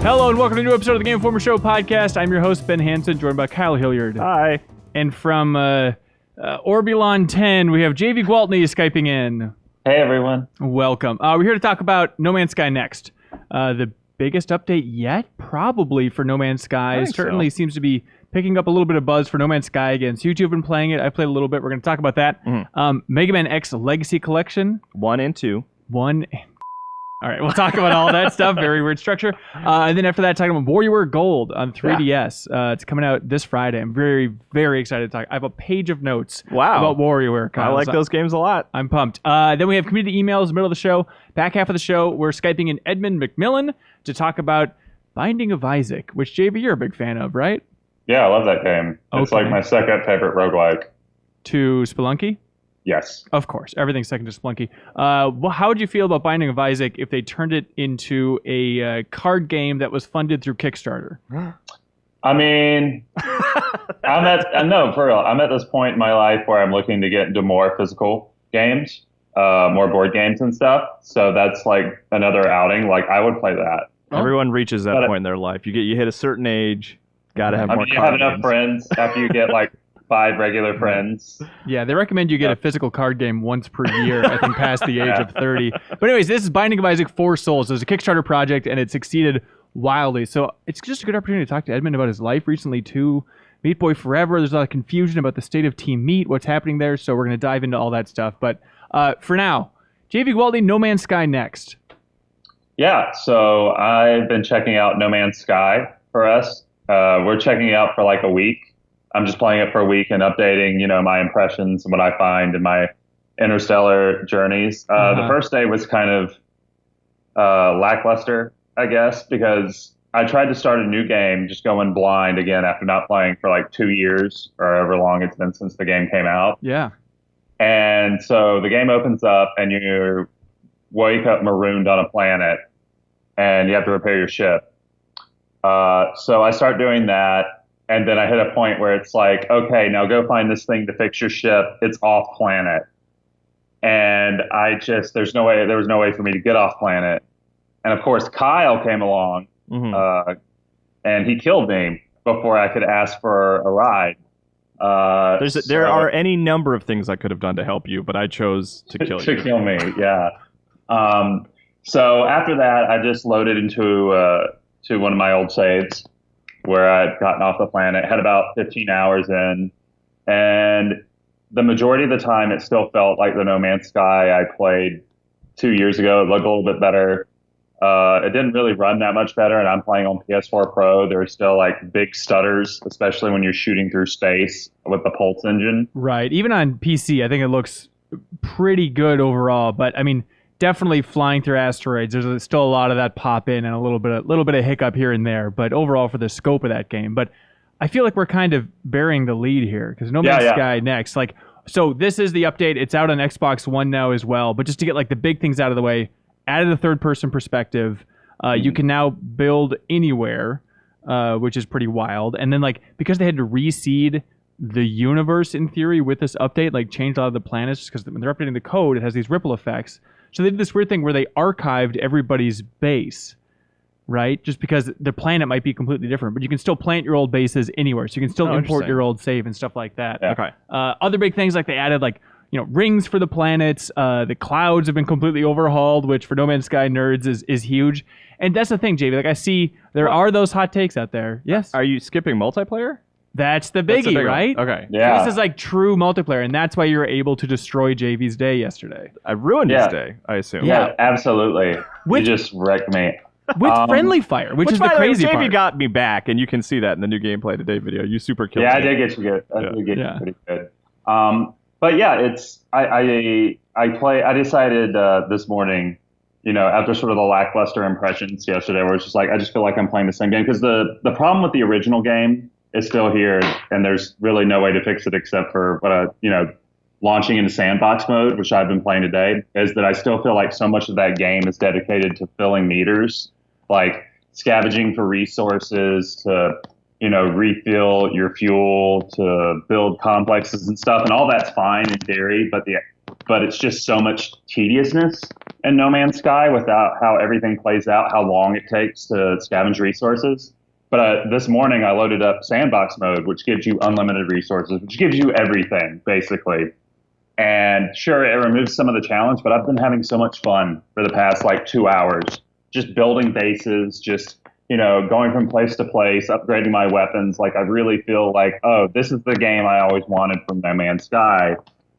Hello and welcome to a new episode of the Game Informer Show podcast. I'm your host, Ben Hansen, joined by Kyle Hilliard. Hi. And from Orbulon 10, we have JV Gwaltney Skyping in. Hey, everyone. Welcome. We're here to talk about No Man's Sky Next. The biggest update yet, probably, for No Man's Sky. It certainly seems to be picking up a little bit of buzz for No Man's Sky again. So you two have been playing it. I played a little bit. We're going to talk about that. Mega Man X Legacy Collection. 1 and 2. All right, we'll talk about all that stuff. Very weird structure. And then after that, talking about WarioWare Gold on 3DS. It's coming out this Friday. I'm very, very excited to talk. I have a page of notes about WarioWare. Kyle. I like those games a lot. I'm pumped. Then we have community emails, middle of the show. Back half of the show, we're Skyping in Edmund McMillen to talk about Binding of Isaac, which, JV, you're a big fan of, right? Yeah, I love that game. It's like my second favorite roguelike. To Spelunky? Yes. Of course. Everything's second to Spelunky. How would you feel about Binding of Isaac if they turned it into a card game that was funded through Kickstarter? I mean, for real. I'm at this point in my life where I'm looking to get into more physical games, more board games and stuff. So that's like another outing. Like, I would play that. Everyone reaches that point in their life. You hit a certain age, gotta have more. You have enough friends after you get like 5 regular friends. Yeah, they recommend you get a physical card game once per year, I think, past the age of 30. But anyways, this is Binding of Isaac 4 Souls. It was a Kickstarter project, and it succeeded wildly. So it's just a good opportunity to talk to Edmund about his life recently, too. Meat Boy Forever, there's a lot of confusion about the state of Team Meat, what's happening there, so we're going to dive into all that stuff. But for now, JV Gwaltney, No Man's Sky Next. Yeah, so I've been checking out No Man's Sky for us. We're checking it out for like a week. I'm just playing it for a week and updating, my impressions and what I find in my interstellar journeys. The first day was kind of lackluster, I guess, because I tried to start a new game, just going blind again after not playing for like 2 years or however long it's been since the game came out. Yeah. And so the game opens up and you wake up marooned on a planet and you have to repair your ship. So I start doing that. And then I hit a point where it's like, okay, now go find this thing to fix your ship. It's off planet. And there was no way for me to get off planet. And of course, Kyle came along, and he killed me before I could ask for a ride. There are any number of things I could have done to help you, but I chose to kill you. To kill me, yeah. So after that, I just loaded into one of my old saves, where I'd gotten off the planet, had about 15 hours in, and the majority of the time it still felt like the No Man's Sky I played 2 years ago. It looked a little bit better. It didn't really run that much better, and I'm playing on PS4 Pro. There are still like big stutters, especially when you're shooting through space with the Pulse engine. Right. Even on PC, I think it looks pretty good overall, but I mean, definitely flying through asteroids. There's still a lot of that pop in and a little bit of hiccup here and there, but overall for the scope of that game. But I feel like we're kind of bearing the lead here because No Man's Sky Next. So this is the update. It's out on Xbox One now as well. But just to get like the big things out of the way, added a third-person perspective. You can now build anywhere, which is pretty wild. And then because they had to reseed the universe in theory with this update, changed a lot of the planets because when they're updating the code, it has these ripple effects. So they did this weird thing where they archived everybody's base, right? Just because the planet might be completely different, but you can still plant your old bases anywhere. So you can still import your old save and stuff like that. Yeah. Okay. Other big things they added rings for the planets. The clouds have been completely overhauled, which for No Man's Sky nerds is huge. And that's the thing, JV. I see there are those hot takes out there. Yes. Are you skipping multiplayer? That's the biggie, right? Okay. Yeah. So this is true multiplayer, and that's why you were able to destroy JV's day yesterday. I ruined his day, I assume. Yeah, absolutely. You just wrecked me. With friendly fire, which is the crazy part. JV got me back, and you can see that in the new gameplay today video. You super killed me. Yeah, I did get you good. I did get you pretty good. But yeah, I decided this morning, after sort of the lackluster impressions yesterday, where it's just I just feel like I'm playing the same game because the problem with the original game is still here, and there's really no way to fix it except for launching into sandbox mode, which I've been playing today, is that I still feel like so much of that game is dedicated to filling meters, like scavenging for resources, to refill your fuel, to build complexes and stuff, and all that's fine in theory, but but it's just so much tediousness in No Man's Sky without how everything plays out, how long it takes to scavenge resources. But this morning I loaded up sandbox mode, which gives you unlimited resources, which gives you everything basically. And sure, it removes some of the challenge, but I've been having so much fun for the past like 2 hours, just building bases, just, going from place to place, upgrading my weapons. Like I really feel like, oh, this is the game I always wanted from No Man's Sky.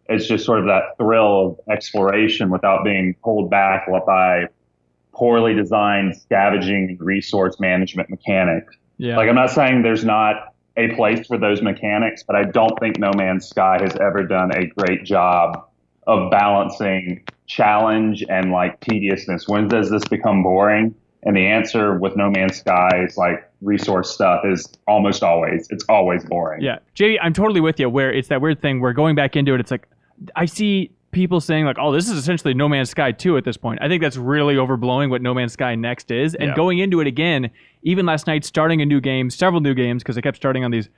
It's just sort of that thrill of exploration without being pulled back by poorly designed scavenging and resource management mechanics. Yeah. Like I'm not saying there's not a place for those mechanics, but I don't think No Man's Sky has ever done a great job of balancing challenge and like tediousness. When does this become boring? And the answer with No Man's Sky's like resource stuff is almost always, it's always boring. Yeah. JD, I'm totally with you where it's that weird thing where going back into it, it's like, I see people saying like, oh, this is essentially No Man's Sky 2 at this point. I think that's really overblowing what No Man's Sky Next is. And going into it again, even last night, starting a new game, several new games, because I kept starting on these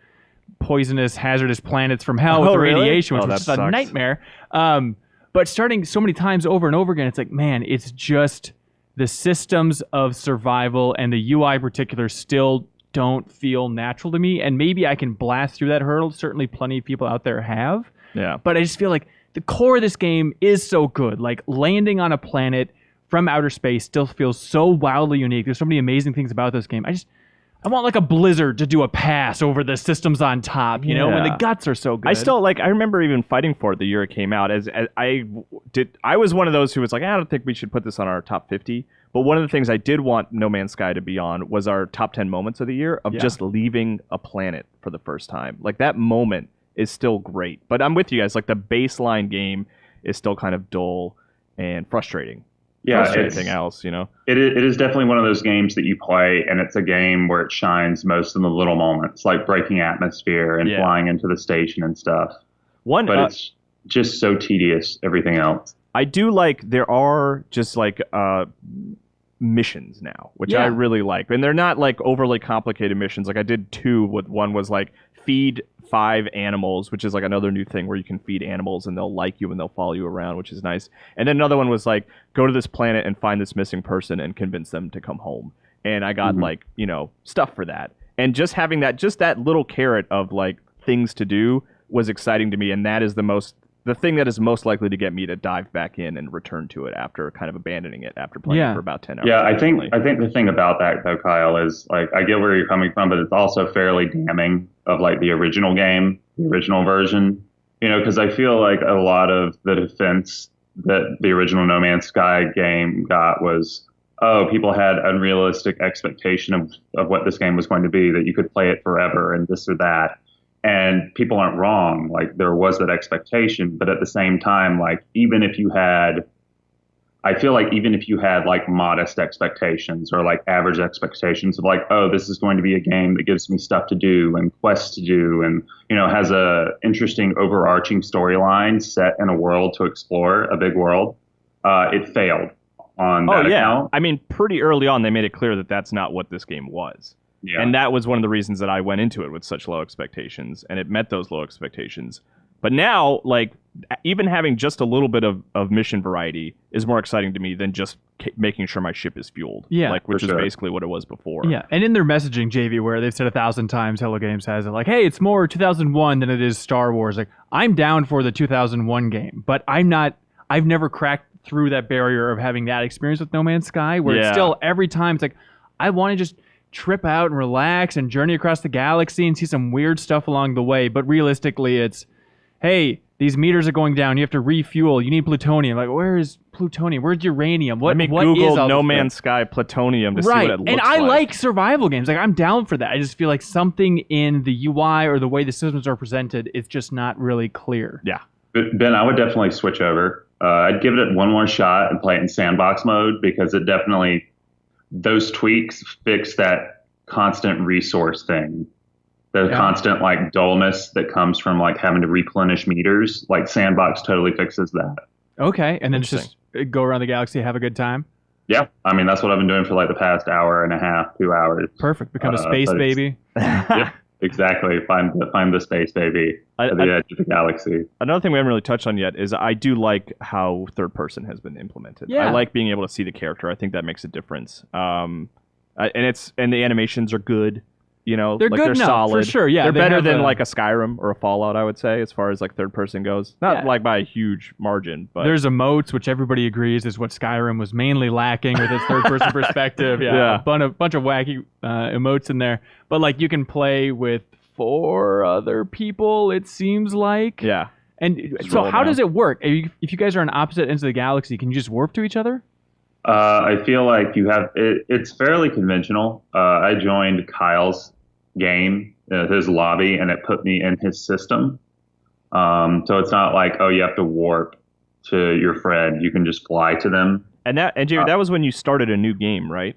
poisonous, hazardous planets from hell with the radiation, which was just a nightmare. But starting so many times over and over again, it's like, man, it's just the systems of survival and the UI in particular still don't feel natural to me. And maybe I can blast through that hurdle. Certainly plenty of people out there have. Yeah. But I just feel like the core of this game is so good. Like landing on a planet from outer space still feels so wildly unique. There's so many amazing things about this game. I want like a Blizzard to do a pass over the systems on top, when the guts are so good. I remember even fighting for it the year it came out. As I was one of those who was like, I don't think we should put this on our top 50. But one of the things I did want No Man's Sky to be on was our top 10 moments of the year of just leaving a planet for the first time. Like that moment is still great. But I'm with you guys. Like the baseline game is still kind of dull and frustrating. Yeah, anything else, It is definitely one of those games that you play, and it's a game where it shines most in the little moments, like breaking atmosphere and flying into the station and stuff. But it's just so tedious, everything else. I do like there are just like missions now, which I really like. And they're not like overly complicated missions. Like I did 2 with one was like feed 5 animals, which is like another new thing where you can feed animals and they'll like you and they'll follow you around, which is nice. And then another one was like go to this planet and find this missing person and convince them to come home. And I got like, stuff for that. And just having that little carrot of like things to do was exciting to me. And that is the thing that is most likely to get me to dive back in and return to it after kind of abandoning it after playing for about 10 hours. Yeah, I think the thing about that though, Kyle, is like I get where you're coming from, but it's also fairly damning of like the original game, the original version. Because I feel like a lot of the defense that the original No Man's Sky game got was, oh, people had unrealistic expectation of what this game was going to be, that you could play it forever and this or that. And people aren't wrong. Like there was that expectation, but at the same time, like I feel like even if you had like modest expectations or like average expectations of like, oh, this is going to be a game that gives me stuff to do and quests to do and, has a interesting overarching storyline set in a world to explore, a big world, it failed on that account. I mean, pretty early on, they made it clear that that's not what this game was. Yeah. And that was one of the reasons that I went into it with such low expectations, and it met those low expectations. But now, like, even having just a little bit of mission variety is more exciting to me than just making sure my ship is fueled. Yeah, like, which is basically what it was before. Yeah, and in their messaging, JV, where they've said 1,000 times, Hello Games has it, like, hey, it's more 2001 than it is Star Wars. Like, I'm down for the 2001 game, but I've never cracked through that barrier of having that experience with No Man's Sky, where it's still, every time, it's like, I want to just trip out and relax and journey across the galaxy and see some weird stuff along the way. But realistically, it's, hey, these meters are going down. You have to refuel. You need plutonium. Like, where is plutonium? Where's uranium? What Google is No Man's Sky plutonium to see what it looks like. And I like survival games. Like, I'm down for that. I just feel like something in the UI or the way the systems are presented is just not really clear. Yeah. Ben, I would definitely switch over. I'd give it one more shot and play it in sandbox mode, because it definitely, those tweaks fix that constant resource thing. The constant like dullness that comes from like having to replenish meters. Like Sandbox totally fixes that. Okay, and then just go around the galaxy, have a good time. Yeah, I mean that's what I've been doing for like the past hour and a half, 2 hours. Perfect. Become a space baby. Yeah, Exactly. Find the space, baby. At the edge of the galaxy. Another thing we haven't really touched on yet is I do like how third person has been implemented. Yeah. I like being able to see the character. I think that makes a difference. And the animations are good. They're like good they're enough, solid. for sure. Yeah, they're they better have than like a Skyrim or a Fallout, I would say, as far as like third person goes. Not like by a huge margin, but there's emotes, which everybody agrees is what Skyrim was mainly lacking with its third person perspective. Yeah, a bunch of wacky emotes in there, but like you can play with 4 other people. It seems like. Yeah. And so how does it work? If you guys are on opposite ends of the galaxy, can you just warp to each other? I feel like you have it's fairly conventional. I joined Kyle's game, his lobby, and it put me in his system. So it's not like, oh, you have to warp to your friend. You can just fly to them. And Jamie, that was when you started a new game, right?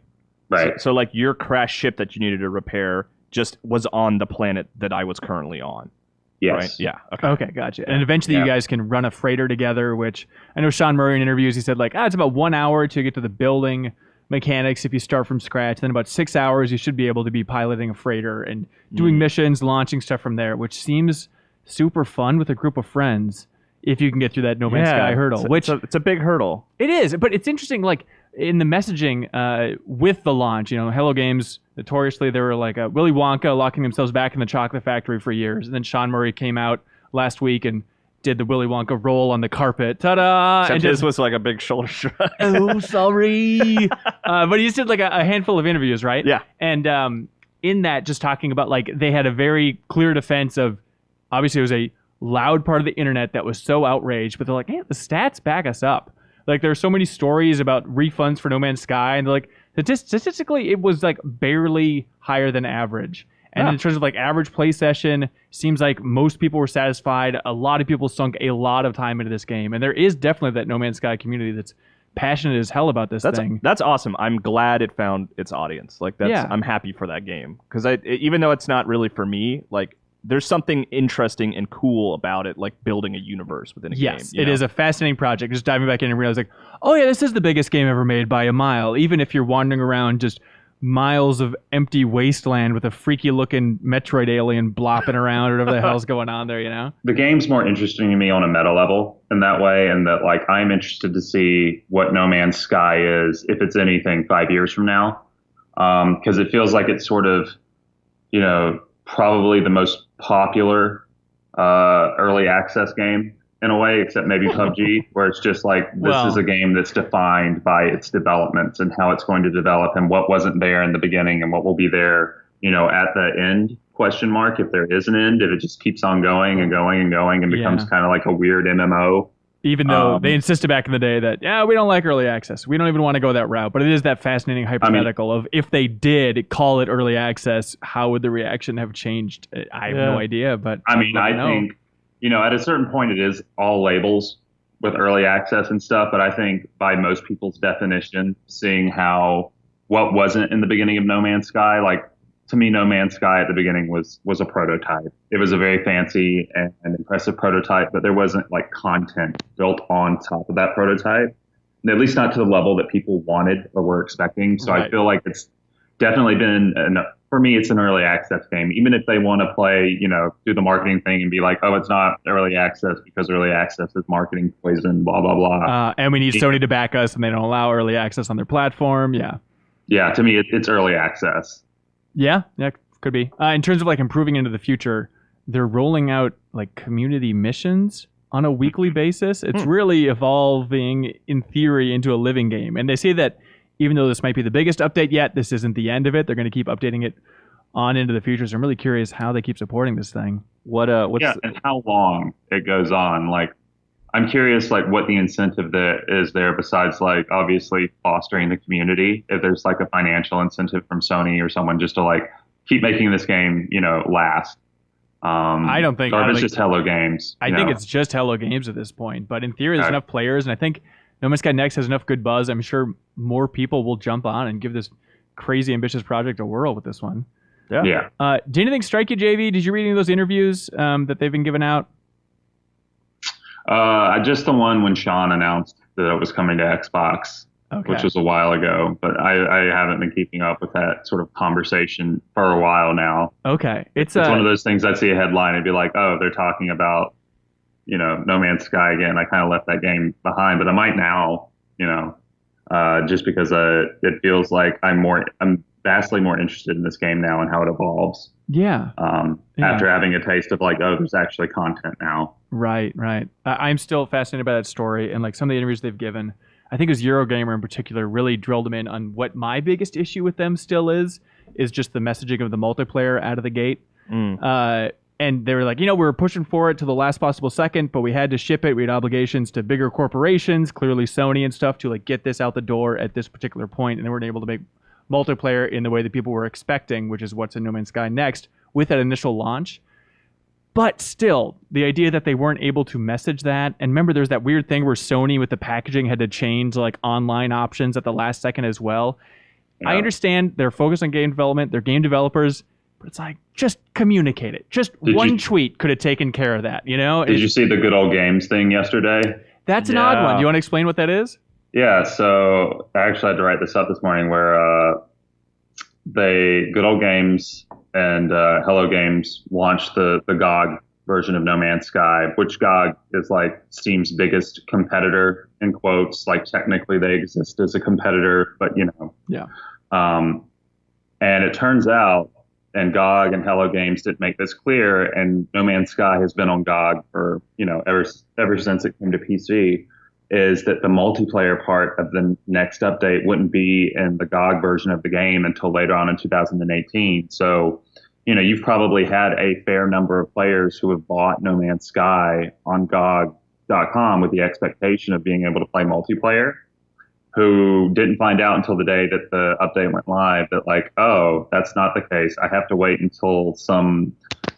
Right. So like your crash ship that you needed to repair just was on the planet that I was currently on. Yes. Right? Yeah. Okay, gotcha. And eventually you guys can run a freighter together, which I know Sean Murray in interviews, he said like, it's about 1 hour to get to the building mechanics if you start from scratch. Then about 6 hours, you should be able to be piloting a freighter and doing missions, launching stuff from there, which seems super fun with a group of friends if you can get through that No Man's Sky hurdle. It's a big hurdle. It is, but it's interesting, like, in the messaging with the launch, Hello Games, notoriously, they were like Willy Wonka locking themselves back in the chocolate factory for years. And then Sean Murray came out last week and did the Willy Wonka roll on the carpet. Ta-da! Except his was like a big shoulder shrug. Oh, sorry. But he just did like a handful of interviews, right? Yeah. And in that, just talking about like they had a very clear defense of, obviously it was a loud part of the internet that was so outraged, but they're like, hey, the stats back us up. Like there are so many stories about refunds for No Man's Sky, and they're like, statistically, it was like barely higher than average. And in terms of like average play session, seems like most people were satisfied. A lot of people sunk a lot of time into this game, and there is definitely that No Man's Sky community that's passionate as hell about this thing. That's awesome. I'm glad it found its audience. Like I'm happy for that game because even though it's not really for me, like there's something interesting and cool about it, like building a universe within a game. Yes, it is a fascinating project. Just diving back in and realizing, oh yeah, this is the biggest game ever made by a mile. Even if you're wandering around just miles of empty wasteland with a freaky looking Metroid alien blopping around or whatever the hell's going on there, The game's more interesting to me on a meta level in that way, and that like I'm interested to see what No Man's Sky is, if it's anything 5 years from now. Because it feels like it's sort of, probably the most popular early access game in a way, except maybe PUBG, where it's just like, this is a game that's defined by its developments and how it's going to develop and what wasn't there in the beginning and what will be there, at the end, question mark, if there is an end, if it just keeps on going and going and going and becomes kind of like a weird MMO. Even though they insisted back in the day that, we don't like early access. We don't even want to go that route. But it is that fascinating hypothetical of if they did call it early access, how would the reaction have changed? I have no idea. But I think, at a certain point, it is all labels with early access and stuff. But I think by most people's definition, seeing what wasn't in the beginning of No Man's Sky, like to me, No Man's Sky at the beginning was a prototype. It was a very fancy and impressive prototype, but there wasn't like content built on top of that prototype, and at least not to the level that people wanted or were expecting. So I feel like it's definitely been, for me, it's an early access game. Even if they want to play, do the marketing thing and be like, oh, it's not early access because early access is marketing poison, blah, blah, blah. And we need Sony to back us, and they don't allow early access on their platform. Yeah. Yeah, to me, it's early access. Yeah, could be. In terms of like improving into the future, they're rolling out like community missions on a weekly basis. It's really evolving in theory into a living game. And they say that even though this might be the biggest update yet, this isn't the end of it. They're going to keep updating it on into the future. So I'm really curious how they keep supporting this thing. And how long it goes on. Like, I'm curious, like, what the incentive that is there besides, like, obviously fostering the community. If there's like a financial incentive from Sony or someone just to like keep making this game, last. I don't think. Or if it's just Hello Games. I think it's just Hello Games at this point. But in theory, there's enough players, and I think No Man's Sky Next has enough good buzz. I'm sure more people will jump on and give this crazy ambitious project a whirl with this one. Yeah. Did anything strike you, JV? Did you read any of those interviews that they've been giving out? Just the one when Sean announced that it was coming to Xbox, which was a while ago. But I haven't been keeping up with that sort of conversation for a while now. Okay. It's one of those things I'd see a headline and be like, oh, they're talking about, No Man's Sky again. I kind of left that game behind, but I might now, just because it feels like I'm vastly more interested in this game now and how it evolves. Yeah. After having a taste of like, oh, there's actually content now. Right. I'm still fascinated by that story, and like some of the interviews they've given. I think it was Eurogamer in particular really drilled them in on what my biggest issue with them still is just the messaging of the multiplayer out of the gate. And they were like, we were pushing for it to the last possible second, but we had to ship it. We had obligations to bigger corporations, clearly Sony and stuff, to like get this out the door at this particular point, and they weren't able to make multiplayer in the way that people were expecting, which is what's in No Man's Sky next with that initial launch. But still, the idea that they weren't able to message that, and remember there's that weird thing where Sony with the packaging had to change like online options at the last second as well. Yeah. I understand they're focused on game development, they're game developers, but it's like, just communicate it. Just one tweet could have taken care of that, Did you see the Good Old Games thing yesterday? That's an odd one. Do you want to explain what that is? Yeah, so I actually had to write this up this morning where Good Old Games and Hello Games launched the GOG version of No Man's Sky, which GOG is like Steam's biggest competitor, in quotes. Like technically they exist as a competitor, but Yeah. And it turns out, and GOG and Hello Games didn't make this clear, and No Man's Sky has been on GOG for, ever since it came to PC, is that the multiplayer part of the next update wouldn't be in the GOG version of the game until later on in 2018. So, you've probably had a fair number of players who have bought No Man's Sky on GOG.com with the expectation of being able to play multiplayer, who didn't find out until the day that the update went live that like, oh, that's not the case. I have to wait until some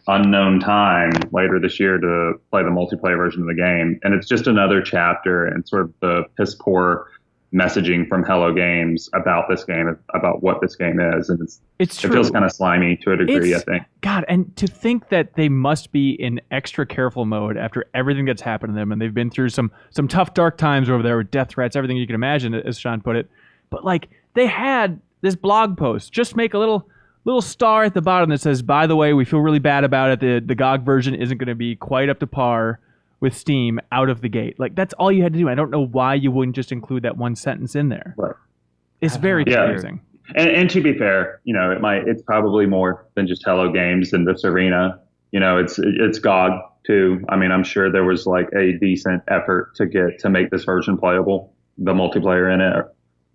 unknown time later this year to play the multiplayer version of the game. And it's just another chapter and sort of the piss poor messaging from Hello Games about this game, about what this game is. And it feels kind of slimy to a degree, I think. God, and to think that they must be in extra careful mode after everything that's happened to them, and they've been through some tough, dark times over there with death threats, everything you can imagine, as Sean put it. But like, they had this blog post, just make a little star at the bottom that says, by the way, we feel really bad about it. The GOG version isn't going to be quite up to par with Steam out of the gate. Like, that's all you had to do. I don't know why you wouldn't just include that one sentence in there. Right. It's very confusing. And to be fair, it's probably more than just Hello Games in this arena. It's GOG too. I mean, I'm sure there was like a decent effort to make this version playable, the multiplayer in it.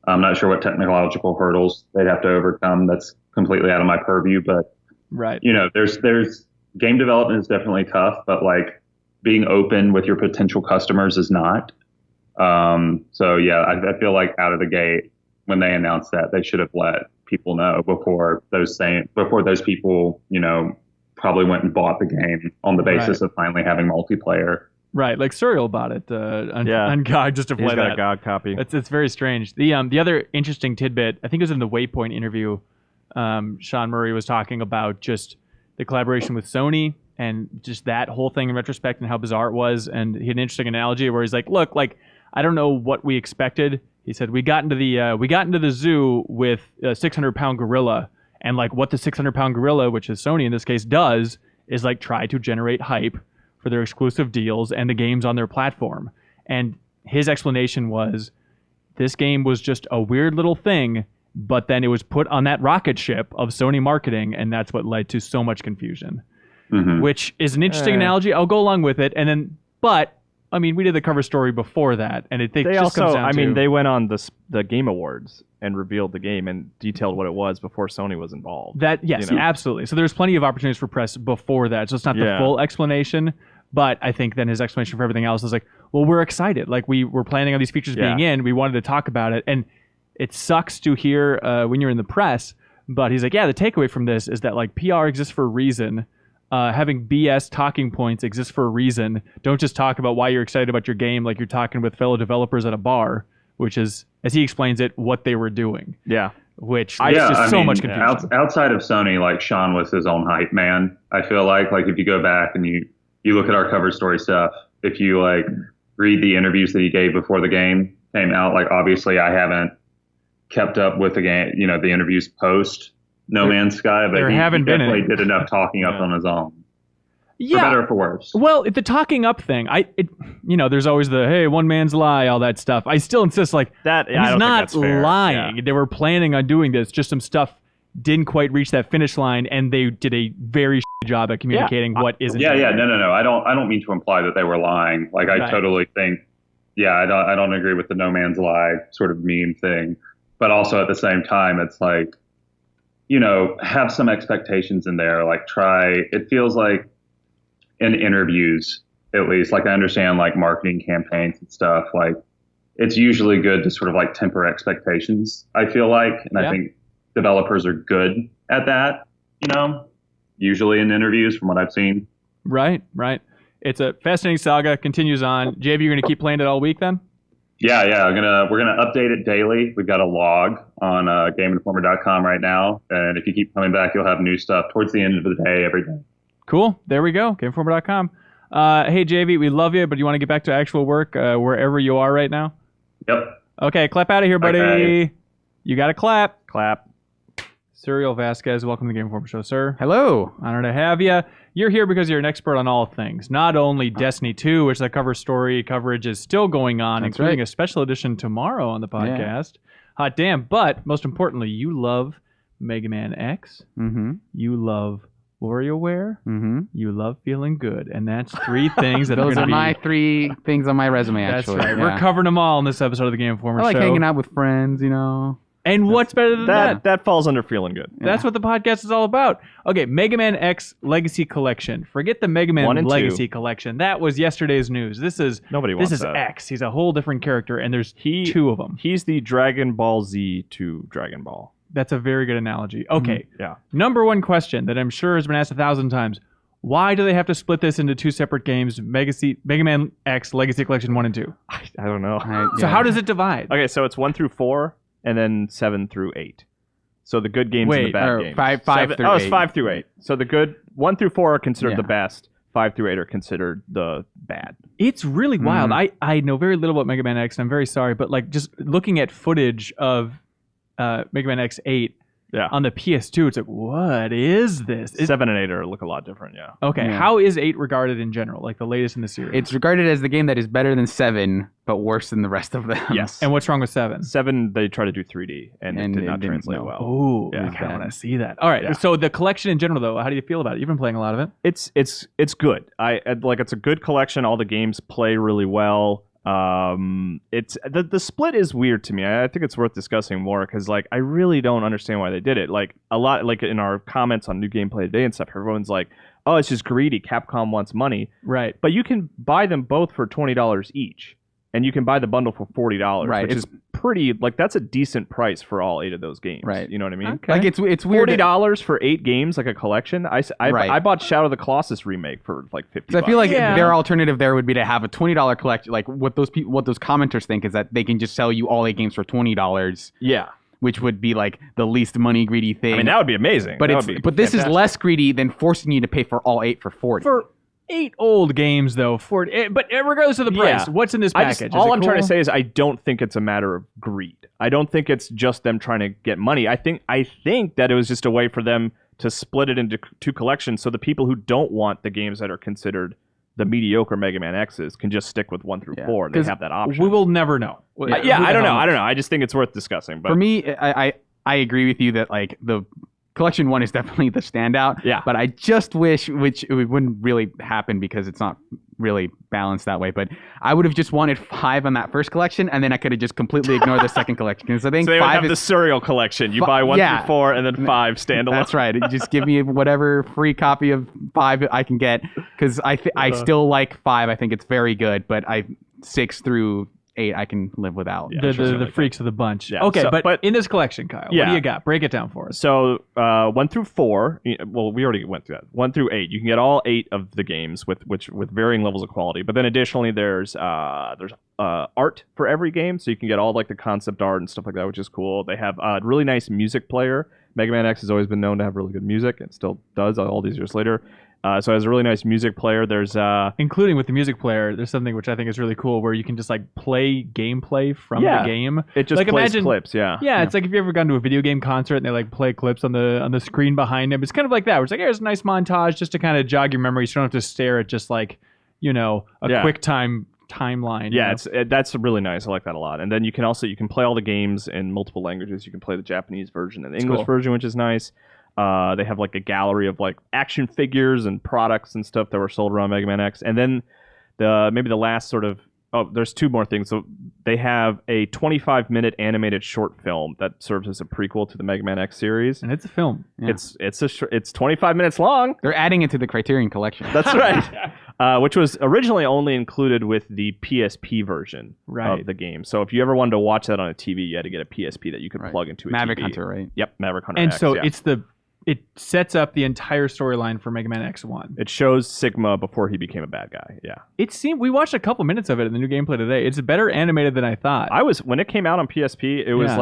I'm not sure what technological hurdles they'd have to overcome. That's completely out of my purview, but right. There's game development is definitely tough, but like being open with your potential customers is not. So yeah, I feel like out of the gate when they announced that, they should have let people know before those people, probably went and bought the game on the basis of finally having multiplayer. Right, like Serial bought it on GOG just to play that. He's got a GOG copy. It's very strange. The other interesting tidbit, I think it was in the Waypoint interview, Sean Murray was talking about just the collaboration with Sony and just that whole thing in retrospect and how bizarre it was. And he had an interesting analogy where he's like, look, like, I don't know what we expected. He said, we got into the zoo with a 600-pound gorilla, and like what the 600-pound gorilla, which is Sony in this case, does is like try to generate hype for their exclusive deals and the games on their platform. And his explanation was, this game was just a weird little thing, but then it was put on that rocket ship of Sony marketing, and that's what led to so much confusion. Mm-hmm. Which is an interesting analogy. I'll go along with it. And then, but I mean, we did the cover story before that, and it just also, comes down to, they went on the Game Awards and revealed the game and detailed what it was before Sony was involved. That yes, absolutely. So there's plenty of opportunities for press before that. So it's not the full explanation, but I think then his explanation for everything else is like, well, we're excited. Like we were planning on these features being in. We wanted to talk about it, and it sucks to hear when you're in the press. But he's like, yeah, the takeaway from this is that like PR exists for a reason. Having BS talking points exists for a reason. Don't just talk about why you're excited about your game like you're talking with fellow developers at a bar, which is, as he explains it, what they were doing. Yeah. Which is just so much confusion. Outside of Sony, like Sean was his own hype man. I feel like if you go back and you look at our cover story stuff, if you like read the interviews that he gave before the game, came out. Like, obviously, I haven't kept up with the game, the interviews post No Man's Sky, but he definitely did enough talking up on his own. Yeah. For better or for worse. Well, the talking up thing, there's always the, hey, one man's lie, all that stuff. I still insist, like, that, he's not lying. Yeah. They were planning on doing this. Just some stuff didn't quite reach that finish line, and they did a very job at communicating what isn't. No. I don't mean to imply that they were lying. Like, I totally think, I don't agree with the No Man's Lie sort of meme thing. But also at the same time, it's like, have some expectations in there. Like, it feels like in interviews, at least, like, I understand like marketing campaigns and stuff, like it's usually good to sort of like temper expectations, I feel like. And I think developers are good at that, usually in interviews from what I've seen. Right. It's a fascinating saga, continues on. JV, you're going to keep playing it all week then? Yeah. We're gonna update it daily. We've got a log on GameInformer.com right now, and if you keep coming back, you'll have new stuff towards the end of the day every day. Cool. There we go. GameInformer.com. Hey, JV, we love you, but you want to get back to actual work wherever you are right now? Yep. Okay, clap out of here, buddy. Okay. You got to clap. Clap. Serial Vasquez, welcome to the Game Informer Show, sir. Hello. Honor to have you. You're here because you're an expert on all things. Not only Destiny 2, which the cover story coverage is still going on, That's including right. a special edition tomorrow on the podcast. Hot damn. But most importantly, you love Mega Man X. Mm-hmm. You love WarioWare. Mm-hmm. You love feeling good. And that's three things that Those are are going to be... my 3 things on my resume, That's actually. right. Yeah. We're covering them all in this episode of the Game Informer I like Show. hanging out with friends, And what's better than that? That falls under feeling good. That's what the podcast is all about. Okay, Mega Man X Legacy Collection. Forget the Mega Man 1 and 2. Legacy Collection. That was yesterday's news. Nobody wants This is that. X. He's a whole different character, and there's 2 of them. He's the Dragon Ball Z to Dragon Ball. That's a very good analogy. Okay, Yeah. number one question that I'm sure has been asked 1,000 times. Why do they have to split this into 2 separate games, Mega Man X Legacy Collection 1 and 2? I don't know. So how does it divide? Okay, so it's 1 through 4, and then 7 through 8. So the good games and the bad games. 5 through 8. Oh, it's 5 through 8. So the good 1 through 4 are considered Yeah. the best. 5 through 8 are considered the bad. It's really wild. Mhm. I know very little about Mega Man X, and I'm very sorry, but like just looking at footage of Mega Man X8 on the PS2, it's like, what is this? 7 and 8 look a lot different, yeah. Okay, Yeah. how is 8 regarded in general, like the latest in the series? It's regarded as the game that is better than 7, but worse than the rest of them. Yes. And what's wrong with 7? 7, they try to do 3D, and it did not didn't translate know. well. Oh, Yeah. I kind of want to see that. All right, Yeah. so the collection in general, though, how do you feel about it? You've been playing a lot of it. It's good. It's a good collection. All the games play really well. It's the split is weird to me. I think it's worth discussing more because I really don't understand why they did it. Like a lot, like in our comments on New Gameplay Today and stuff, everyone's like, "Oh, it's just greedy. Capcom wants money." Right. But you can buy them both for $20 each, and you can buy the bundle for $40, Right, which is pretty. That's a decent price for all 8 of those games. Right. You know what I mean? Okay. Like it's weird. $40 for 8 games, like a collection. I bought Shadow of the Colossus remake for like $50. Because I feel like Yeah. their alternative there would be to have a $20 collection. Like what those commenters think is that they can just sell you all 8 games for $20, Yeah. which would be like the least money greedy thing. I mean, that would be amazing. but That it's would be but this is fantastic. less greedy than forcing you to pay for all 8 for 40. For 8 old games, though, but regardless of the price, Yeah. what's in this package? All Is it I'm trying to cool? say is I don't think it's a matter of greed. I don't think it's just them trying to get money. I think that it was just a way for them to split it into 2 collections so the people who don't want the games that are considered the mediocre Mega Man X's can just stick with 1 through 4. They 'Cause have that option. We will never know. I don't know. I just think it's worth discussing. But For me, I agree with you that like the collection 1 is definitely the standout. Yeah. But I just wish, which it wouldn't really happen because it's not really balanced that way, but I would have just wanted 5 on that first collection, and then I could have just completely ignored the second collection. Because I think so they would 5 have is the serial collection. You buy 1 yeah. through 4 and then 5 standalone. That's right. Just give me whatever free copy of 5 I can get, because I still like 5. I think it's very good, but 6 through 8 I can live without. Yeah. The freaks of the bunch. Yeah, Okay, so- but in this collection, Kyle, what Yeah. do you got? Break it down for us. So 1 through 4. Well, we already went through that. 1 through 8. You can get all 8 of the games with varying levels of quality. But then additionally, there's art for every game, so you can get all like the concept art and stuff like that, which is cool. They have a really nice music player. Mega Man X has always been known to have really good music, and still does all these years later. So it has a really nice music player. There's including with the music player, there's something which I think is really cool where you can just like play gameplay from the game. It just like, plays clips. Yeah, it's like if you ever gone to a video game concert and they like play clips on the screen behind them. It's kind of like that. Where it's like, here's a nice montage just to kind of jog your memory. So you don't have to stare at just like a quick timeline. Yeah, that's really nice. I like that a lot. And then you can play all the games in multiple languages. You can play the Japanese version and the English version, which is nice. They have like a gallery of like action figures and products and stuff that were sold around Mega Man X. And then maybe the last sort of there's two more things. So they have a 25-minute animated short film that serves as a prequel to the Mega Man X series. And it's a film. Yeah. It's 25 minutes long. They're adding it to the Criterion Collection. That's right. Which was originally only included with the PSP version of the game. So if you ever wanted to watch that on a TV, you had to get a PSP that you could plug into a Maverick TV. Hunter, right? Yep, Maverick Hunter And X, so it sets up the entire storyline for Mega Man X1. It shows Sigma before he became a bad guy. Yeah. We watched a couple minutes of it in the new gameplay today. It's better animated than I thought. When it came out on PSP, it was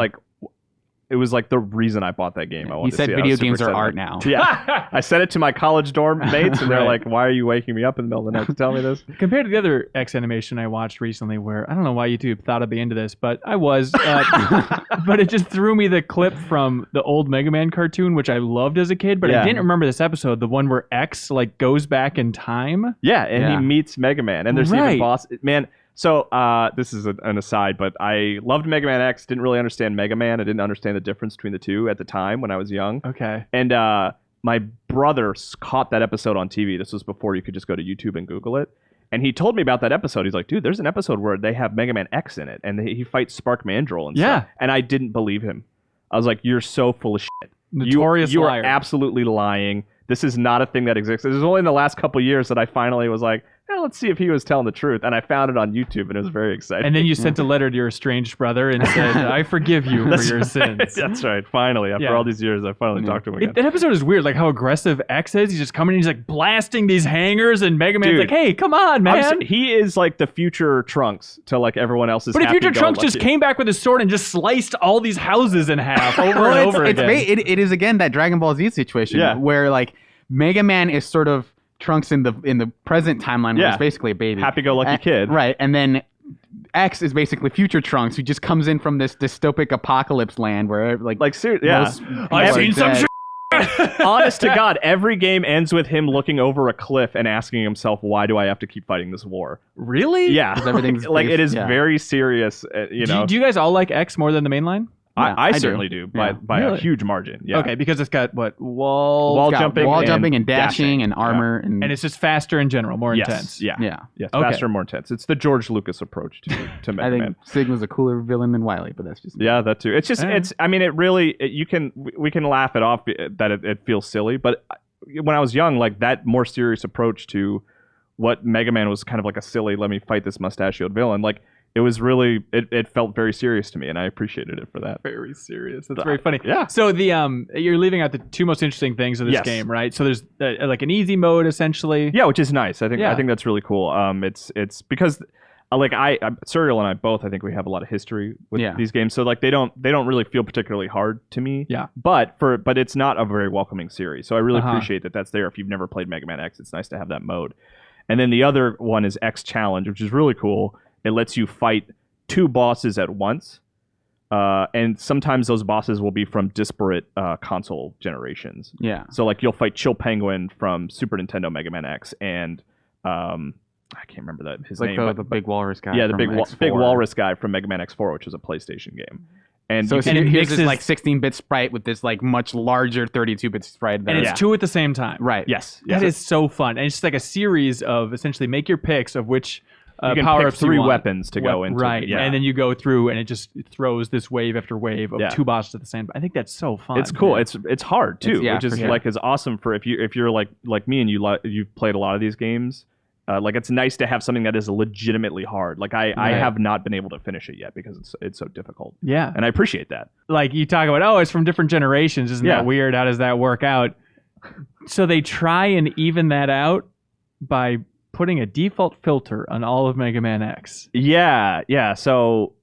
like the reason I bought that game. He said video games are art now. Yeah. I sent it to my college dorm mates, and they're like, why are you waking me up in the middle of the night to tell me this? Compared to the other X animation I watched recently, where I don't know why YouTube thought I'd be into this, but I was. But it just threw me the clip from the old Mega Man cartoon, which I loved as a kid, but I didn't remember this episode, the one where X like goes back in time. Yeah, and he meets Mega Man, and there's even boss. Man, so this is an aside, but I loved Mega Man X, didn't really understand Mega Man. I didn't understand the difference between the two at the time when I was young. Okay. And my brother caught that episode on TV. This was before you could just go to YouTube and Google it. And he told me about that episode. He's like, dude, there's an episode where they have Mega Man X in it, and he fights Spark Mandrill and stuff. And I didn't believe him. I was like, you're so full of shit. Notorious you liar. are absolutely lying. This is not a thing that exists. It was only in the last couple of years that I finally was like, let's see if he was telling the truth. And I found it on YouTube, and it was very exciting. And then you sent a letter to your estranged brother and said, I forgive you for your sins. That's right. Finally, after all these years, I finally talked to him again. That episode is weird, like how aggressive X is. He's just coming in, he's like blasting these hangers, and Mega Man's like, hey, come on, man. He is like the future Trunks to like everyone else's. But if future Trunks just came back with his sword and just sliced all these houses in half over and over again. It is, again, that Dragon Ball Z situation where like Mega Man is sort of Trunks in the present timeline where he's basically a baby. Happy-go-lucky kid. Right. And then X is basically future Trunks who just comes in from this dystopic apocalypse land where like seriously, I've seen some shit. Honest to God, every game ends with him looking over a cliff and asking himself, why do I have to keep fighting this war? Really? Yeah. Everything's like it is very serious, Do you guys all like X more than the main line? I certainly do by a huge margin. Yeah. Okay, because it's got wall jumping and dashing and armor and it's just faster in general, more intense. Yeah. Faster and more intense. It's the George Lucas approach to Mega Man. I think Sigma's a cooler villain than Wily, but that's just that too. It's just we can laugh it off that it feels silly, but when I was young, like that more serious approach to what Mega Man was kind of like a silly, let me fight this mustachioed villain, like. It was really, it felt very serious to me, and I appreciated it for that. Very serious. That's very funny. Yeah. So you're leaving out the two most interesting things of this game, right? So there's like an easy mode, essentially. Yeah, which is nice. I think that's really cool. It's because like Serial and I both, I think we have a lot of history with these games, so like they don't really feel particularly hard to me. Yeah. But it's not a very welcoming series, so I really appreciate that that's there. If you've never played Mega Man X, it's nice to have that mode. And then the other one is X Challenge, which is really cool. It lets you fight two bosses at once, and sometimes those bosses will be from disparate console generations. Yeah. So like you'll fight Chill Penguin from Super Nintendo Mega Man X, and I can't remember his name. Like the big walrus guy. Yeah, the big walrus guy from Mega Man X4, which was a PlayStation game. And so here's this like 16-bit sprite with this like much larger 32-bit sprite. And it's two at the same time. Right. Yes. That is so fun. And it's just like a series of essentially make your picks of which you can power pick three weapons to go into. Right. Yeah. And then you go through and it just throws this wave after wave of two bosses at the same time. I think that's so fun. It's cool. Yeah. It's hard too, which is like is awesome for if you're like me and you've played a lot of these games. Like it's nice to have something that is legitimately hard. Like I have not been able to finish it yet because it's so difficult. Yeah. And I appreciate that. Like you talk about, it's from different generations. Isn't that weird? How does that work out? So they try and even that out by putting a default filter on all of Mega Man X. Yeah. So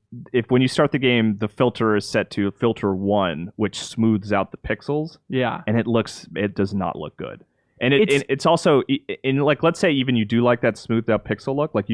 when you start the game, the filter is set to filter 1, which smooths out the pixels. Yeah. And it does not look good. And it's also in like, let's say even you do like that smoothed out pixel look, like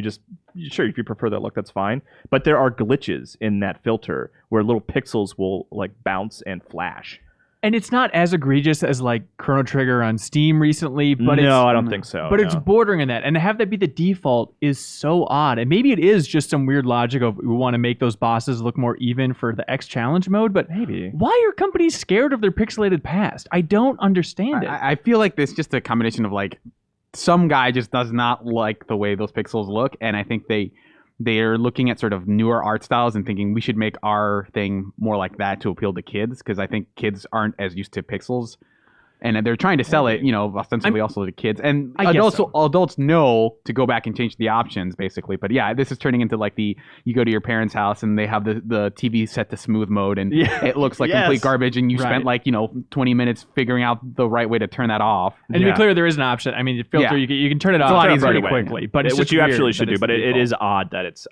sure, if you prefer that look, that's fine. But there are glitches in that filter where little pixels will like bounce and flash. And it's not as egregious as like Chrono Trigger on Steam recently, but I don't think so. But it's bordering on that, and to have that be the default is so odd. And maybe it is just some weird logic of we want to make those bosses look more even for the X challenge mode. But maybe why are companies scared of their pixelated past? I don't understand it. I feel like this just a combination of like some guy just does not like the way those pixels look, and I think they're looking at sort of newer art styles and thinking we should make our thing more like that to appeal to kids, because I think kids aren't as used to pixels, and they're trying to sell it, ostensibly also to kids. And adults know to go back and change the options, basically. But yeah, this is turning into like you go to your parents' house and they have the TV set to smooth mode, and it looks like complete garbage, and you spent 20 minutes figuring out the right way to turn that off. And to be clear, there is an option. I mean, the filter, you can turn it off pretty quickly, but it's which you absolutely should do. But it is odd that it's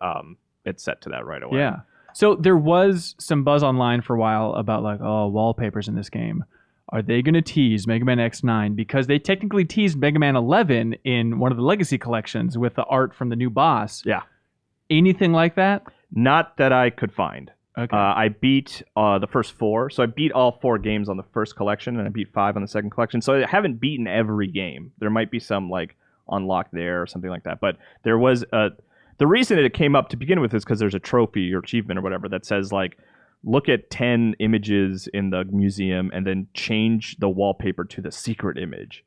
set to that right away. Yeah. So there was some buzz online for a while about like, wallpapers in this game. Are they going to tease Mega Man X9? Because they technically teased Mega Man 11 in one of the Legacy collections with the art from the new boss. Yeah. Anything like that? Not that I could find. Okay. I beat the first 4. So I beat all 4 games on the first collection, and I beat 5 on the second collection. So I haven't beaten every game. There might be some like unlocked there or something like that. But there was the reason it came up to begin with is because there's a trophy or achievement or whatever that says like, look at 10 images in the museum and then change the wallpaper to the secret image.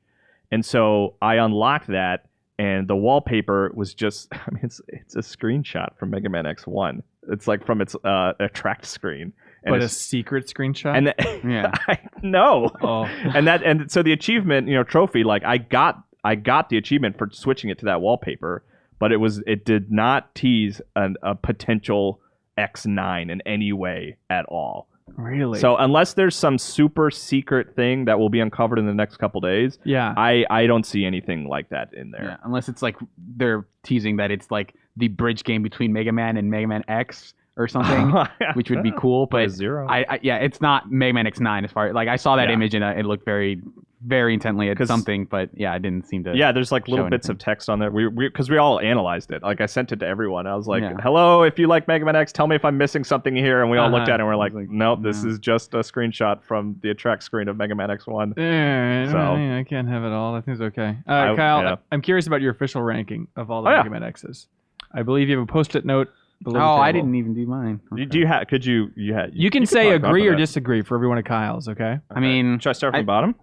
And so I unlocked that, and the wallpaper was just, I mean, it's a screenshot from Mega Man X1. It's like from its attract screen. And but a secret screenshot? And no. Oh. And so the achievement, trophy, like I got the achievement for switching it to that wallpaper, but it did not tease a potential X9 in any way at all. Really? So unless there's some super secret thing that will be uncovered in the next couple days, I don't see anything like that in there. Yeah, unless it's like they're teasing that it's like the bridge game between Mega Man and Mega Man X or something, which would be cool. But Zero. It's not Mega Man X9 as far like I saw that image and it looked very, very intently at something, but I didn't seem to. Yeah, there's like little bits of text on there. Because we all analyzed it. Like I sent it to everyone. I was like, "Hello, if you like Mega Man X, tell me if I'm missing something here." And we all looked at it and we're like, "Nope, this is just a screenshot from the attract screen of Mega Man X1." I can't have it all. I think it's okay. Kyle, I'm curious about your official ranking of all the Mega Man X's. I believe you have a post-it note. I didn't even do mine. Okay. Do you have? Could you? You can say agree or disagree for every one of Kyle's. Okay. I mean, should I start from the bottom?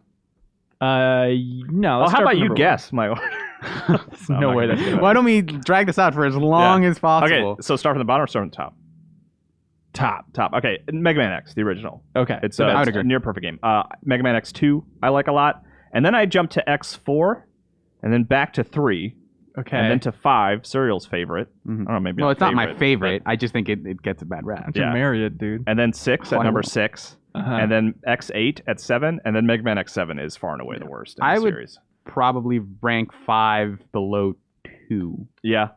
No. How about you guess my order? No way. Why don't we drag this out for as long as possible? Okay. So start from the bottom or start from the top? Top. Okay. Mega Man X, the original. Okay. It's a near perfect game. Mega Man X2, I like a lot, and then I jumped to X4, and then back to 3. Okay. And then to 5, Serial's favorite. Mm-hmm. I don't know, maybe. Well, it's not my favorite. I just think it gets a bad rap. Yeah. Marry it, dude. And then 6 at number 6. And then X8 at 7. And then Mega Man X7 is far and away the worst in the series. I would probably rank 5 below 2. Yeah.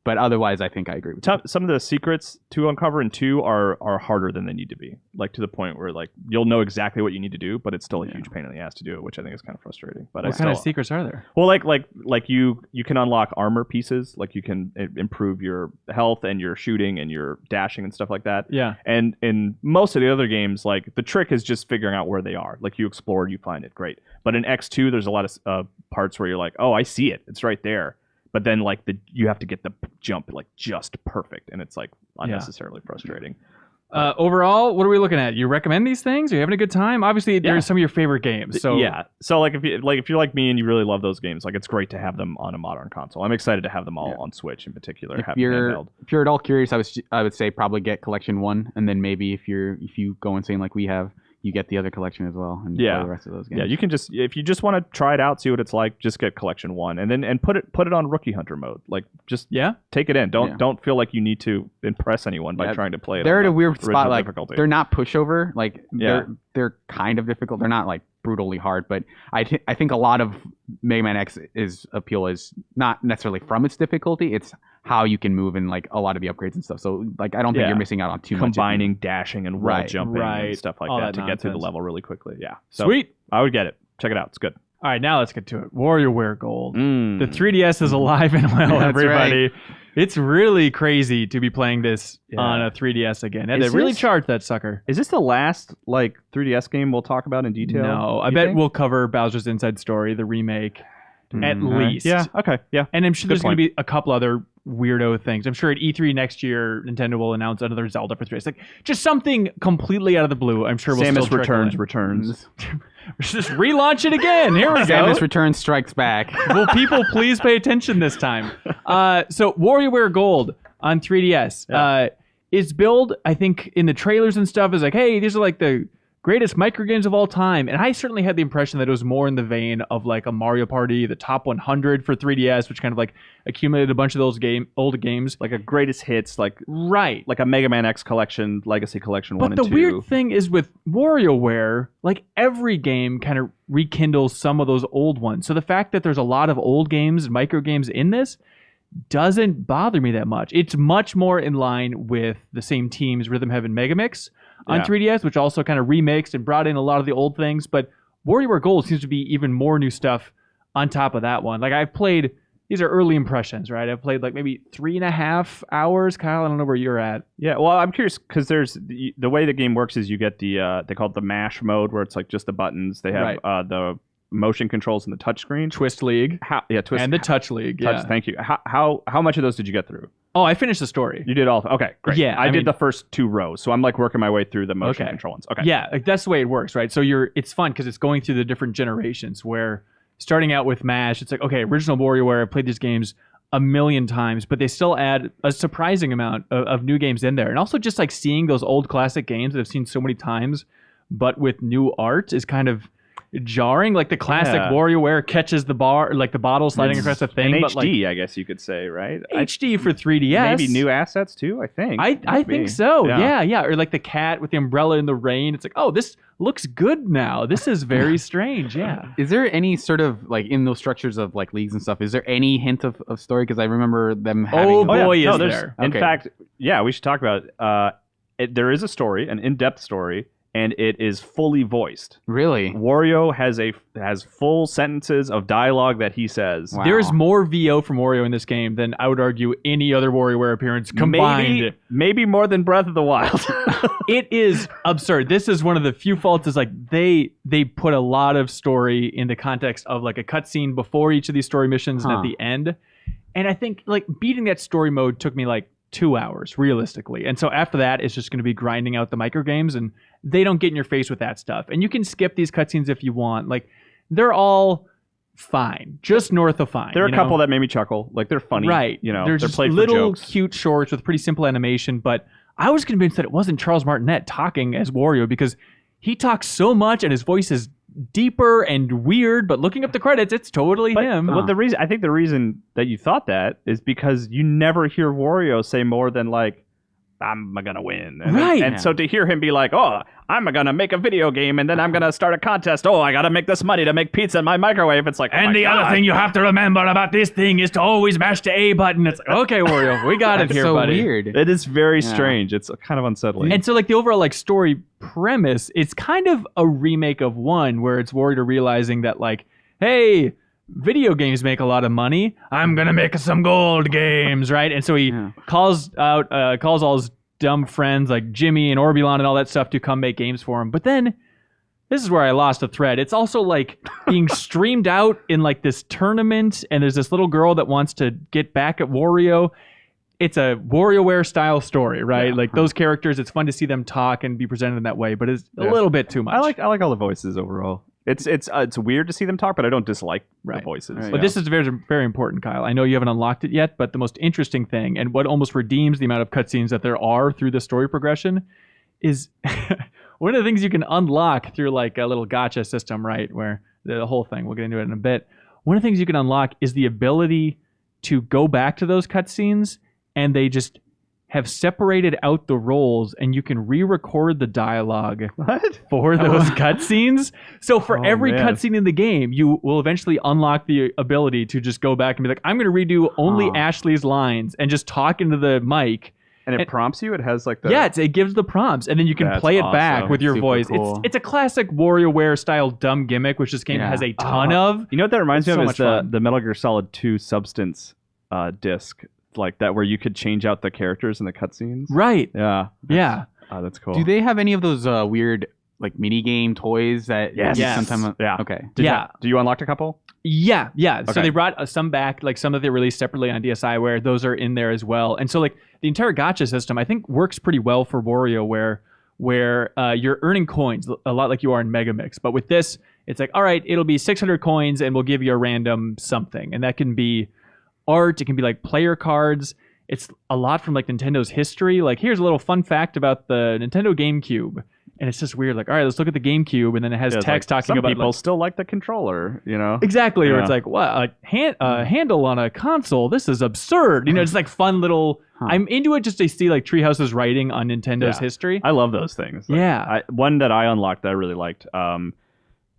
But otherwise, I think I agree with you. Some of the secrets to uncover in 2 are harder than they need to be. Like to the point where like you'll know exactly what you need to do, but it's still a huge pain in the ass to do it, which I think is kind of frustrating. But what kind of secrets are there? Well, like you can unlock armor pieces, like you can improve your health and your shooting and your dashing and stuff like that. Yeah. And in most of the other games, like the trick is just figuring out where they are. Like you explore, you find it, great. But in X2, there's a lot of parts where you're like, oh, I see it, it's right there. But then like you have to get the jump like just perfect, and it's like unnecessarily frustrating. Overall, what are we looking at? You recommend these things? Are you having a good time? Obviously, they're some of your favorite games. So So like if you're like me and you really love those games, like it's great to have them on a modern console. I'm excited to have them all on Switch in particular. If you're at all curious, I would say probably get Collection 1, and then maybe if you go insane like we have, you get the other collection as well, and play the rest of those games. Yeah, you can just, if you just want to try it out, see what it's like, just get Collection 1, and then put it on Rookie Hunter mode. Like just take it in. Don't feel like you need to impress anyone by trying to play it. They're at a weird spot. Like difficulty. They're not pushover. Like they're kind of difficult. They're not like brutally hard, but I think a lot of Mega Man X's appeal is not necessarily from its difficulty. It's how you can move and like a lot of the upgrades and stuff. So like I don't think you're missing out on too much. Combining dashing and wall jumping and stuff like that to get through the level really quickly. Yeah. So sweet. I would get it. Check it out. It's good. All right, now let's get to it. WarioWare Gold. Mm. The 3DS is alive and well, That's everybody. right. It's really crazy to be playing this on a 3DS again. And they really charged that sucker. Is this the last 3DS game we'll talk about in detail? No, I bet we'll cover Bowser's Inside Story, the remake, at least. Yeah, okay, yeah. And I'm sure there's going to be a couple other weirdo things. I'm sure at E3 next year, Nintendo will announce another Zelda for 3DS. Just something completely out of the blue. I'm sure we'll Samus still returns. Just relaunch it again. Here we go. Samus Returns Strikes Back. Will people please pay attention this time? So WarioWare Gold on 3DS is billed, I think, in the trailers and stuff, is like, hey, these are the greatest microgames of all time. And I certainly had the impression that it was more in the vein of a Mario Party, the top 100 for 3DS, which kind of accumulated a bunch of those old games. Like a greatest hits, right. Like a Mega Man X collection, Legacy Collection 1 and 2. But the weird thing is with WarioWare, every game kind of rekindles some of those old ones. So the fact that there's a lot of old games and micro games in this doesn't bother me that much. It's much more in line with the same team's Rhythm Heaven Megamix on 3DS, which also kind of remixed and brought in a lot of the old things. But WarioWare Gold seems to be even more new stuff on top of that one. I've played, these are early impressions, right? I've played maybe 3.5 hours. Kyle, I don't know where you're at. Yeah, well, I'm curious because there's the way the game works is you get the they call it the mash mode, where it's just the buttons. They have the motion controls and the touchscreen. Twist League. Twist and the Touch League. Thank you. How much of those did you get through? Oh, I finished the story. You did all. Okay, great. Yeah, I did the first 2 rows, so I'm working my way through the motion control ones. Okay. Yeah, that's the way it works, right? So it's fun because it's going through the different generations. Where starting out with MASH, it's okay, original WarioWare. I've played these games a million times, but they still add a surprising amount of new games in there, and also just seeing those old classic games that I've seen so many times, but with new art is kind of jarring. The classic WarioWare catches the the bottle sliding across the thing, in but HD, I guess you could say, right? HD for 3DS. Maybe new assets too. I think. I think so. Yeah. Or the cat with the umbrella in the rain. It's oh, this looks good now. This is very strange. Yeah. Is there any sort of in those structures of leagues and stuff? Is there any hint of story? Because I remember them having. Oh boy, is there? In fact, we should talk about it. There is a story, an in-depth story. And it is fully voiced. Really? Wario has full sentences of dialogue that he says. Wow. There's more VO from Wario in this game than I would argue any other WarioWare appearance combined. Maybe more than Breath of the Wild. It is absurd. This is one of the few faults is they put a lot of story in the context of a cutscene before each of these story missions and at the end. And I think beating that story mode took me 2 hours realistically. And so after that, it's just going to be grinding out the micro games, and they don't get in your face with that stuff. And you can skip these cutscenes if you want. They're all fine, just north of fine. There are a couple that made me chuckle. They're funny. Right. They're just played little for jokes. Cute shorts with pretty simple animation. But I was convinced that it wasn't Charles Martinet talking as Wario because he talks so much and his voice is deeper and weird, but looking up the credits, it's totally him. Well, I think the reason that you thought that is because you never hear Wario say more than I'm gonna win. And so to hear him be oh, I'm gonna make a video game and then I'm gonna start a contest. Oh, I gotta make this money to make pizza in my microwave. It's and the other thing you have to remember about this thing is to always mash the A button. It's okay, Wario, we got it here, so buddy. Weird. It is very strange. It's kind of unsettling. And so the overall story premise, it's kind of a remake of 1 where it's Wario realizing that hey, video games make a lot of money. I'm gonna make some gold games, right? And so he calls all his dumb friends like Jimmy and Orbulon and all that stuff to come make games for him. But then this is where I lost a thread. It's also being streamed out in this tournament, and there's this little girl that wants to get back at Wario. It's a WarioWare style story, right? Those characters, it's fun to see them talk and be presented in that way, but it's a little bit too much. I like all the voices overall. It's weird to see them talk, but I don't dislike the voices. Right. But this is very, very important, Kyle. I know you haven't unlocked it yet, but the most interesting thing, and what almost redeems the amount of cutscenes that there are through the story progression, is one of the things you can unlock through a little gacha system, right? Where the whole thing, we'll get into it in a bit. One of the things you can unlock is the ability to go back to those cutscenes, and they just have separated out the roles, and you can re-record the dialogue for those cutscenes. So for every cutscene in the game, you will eventually unlock the ability to just go back and be I'm going to redo only Ashley's lines and just talk into the mic And it prompts you. It has like the it gives the prompts, and then you can play it back with your Super voice. cool. It's a classic WarioWare style dumb gimmick, which this game has a ton of. You know what that reminds me of is fun. the Metal Gear Solid 2 Substance disc, like that, where you could change out the characters in the cutscenes. Right. Yeah. That's cool. Do they have any of those weird like mini game toys that sometimes? Yeah. Okay. Do you unlock a couple? Yeah. So Okay. they brought some back, like some that they released separately on DSiWare. Those are in there as well. And so like the entire gacha system, I think, works pretty well for WarioWare, where you're earning coins a lot like you are in Megamix. But with this, it's like, all right, it'll be 600 coins, and we'll give you a random something, and that can be art. It can be like player cards. It's a lot from like Nintendo's history. Like, here's a little fun fact about the Nintendo GameCube. And it's just weird. Like, all right, let's look at the GameCube. And then it has text talking about... Some people still like the controller, you know? Exactly. Yeah. Or it's like, what? A handle on a console? This is absurd. You know, it's like fun little... I'm into it just to see like Treehouse's writing on Nintendo's history. I love those things. Like, one that I unlocked that I really liked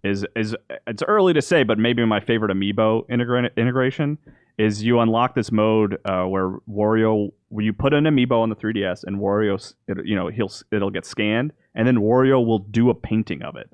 is it's early to say, but maybe my favorite amiibo integration is you unlock this mode where you put an amiibo on the 3DS and Wario, it'll get scanned, and then Wario will do a painting of it.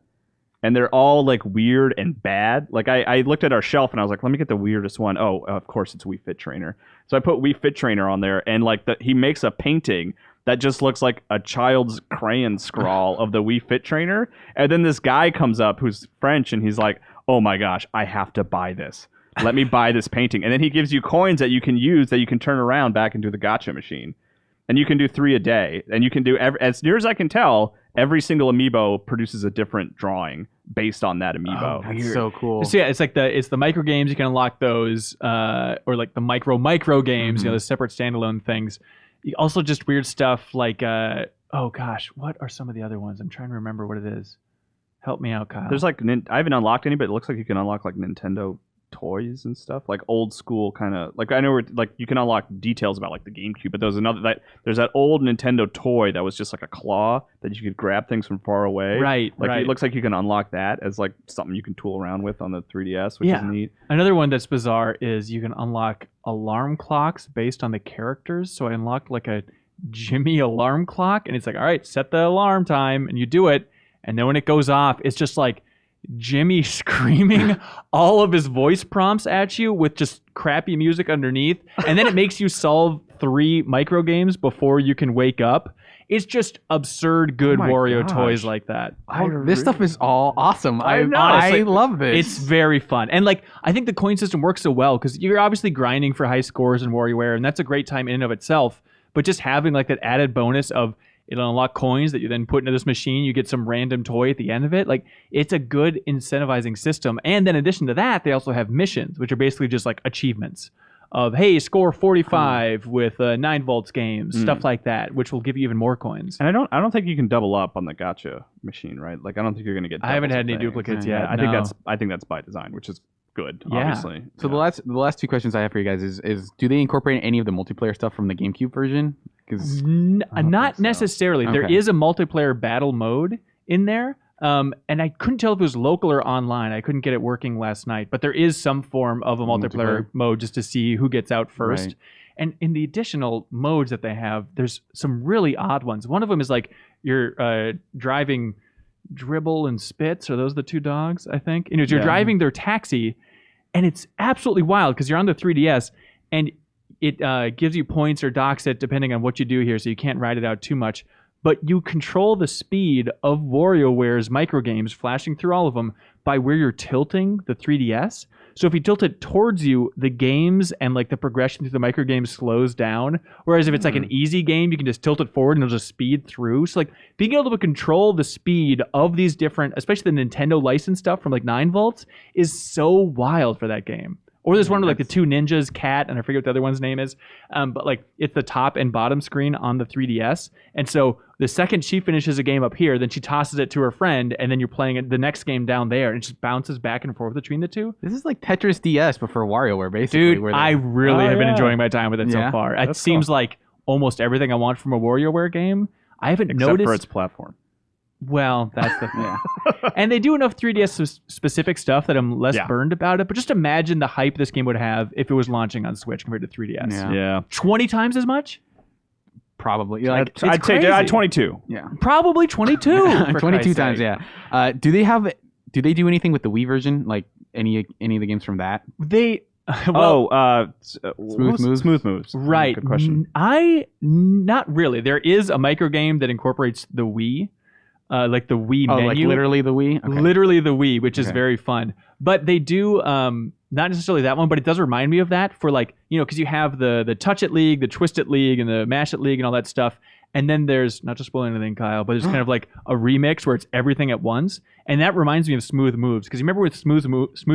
And they're all like weird and bad. Like I looked at our shelf and I was like, let me get the weirdest one. Oh, of course it's Wii Fit Trainer. So I put Wii Fit Trainer on there, and like he makes a painting that just looks like a child's crayon scrawl of the Wii Fit Trainer. And then this guy comes up who's French, and he's like, oh my gosh, I have to buy this. Let me buy this painting. And then he gives you coins that you can use that you can turn around back into the gacha machine. And you can do 3 a day. And you can do, as near as I can tell, every single amiibo produces a different drawing based on that amiibo. Oh, that's so cool. So yeah, it's like the micro games. You can unlock those, or like the micro games. You know, the separate standalone things. Also, just weird stuff like, oh gosh, what are some of the other ones? I'm trying to remember what it is. Help me out, Kyle. There's like, I haven't unlocked any, but it looks like you can unlock like Nintendo toys and stuff, like old school kind of, like I know where, like you can unlock details about like the GameCube, but there's that old Nintendo toy that was just like a claw that you could grab things from far away. Right. It looks like you can unlock that as like something you can tool around with on the 3DS, which is neat. Another one that's bizarre is you can unlock alarm clocks based on the characters. So I unlocked like a Jimmy alarm clock, and it's like, all right, set the alarm time, and you do it, and then when it goes off, it's just like Jimmy screaming all of his voice prompts at you with just crappy music underneath, and then it makes you solve 3 micro games before you can wake up. It's just absurd good Wario toys like that. This stuff is all awesome. I love this. It's very fun. And like, I think the coin system works so well because you're obviously grinding for high scores in WarioWare, and that's a great time in and of itself. But just having like that added bonus of it'll unlock coins that you then put into this machine. You get some random toy at the end of it. Like, it's a good incentivizing system. And then in addition to that, they also have missions, which are basically just like achievements of, hey, score 45 with 9 volts games, stuff like that, which will give you even more coins. And I don't think you can double up on the gacha machine, right? Like, I don't think you're going to get I haven't had any duplicates yet. I think that's by design, which is good, obviously. So the last 2 questions I have for you guys is do they incorporate any of the multiplayer stuff from the GameCube version? Not necessarily. Okay. There is a multiplayer battle mode in there, and I couldn't tell if it was local or online. I couldn't get it working last night, but there is some form of a multiplayer mode just to see who gets out first. Right. And in the additional modes that they have, there's some really odd ones. One of them is like you're driving Dribble and Spitz. Are those the 2 dogs, I think? And you're driving their taxi, and it's absolutely wild because you're on the 3DS, and it gives you points or docks it depending on what you do here, so you can't ride it out too much. But you control the speed of WarioWare's microgames, flashing through all of them, by where you're tilting the 3DS. So if you tilt it towards you, the games and like the progression through the microgames slows down. Whereas if it's like an easy game, you can just tilt it forward and it'll just speed through. So like being able to control the speed of these different, especially the Nintendo licensed stuff from like 9 volts, is so wild for that game. Or there's one with like the 2 ninjas, Cat, and I forget what the other one's name is. But like it's the top and bottom screen on the 3DS. And so the second she finishes a game up here, then she tosses it to her friend, and then you're playing the next game down there, and it just bounces back and forth between the 2. This is like Tetris DS, but for WarioWare, basically. Dude, I really have been enjoying my time with it so far. It seems like almost everything I want from a WarioWare game. I haven't noticed. Except for its platform. Well, that's the thing. And they do enough 3DS specific stuff that I'm less burned about it. But just imagine the hype this game would have if it was launching on Switch compared to 3DS. Yeah. 20 times as much? probably. Like, it's I'd take crazy. 22. Yeah. Probably 22. for 22 Christ's times, sake. yeah. Do they do anything with the Wii version? Like any of the games from that? They well, Smooth Moves? Smooth Moves. right. Good question. Not really. There is a micro game that incorporates the Wii, like the Wii Oh, menu. like literally the Wii? Okay. Literally the Wii, which is Okay. very fun. But they do not necessarily that one, but it does remind me of that for like, because you have the Touch It League, the Twist It League, and the Mash It League and all that stuff. And then there's, not to spoil anything, Kyle, but there's kind of like a remix where it's everything at once. And that reminds me of Smooth Moves. Because you remember with Smooth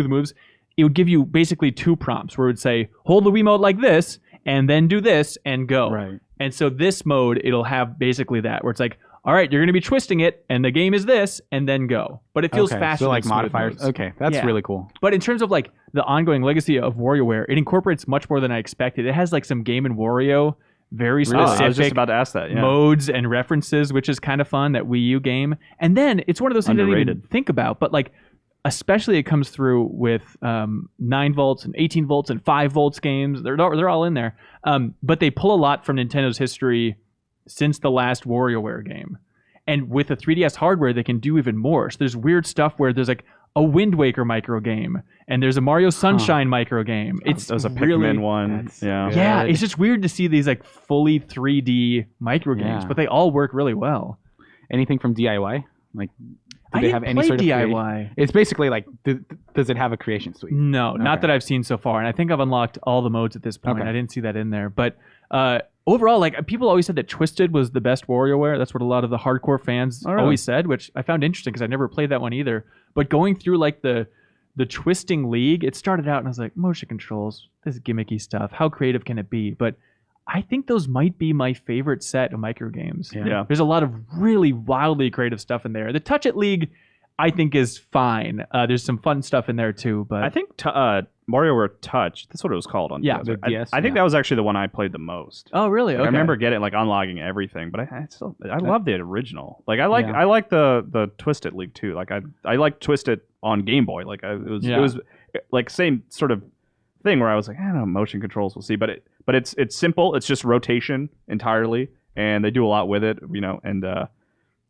Moves, it would give you basically 2 prompts where it would say, hold the Wiimote like this, and then do this, and go. Right. And so this mode, it'll have basically that, where it's like, all right, you're going to be twisting it, and the game is this, and then go. But it feels Okay, faster so like than Smooth modifiers. Moves. Okay, that's Yeah. really cool. But in terms of like the ongoing legacy of WarioWare, it incorporates much more than I expected. It has like some Game & Wario, very Really? specific I was just about to ask that. Yeah. modes and references, which is kind of fun, that Wii U game. And then it's one of those things I didn't even Underrated. think about, but like, especially it comes through with 9 volts and 18 volts and 5 volts games. They're all in there. But they pull a lot from Nintendo's history since the last WarioWare game. And with the 3DS hardware, they can do even more. So there's weird stuff where there's like a Wind Waker micro game, and there's a Mario Sunshine micro game. It's There was a really, Pikmin one. that's Yeah. good. yeah, it's just weird to see these like fully 3D micro games, Yeah. but they all work really well. Anything from DIY? Like, do I they didn't have any play sort of DIY. creation? It's basically like, does it have a creation suite? No, not Okay. that I've seen so far, and I think I've unlocked all the modes at this point. Okay. I didn't see that in there, but overall, like people always said that Twisted was the best WarioWare. That's what a lot of the hardcore fans Oh, really? always said, which I found interesting because I never played that one either. But going through like the Twisting League, it started out and I was like, motion controls, this gimmicky stuff. How creative can it be? But I think those might be my favorite set of micro games. Yeah. There's a lot of really wildly creative stuff in there. The Touch It League, I think, is fine. There's some fun stuff in there too, but I think WarioWare Touch. That's what it was called on Yeah, DS. the DS, I think yeah. that was actually the one I played the most. oh really? Like, Okay. I remember getting unlogging everything, but I love the original. Like I Yeah. like the Twist It League too. Like I like Twist It on Game Boy. Like it was like same sort of thing where I was like, I don't know, motion controls, we'll see. But it's simple. It's just rotation entirely, and they do a lot with it. And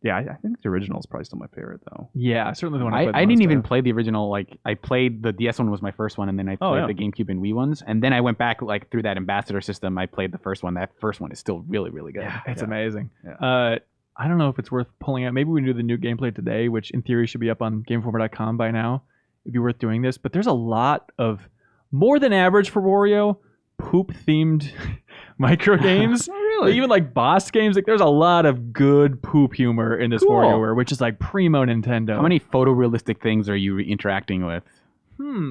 yeah, I think the original is probably still my favorite though. Yeah, certainly the one I played. I didn't even play the original. Like, I played the DS one was my first one, and then I played yeah. the GameCube and Wii ones, and then I went back like through that ambassador system. I played the first one. That first one is still really, really good. It's amazing. Yeah. I don't know if it's worth pulling out. Maybe we can do the new gameplay today, which in theory should be up on GameInformer.com by now. It'd be worth doing this. But there's a lot of, more than average for Wario, poop-themed micro games. Really? Even like boss games. Like there's a lot of good poop humor in this Cool. WarioWare, which is like primo Nintendo. How many photorealistic things are you interacting with?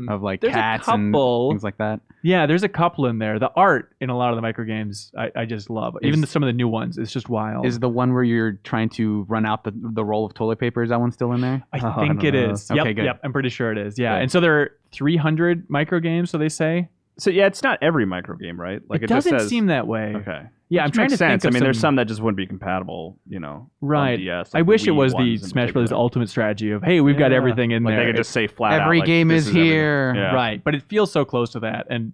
Of like There's a cats and couple. things like that? Yeah, there's a couple in there. The art in a lot of the micro games, I just love. Even some of the new ones, it's just wild. Is the one where you're trying to run out the roll of toilet paper, is that one still in there? I I think don't it know. is. Okay, Yep, good. yep. I'm pretty sure it is. Yeah, Good. and so there are 300 micro games. So they say. So yeah, it's not every micro game, right? Like it just doesn't says, seem that way. Okay. Yeah, I'm Which trying makes to sense. think of I mean, there's some that just wouldn't be compatible, on Right. DS, I like wish the it was Wii the ones in Smash Brothers particular. ultimate strategy of, hey, we've got Yeah. everything in Like there. they could just say flat out, Every like, game this is everything. here. Yeah. Right, but it feels so close to that, and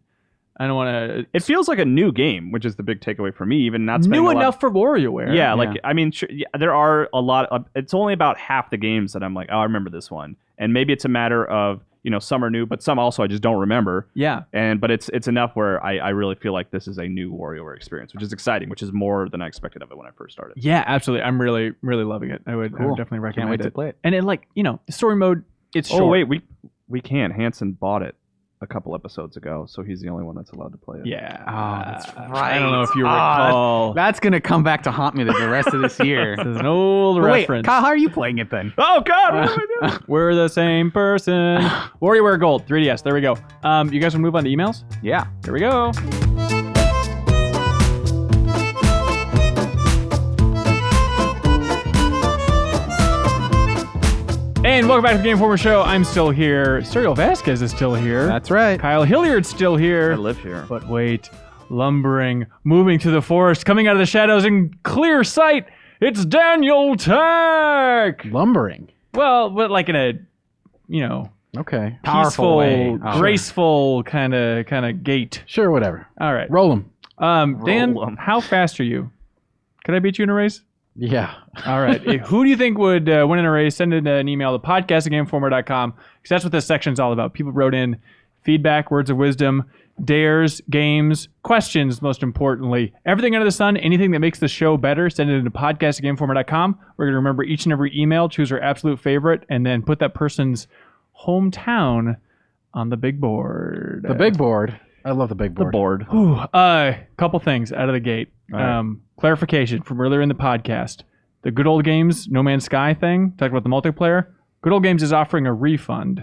I don't want to. It feels like a new game, which is the big takeaway for me. Even not spending New a lot enough for WarioWare. Yeah, like I mean, there are a lot. It's only about half the games that I'm like, oh, I remember this one, and maybe it's a matter of some are new, but some also I just don't remember. Yeah. But it's enough where I really feel like this is a new WarioWare experience, which is exciting, which is more than I expected of it when I first started. Yeah, absolutely. I'm really, really loving it. I would definitely recommend Can't wait it. to play it. And it the story mode. It's short. Oh wait, we can't. Hanson bought it a couple episodes ago, so he's the only one that's allowed to play it. Yeah. Oh, that's I don't know if you right. recall. That's going to come back to haunt me the rest of this year. This is an old Wait, reference. Kyle, how are you playing it then? Oh God, what am I doing? We're the same person. WarioWare Gold, 3DS. There we go. You guys want to move on to emails? Yeah. Here we go. And welcome back to the Game Informer Show. I'm still here. Serial Vasquez is still here. That's right. Kyle Hilliard's still here. I live here. But wait, lumbering, moving to the forest, coming out of the shadows in clear sight, it's Daniel Tech! Lumbering. Well, but like in a, Okay. peaceful, way. Oh, graceful kind of gait. Sure, whatever. All right. Roll them. Dan, Roll 'em. how fast are you? Can I beat you in a race? Yeah. All right. Who do you think would win in a race? Send in an email to podcast@gameformer.com because that's what this section's all about. People wrote in feedback, words of wisdom, dares, games, questions, most importantly. Everything under the sun, anything that makes the show better, send it into podcast@gameformer.com. We're going to remember each and every email, choose our absolute favorite, and then put that person's hometown on the big board. The big board. I love the big board. The board. Ooh, couple things out of the gate. Clarification from earlier in the podcast. The Good Old Games No Man's Sky thing, talked about the multiplayer. Good Old Games is offering a refund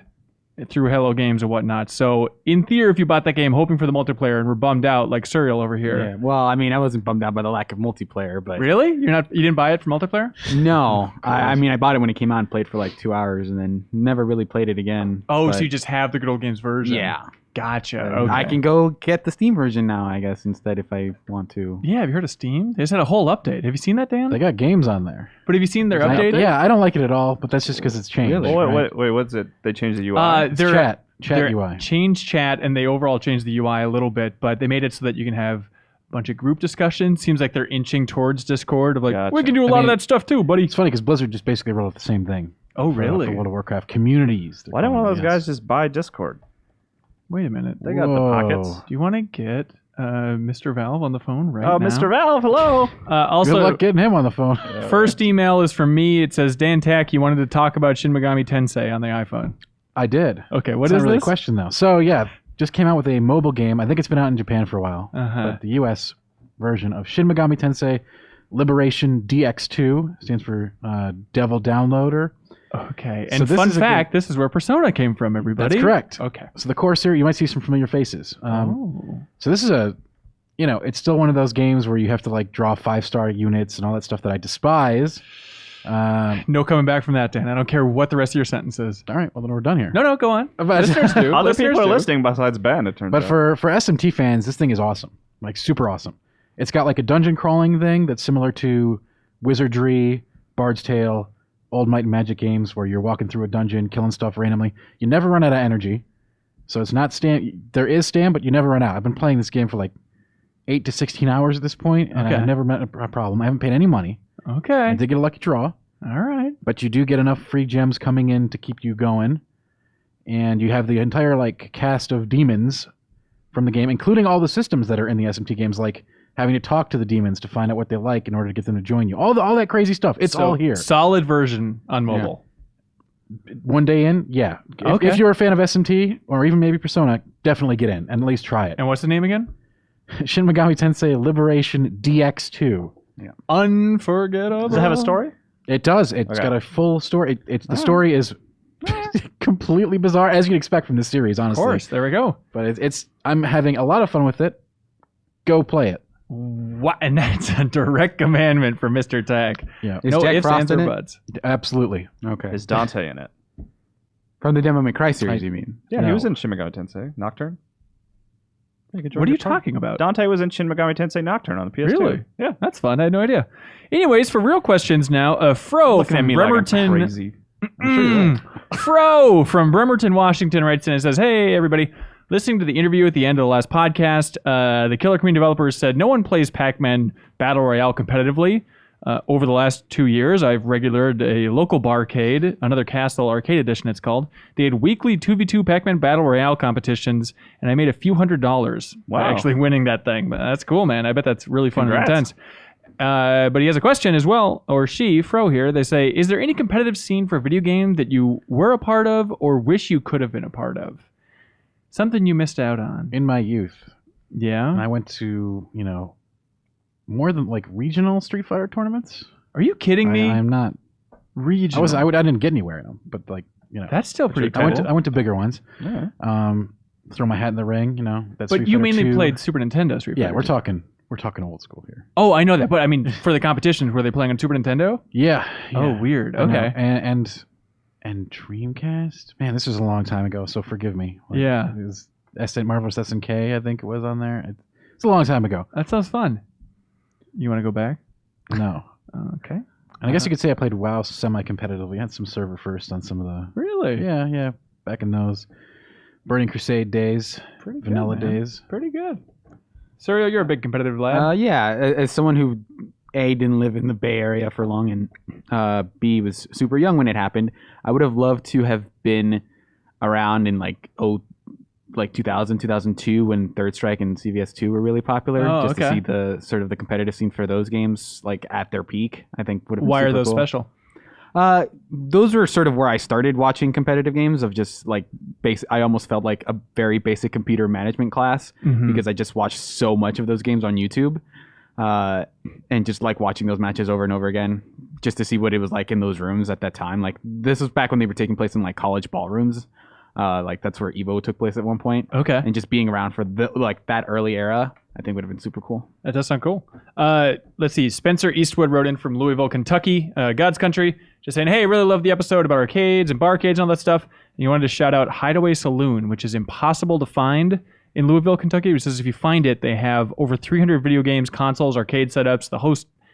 through Hello Games and whatnot. So in theory, if you bought that game hoping for the multiplayer and were bummed out like Serial over here. Yeah. Well, I mean, I wasn't bummed out by the lack of multiplayer, but Really? You didn't buy it for multiplayer? no. I mean, I bought it when it came out and played for like 2 hours, and then never really played it again. Oh, but so you just have the Good Old Games version? yeah. Gotcha. Okay. I can go get the Steam version now, I guess, instead if I want to. Yeah, have you heard of Steam? They just had a whole update. Have you seen that, Dan? They got games on there. But have you seen their update? Yeah, I don't like it at all, but that's just because it's changed. Really? right? Wait, what's it? They changed the UI? It's They're chat UI. changed chat, and they overall changed the UI a little bit, but they made it so that you can have a bunch of group discussions. Seems like they're inching towards Discord of like, Gotcha. we can do a lot of that stuff too, buddy. It's funny because Blizzard just basically wrote the same thing. Oh, really? For World of Warcraft communities. Why don't one of those guys just buy Discord? Wait a minute. They got the pockets. Do you want to get Mr. Valve on the phone right now? Oh, Mr. Valve, hello. Also, Good luck getting him on the phone. first email is from me. It says, Dan Tack, you wanted to talk about Shin Megami Tensei on the iPhone. I did. Okay, what It's is not really this? a question though. So yeah, just came out with a mobile game. I think it's been out in Japan for a while, Uh-huh. but the U.S. version of Shin Megami Tensei Liberation DX2 stands for Devil Downloader. Okay, So and this fun is a fact, this is where Persona came from, everybody. That's correct. Okay. So the core series, you might see some familiar faces. So this is it's still one of those games where you have to like draw 5-star units and all that stuff that I despise. No coming back from that, Dan. I don't care what the rest of your sentence is. All right, well then we're done here. No, go on. But- Listeners do. Other Listeners people are do. listening besides Ben, it turns But out. for SMT fans, this thing is awesome. Like super awesome. It's got like a dungeon crawling thing that's similar to Wizardry, Bard's Tale, old Might and Magic games where you're walking through a dungeon, killing stuff randomly. You never run out of energy. So it's not there is stam, but you never run out. I've been playing this game for like 8 to 16 hours at this point, and Okay. I've never met a problem. I haven't paid any money. Okay. I did get a lucky draw, All right. but you do get enough free gems coming in to keep you going. And you have the entire like cast of demons from the game, including all the systems that are in the SMT games, like having to talk to the demons to find out what they like in order to get them to join you. All that crazy stuff. It's all here. Solid version on mobile. One day in, yeah. Okay. If you're a fan of SMT or even maybe Persona, definitely get in and at least try it. And what's the name again? Shin Megami Tensei Liberation DX2. Unforgettable. Does it have a story? It does. It's Okay. got a full story. The story is completely bizarre, as you'd expect from this series, Of honestly. course. There we go. But I'm having a lot of fun with it. Go play it. What? And that's a direct commandment from Mr. Tag. Yeah, Is No Jack ifs, Frost ands, in or it? buts. absolutely. Okay. Is Dante in it? From the Devil May Cry series, you mean? Yeah, he No. was in Shin Megami Tensei Nocturne. What are you talking about? Dante was in Shin Megami Tensei Nocturne on the PS2. Really? Yeah. That's fun. I had no idea. Anyways, for real questions now, Fro Looking at from me like I'm Bremerton. crazy. Fro from Bremerton, Washington writes in and says, "Hey, everybody. Listening to the interview at the end of the last podcast, the Killer Queen developers said no one plays Pac-Man Battle Royale competitively. Over the last 2 years, I've regulared a local barcade, another Castle Arcade Edition it's called. They had weekly 2v2 Pac-Man Battle Royale competitions, and I made a few $100s by Wow. actually winning that thing. But that's cool, man. I bet that's really fun Congrats. and intense. But he has a question as well, or she, Fro here. They say, is there any competitive scene for a video game that you were a part of or wish you could have been a part of? Something you missed out on. In my youth, Yeah? I went to, more than like regional Street Fighter tournaments. Are you kidding me? I'm not. Regional. I didn't get anywhere in them, but like, That's still pretty I cool. went to bigger ones. Yeah. Throw my hat in the ring, That's But you mainly played Super Nintendo Street Fighter. Yeah, we're talking old school here. Oh, I know that. But I mean, for the competitions, were they playing on Super Nintendo? Yeah. Oh, weird. I know. Okay. And Dreamcast. Man, this was a long time ago, so forgive me. Yeah. It was Marvelous SNK, I think it was on there. It's a long time ago. That sounds fun. You want to go back? No. Okay. And I guess you could say I played WoW semi-competitively. I had some server first on some of the... Really? Yeah, back in those Burning Crusade days, Pretty good, vanilla man. days. Pretty good. Serial, you're a big competitive lad. Yeah, as someone who A, didn't live in the Bay Area for long, and B, was super young when it happened. I would have loved to have been around in like 2000, 2002 when Third Strike and CVS2 were really popular, just to see the sort of the competitive scene for those games like at their peak. I think would have been Why are super those cool. special? Those were sort of where I started watching competitive games of just like I almost felt like a very basic computer management class because I just watched so much of those games on YouTube, and just like watching those matches over and over again just to see what it was like in those rooms at that time. Like this was back when they were taking place in like college ballrooms. Like that's where Evo took place at one point. Okay. And just being around for like that early era, I think would have been super cool. That does sound cool. Let's see. Spencer Eastwood wrote in from Louisville, Kentucky, God's country, just saying, hey, really love the episode about arcades and barcades and all that stuff. And you wanted to shout out Hideaway Saloon, which is impossible to find in Louisville, Kentucky. It says if you find it, they have over 300 video games, consoles, arcade setups.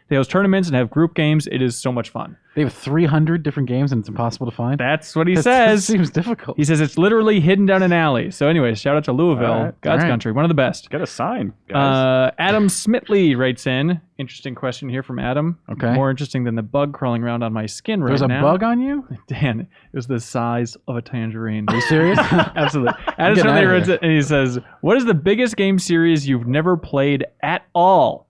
They host tournaments and have group games. It is so much fun. They have 300 different games and it's impossible to find. That's what he That says. seems difficult. He says it's literally hidden down an alley. So anyways, shout out to Louisville, All right. God's All right. country, one of the best. Get a sign, guys. Adam Smitley writes in. Interesting question here from Adam. Okay. More interesting than the bug crawling around on my skin right There's a now. bug on you? Dan, it was the size of a tangerine. Are you serious? Absolutely. Adam getting Smitley outta writes here. it and he says, what is the biggest game series you've never played at all?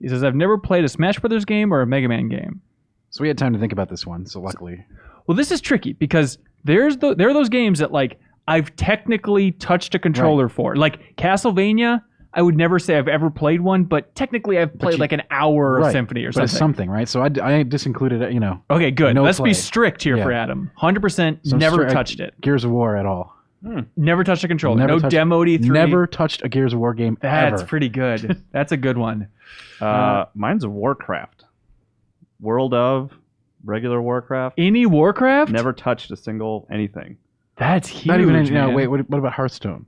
He says, I've never played a Smash Brothers game or a Mega Man game. So we had time to think about this one, so luckily. Well, this is tricky because there are those games that like I've technically touched a controller for. Like Castlevania, I would never say I've ever played one, but technically I've played like an hour of Symphony or but it's something. something, right? So I disincluded it, Okay, good. No Let's play. be strict here Yeah. for Adam. 100% So never stri- touched it. Gears of War at all. Never touched a controller. Never No touched- demo D3. Never touched a Gears of War game That's ever. pretty good. That's a good one. Mine's Warcraft. World of regular Warcraft. Any Warcraft? Never touched a single anything. That's huge. Not even. man. Wait. What about Hearthstone?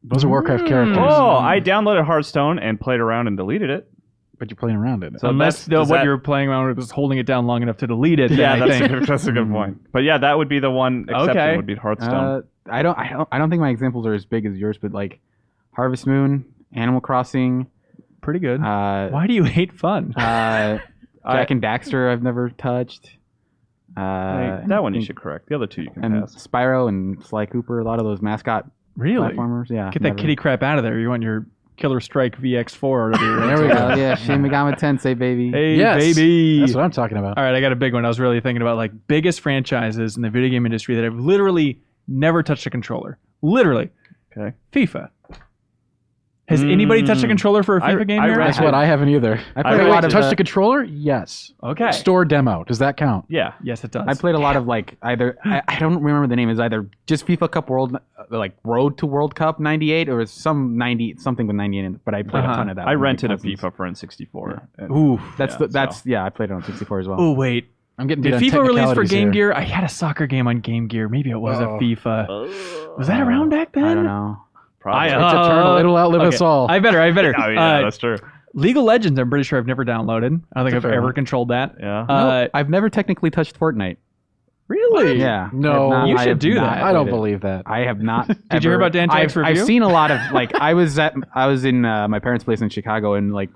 Those are Warcraft characters. Oh, I downloaded Hearthstone and played around and deleted it. But you're playing around in it. So Unless does what that- you're playing around with is holding it down long enough to delete it. Yeah, then I think. that's a good point. But yeah, that would be the one exception. Okay. Would be Hearthstone. I don't think my examples are as big as yours, but like Harvest Moon, Animal Crossing, Pretty good. Why Why do you hate fun? Jack and Daxter I've never touched. That one you should correct. The other two you can And pass. Spyro and Sly Cooper, a lot of those mascot Really? platformers. Yeah, Get that never. kitty crap out of there. You want your Killer Strike VX4 or whatever. There we go. Yeah, Shin Megami Tensei, baby. Hey, Yes. baby. That's what I'm talking about. All right, I got a big one. I was really thinking about like biggest franchises in the video game industry that have literally never touched a controller. Literally. Okay. FIFA. Has anybody touched a controller for a FIFA game here? That's what I haven't either. I played I a lot of touched a controller? Yes. Okay. Store demo. Does that count? Yeah. Yes, it does. I played a lot of like either I don't remember the name. Is either just FIFA Cup World, like Road to World Cup '98, or some something with '98 in it. But I played a ton of that. I with my rented a cousins. FIFA for N64. and- Ooh. That's I played it on 64 as well. Oh, wait. I'm getting Did beat on FIFA release for technicalities Game here. Gear? I had a soccer game on Game Gear. Maybe it was a Oh. FIFA. Was that around back then? I don't know. Probably. It's eternal. It'll outlive us all. I better. Oh, yeah, that's true. League of Legends, I'm pretty sure I've never downloaded. I don't think I've fair ever one. controlled that. Yeah. I've never technically touched Fortnite. Really? Yeah. No. I have You I should have do not that. I don't played it. believe that. I have not. Did you hear about Dan Tank's review? I've seen a lot of like I was in my parents' place in Chicago and like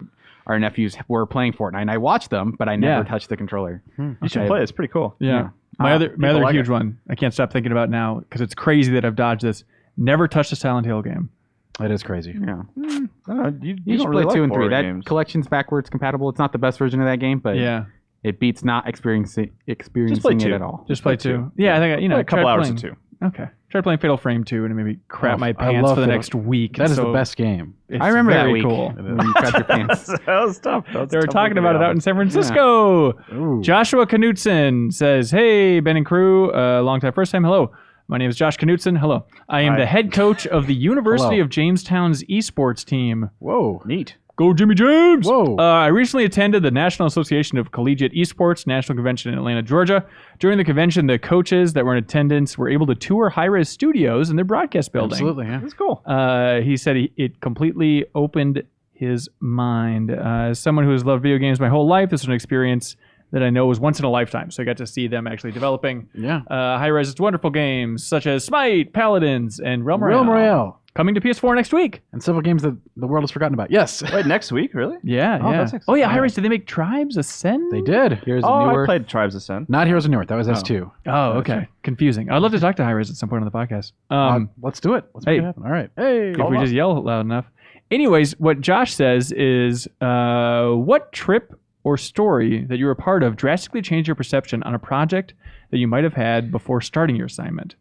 our nephews were playing Fortnite and I watched them, but I never Yeah. touched the controller. You should play it. It's pretty cool. Yeah. My other people like huge it. one, I can't stop thinking about now because it's crazy that I've dodged this. Never touched a Silent Hill game. That is crazy. Yeah. You You don't should really play 2 and 3. horror That games. collection's backwards compatible. It's not the best version of that game, but Yeah. it beats not experiencing play it 2. at all. Just play two. Yeah, I think, Play a couple tried hours playing, of 2. Okay. Tried playing Fatal Frame 2 and it made me crap my I pants love for the Fatal- next week. That is So the best game. it's I remember that very week cool. when you crapped your pants. that was tough. They were talking about it out in San Francisco. Ooh. Joshua Knutson says, hey, Ben and crew, long time, first time, hello. My name is Josh Knutson. Hello. I am Hi. the head coach of the University Hello. of Jamestown's esports team. Whoa. Neat. Go Jimmy James! Whoa. I recently attended the National Association of Collegiate Esports National Convention in Atlanta, Georgia. During the convention, the coaches that were in attendance were able to tour high-res studios in their broadcast building. Absolutely, yeah. That's cool. He said it completely opened his mind. As someone who has loved video games my whole life, this was an experience that I know was once in a lifetime. So I got to see them actually developing Yeah. high-res wonderful games such as Smite, Paladins, and Realm Royale. Realm Royale. Coming to PS4 next week. And several games that the world has forgotten about. Yes. Wait, next week, really? Yeah, Oh, yeah. that's Oh, yeah, exciting. Hi-Res, did they make Tribes Ascend? They did. Here's Oh, newer. I played Tribes Ascend. Not Heroes of North. That was S2. Oh, okay. Confusing. I'd love to talk to Hi-Res at some point on the podcast. Let's do it. Let's make it happen. All right. Hey. If we just yell loud enough. Anyways, what Josh says is, what trip or story that you were a part of drastically changed your perception on a project that you might have had before starting your assignment?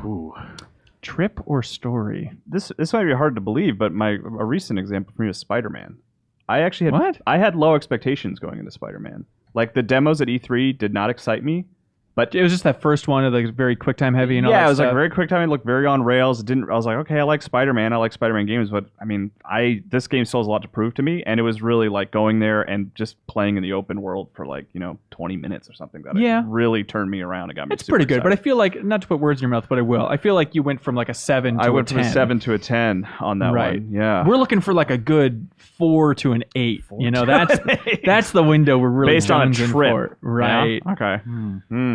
Ooh. Trip or story? This might be hard to believe, but a recent example for me was Spider-Man. I actually had What? I had low expectations going into Spider-Man. Like the demos at E3 did not excite me. But It was just that first one of the very quick time heavy and all that yeah, it was stuff. like very quick time. It looked very on rails. I was like, okay, I like Spider-Man. I like Spider-Man games, but I mean, this game still has a lot to prove to me, and it was really like going there and just playing in the open world for 20 minutes or something. That Yeah. it really turned me around and got me. It's super pretty good, but I excited. feel like, not to put words in your mouth, but I will. I feel like you went from like a 7 to I a went 10. from a 7 to a 10 on that Right. one. Yeah, We're looking for like a good 4 to an 8. That's the window we're really based on a jonesing trip, for. Right. Yeah? Okay.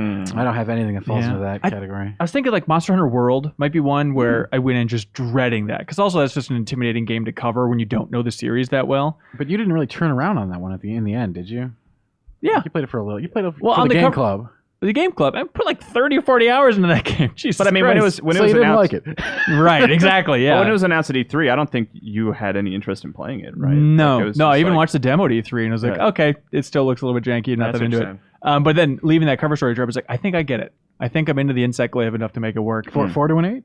I don't have anything that falls Yeah. into that category. I was thinking like Monster Hunter World might be one where I went in just dreading that, because also that's just an intimidating game to cover when you don't know the series that well. But you didn't really turn around on that one in the end, did you? Yeah. You played it for a little. You played it Well, for on the the game cover- club. The game club, I put like 30 or 40 hours into that game. Jesus But I mean, Christ. when so it was you didn't announced, like it. Right, exactly, yeah. Well, when it was announced at E3, I don't think you had any interest in playing it, right? No, Like, it was no. just I even like- watched the demo at E3 and I was like, Yeah. okay, it still looks a little bit janky, not That's that into what it. you're But then leaving that cover story drop, I was like, I think I get it. I think I'm into the insect glaive enough to make it work. 4 to an 8?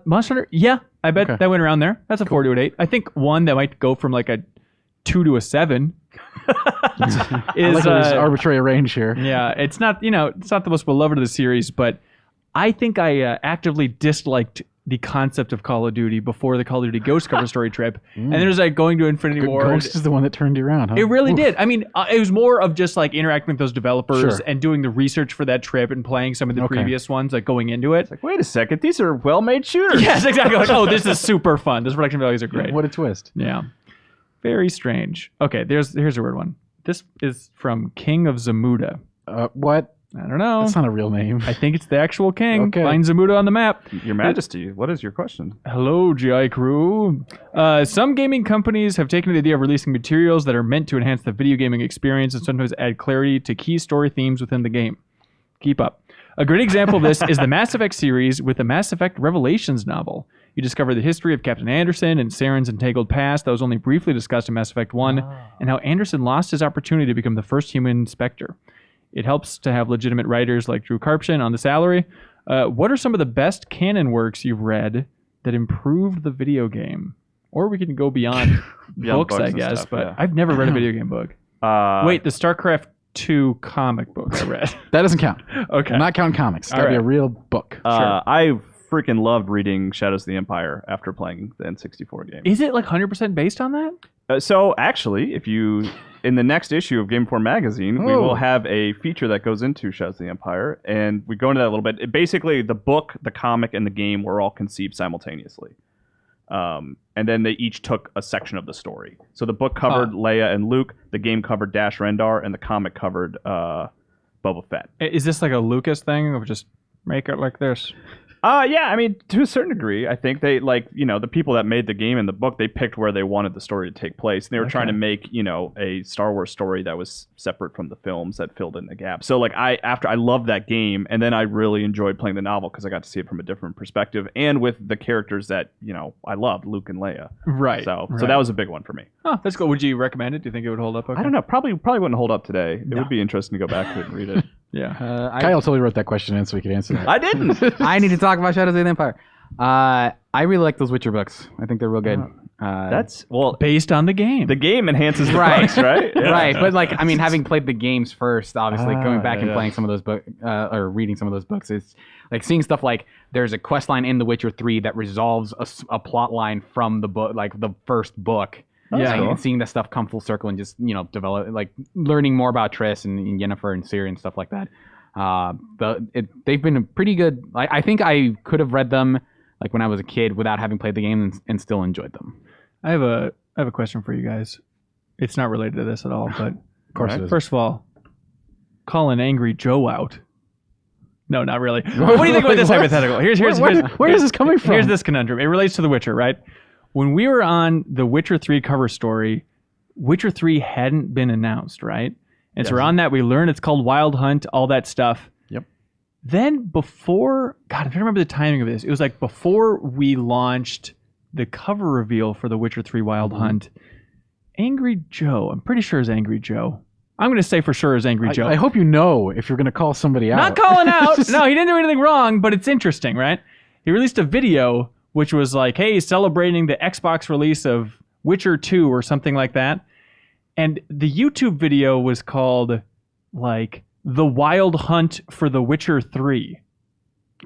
Monster Hunter, yeah, I bet Okay. that went around there. That's a 4 to an 8. I think one that might go from like a 2 to a 7 I is like this arbitrary range here. yeah, it's not it's not the most beloved of the series, but I think I actively disliked the concept of Call of Duty before the Call of Duty Ghost cover story trip, and then it was like going to Infinity War. Ghost is the one that turned you around, huh? It really Oof. did. I mean, it was more of just like interacting with those developers Sure. and doing the research for that trip and playing some of the Okay. previous ones, like going into it. Like, wait a second, these are well-made shooters. Yes, exactly. Like, oh, this is super fun. Those production values are great. What a twist. Yeah. Very strange. Okay, here's a weird one. This is from King of Zamuda. What? I don't know. That's not a real name. I think it's the actual king. Okay. Find Zamuda on the map. Your Majesty, what is your question? Hello, GI crew. Some gaming companies have taken the idea of releasing materials that are meant to enhance the video gaming experience and sometimes add clarity to key story themes within the game. Keep up. A great example of this is the Mass Effect series with the Mass Effect Revelations novel. You discover the history of Captain Anderson and Saren's entangled past that was only briefly discussed in Mass Effect 1, and how Anderson lost his opportunity to become the first human Spectre. It helps to have legitimate writers like Drew Karpshin on the salary. What are some of the best canon works you've read that improved the video game? Or we can go beyond books, I and guess, stuff, but yeah. I've never read a video game book. Wait, the StarCraft 2 comic book I read. That doesn't count. Okay. I'm not counting comics. It's got to be a Alright. real book. I freaking loved reading Shadows of the Empire after playing the N64 game. Is it like 100% based on that? So actually, if you in the next issue of Game Informer magazine, we will have a feature that goes into Shadows of the Empire, and we go into that a little bit. Basically, the book, the comic, and the game were all conceived simultaneously. And then they each took a section of the story. So the book covered Leia and Luke, the game covered Dash Rendar, and the comic covered Boba Fett. Is this like a Lucas thing of just make it like this? Yeah, I mean, to a certain degree, I think they, the people that made the game and the book, they picked where they wanted the story to take place. And they were trying to make, a Star Wars story that was separate from the films that filled in the gap. So, I loved that game, and then I really enjoyed playing the novel because I got to see it from a different perspective and with the characters that, I loved, Luke and Leia. Right. So that was a big one for me. Oh, that's cool. Would you recommend it? Do you think it would hold up? Okay? I don't know. Probably wouldn't hold up today. It would be interesting to go back to it and read it. Yeah. Kyle totally wrote that question in so we could answer that. I didn't. I need to talk about Shadows of the Empire. I really like those Witcher books. I think they're real good. That's, well, Based on the game. the game enhances the Right. books, right? Yeah. Right, but having played the games first, obviously going back and yeah. playing some of those books or reading some of those books, it's like seeing stuff like there's a quest line in The Witcher 3 that resolves a plot line from the book, like the first book. Yeah. And seeing that stuff come full circle and just develop, learning more about Triss and Yennefer and Ciri and stuff like that. They've been pretty good. I think I could have read them when I was a kid without having played the game and still enjoyed them. I have a question for you guys. It's not related to this at all, but Of course it is. first of all, call an angry Joe out. No, not really. What do you think about this hypothetical? Where is this coming from? Here's this conundrum. It relates to The Witcher, right? When we were on the Witcher 3 cover story, Witcher 3 hadn't been announced, right? And so we're on that. We learned it's called Wild Hunt, all that stuff. Yep. Then before, God, I don't remember the timing of this. It was like before we launched the cover reveal for The Witcher 3 Wild Hunt, Angry Joe, I'm pretty sure it's Angry Joe. I'm going to say for sure is Angry Joe. I hope you know if you're going to call somebody out. Not calling out. No, he didn't do anything wrong, but it's interesting, right? He released a video which was like, hey, celebrating the Xbox release of Witcher 2 or something like that. And the YouTube video was called like The Wild Hunt for The Witcher 3.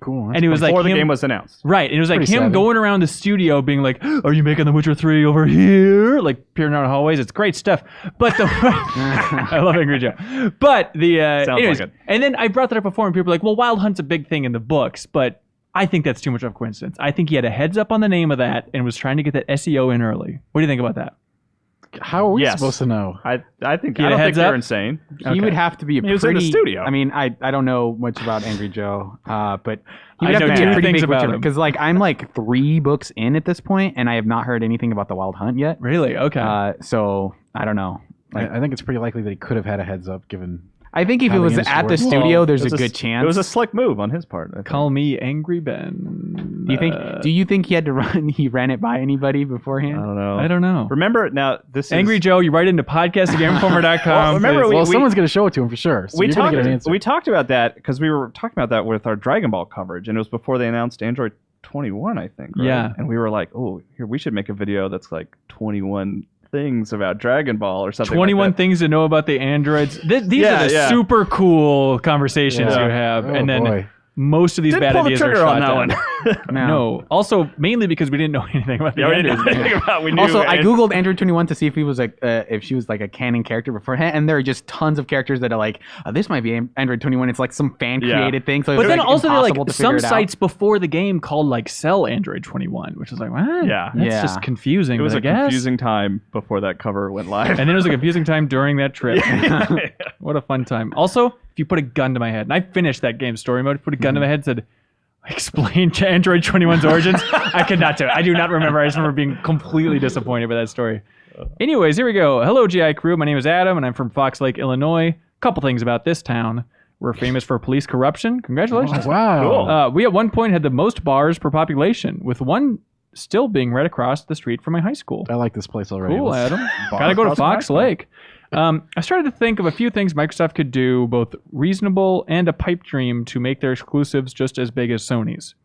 Cool. And it was Before like the game was announced. Right. And it was like Pretty him savvy. going around the studio being like, are you making The Witcher 3 over here? Like peering out hallways. It's great stuff. But the I love Angry Joe. But the Sounds anyways, like it. and then I brought that up before and people were like, well, Wild Hunt's a big thing in the books, but I think that's too much of a coincidence. I think he had a heads up on the name of that and was trying to get that SEO in early. What do you think about that? How are we Yes. supposed to know? I think Get I a don't think heads you're up? insane. He would have to be a He was in the pretty. studio. I mean, I don't know much about Angry Joe, but he I would have know to be two a pretty things big about Witcher him. because like I'm like 3 books in at this point, and I have not heard anything about the Wild Hunt yet. Really? Okay. So I don't know. I think it's pretty likely that he could have had a heads up given. I think if How it the was industry at the works. studio, there's a It was good chance. It was a slick move on his part. I think. Call me Angry Ben. Do you think he had to run? He ran it by anybody beforehand? I don't know. I don't know. Remember now this Angry is, Joe, you write into podcast@gameinformer.com. Well, remember please. Well, someone's going to show it to him for sure. So we you're going to talked get an answer. we talked about that because we were talking about that with our Dragon Ball coverage, and it was before they announced Android 21, I think. Right? Yeah. And we were like, oh, here we should make a video that's like 21 things about Dragon Ball or something. 21 like that. things to know about the androids. These Yeah, are the yeah. super cool conversations Yeah. you have. Oh, and then boy. most of these Didn't bad pull the ideas are trigger shot on that down. one. No. Also, mainly because we didn't know anything about the Yeah, we didn't know androids. anything about. We knew. Also, I it- googled Android 21 to see if he was like if she was like a canon character beforehand, and there are just tons of characters that are like, this might be Android 21. It's like some fan created thing. So But it's then like also they're impossible like to figure some it out. sites before the game called like sell Android 21, which is like, what? Yeah. That's Yeah. just confusing. It was but a I guess. confusing time before that cover went live. And then it was a confusing time during that trip. What a fun time. Also, if you put a gun to my head, and I finished that game story mode, put a gun to my head, said, explain Android 21's origins. I could not do it. I do not remember. I just remember being completely disappointed by that story. Anyways, here we go. Hello, GI crew. My name is Adam, and I'm from Fox Lake, Illinois. Couple things about this town. We're famous for police corruption. Congratulations. Oh, wow. Cool. We at one point had the most bars per population, with one still being right across the street from my high school. I like this place already. Cool, Let's- Adam. bar Gotta go to across from Fox high school. Lake. I started to think of a few things Microsoft could do, both reasonable and a pipe dream, to make their exclusives just as big as Sony's.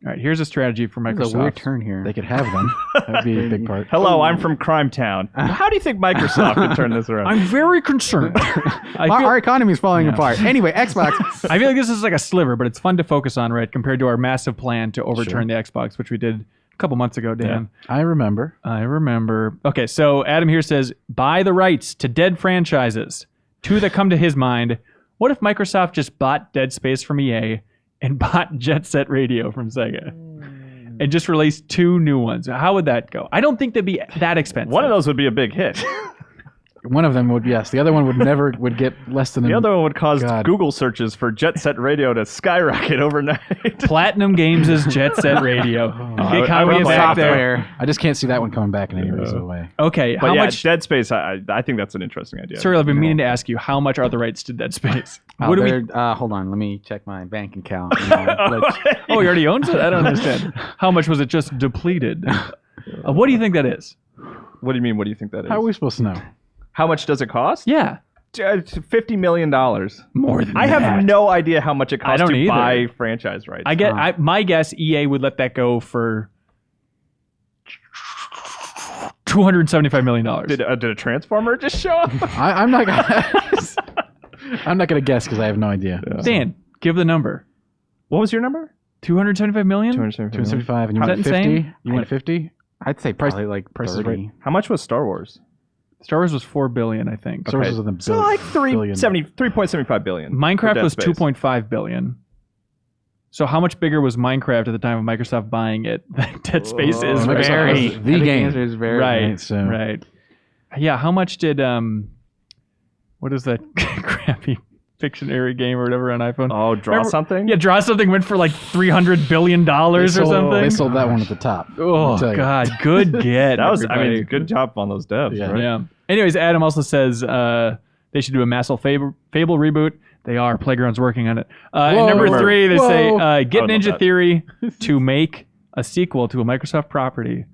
All right, here's a strategy for There's a weird Microsoft. turn here. They could have them. That'd be a big part. Hello, I'm from Crime Town. How do you think Microsoft could turn this around? I'm very concerned. I feel, Our economy is falling apart. Anyway, Xbox. I feel like this is like a sliver, but it's fun to focus on, right, compared to our massive plan to overturn the Xbox, which we did a couple months ago, Dan. I remember. I remember. Okay, so Adam here says, buy the rights to dead franchises. Two that come to his mind. What if Microsoft just bought Dead Space from EA and bought Jet Set Radio from Sega? And just released 2 new ones. How would that go? I don't think they'd be that expensive. One of those would be a big hit. One of them would, yes. The other one would get less than The other one would cause God. Google searches for Jet Set Radio to skyrocket overnight. Platinum Games' Jet Set Radio. I Get copy would of play that it. there. I just can't see that one coming back in any reasonable way. Okay, But how yeah, much? Dead Space, I think that's an interesting idea. Sorry, I've been meaning to ask you, how much are the rights to Dead Space? What do we? Hold on, let me check my bank account. Oh, he already owns it? I don't understand. How much was it just depleted? What do you think that is? What do you mean? What do you think that is? How are we supposed to know? How much does it cost? Yeah, $50 million. more than I that. have no idea how much it costs don't to either. buy franchise rights. My guess, EA would let that go for $275 million. Did a Transformer just show up? I'm not gonna. I'm not gonna guess because I have no idea. Dan, give the number. What was your number? 275 million? 275, and you Is went that 50. insane? You went 50. I'd say probably like price is 30. How much was Star Wars? Star Wars was $4 billion, I think. Sources of the So like billion. 3.75 billion. for Minecraft Dead was Space. 2.5 billion. So how much bigger was Minecraft at the time of Microsoft buying it than Dead Space is? Microsoft Right? Very. I The think game. answer is very Right. Right, so Right. Yeah, how much did what is that crappy Pictionary game or whatever on iPhone. Oh, draw something? Yeah, draw something went for like $300 billion or something. They sold that one at the top. Oh God, good get. That was, everybody. good job on those devs, Yeah. right? Yeah. Anyways, Adam also says they should do a Massal Fable reboot. They are. Playground's working on it. And number 3, they say get Ninja Theory to make a sequel to a Microsoft property.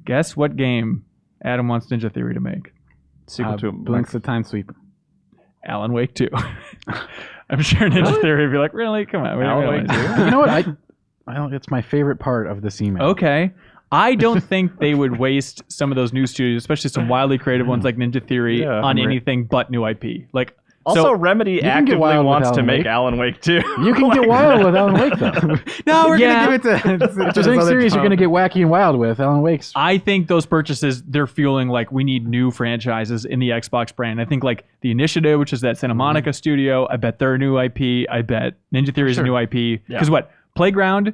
Guess what game Adam wants Ninja Theory to make? Sequel to Blinks the Time Sweeper. Alan Wake 2. I'm sure Ninja Theory would be like, really? Come on. Alan Wake 2? You know what? I don't, it's my favorite part of this email. Okay. I don't think they would waste some of those new studios, especially some wildly creative ones like Ninja Theory, on anything but new IP. Like, also, so, Remedy can get actively wild with wants to Alan make Wake. Alan Wake 2. You can get wild with Alan Wake, though. No, we're Yeah. gonna give it to. If there's any series you're going to get wacky and wild with, Alan Wake's. I think those purchases, they're fueling like we need new franchises in the Xbox brand. I think like The Initiative, which is that Santa Monica studio, I bet they're a new IP. I bet Ninja Theory is a new IP. Because what? Playground,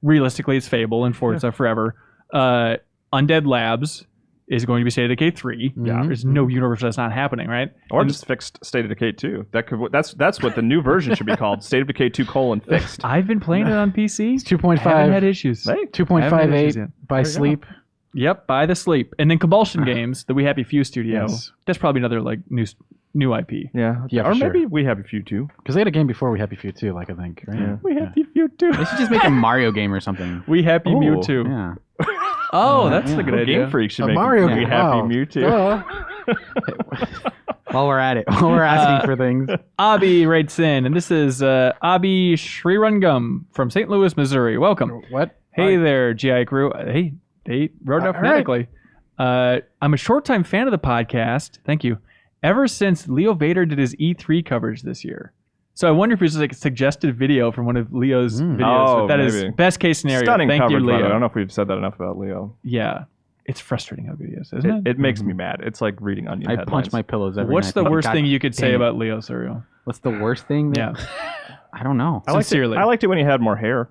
realistically, it's Fable and Forza forever. Undead Labs is going to be State of Decay 3. Yeah. There's no universe that's not happening, right? Or just fixed State of Decay 2. That's what the new version should be called. State of Decay 2 : fixed. I've been playing it on PC. It's 2.5. Haven't had issues. Hey, 2.58 by Sleep. Yep, by the Sleep. And then Compulsion Games, the We Happy Few studio. Yes. That's probably another like new IP. Yeah. Yeah, Or for maybe sure. We Have a Few too. Because they had a game before We Happy Few too, like I think. Right? Yeah. We Happy Few too. They should just make a Mario game or something. We Happy Ooh, Mewtwo. Yeah. Oh, that's a good Well, idea. Game Freak should A make Mario We game. Happy Wow. Mewtwo. While we're at it, while we're asking for things. Abi writes in, and this is Abi Srirangam from St. Louis, Missouri. Welcome. What? Hey there, GI crew. Hey, they wrote it out All right. phonetically. I'm a short-time fan of the podcast. Thank you. Ever since Leo Vader did his E3 coverage this year. So I wonder if it's like a suggested video from one of Leo's videos. Oh, but that is maybe. best case scenario. Stunning Thank coverage, you, by the way. I Leo. don't know if we've said that enough about Leo. Yeah. It's frustrating how good he is, isn't it? It makes me mad. It's like reading Onion I headlines. punch my pillows every What's night. the worst God thing you could say damn it. about Leo Cereal? What's the worst thing? Yeah. I don't know. Sincerely. I liked it when he had more hair.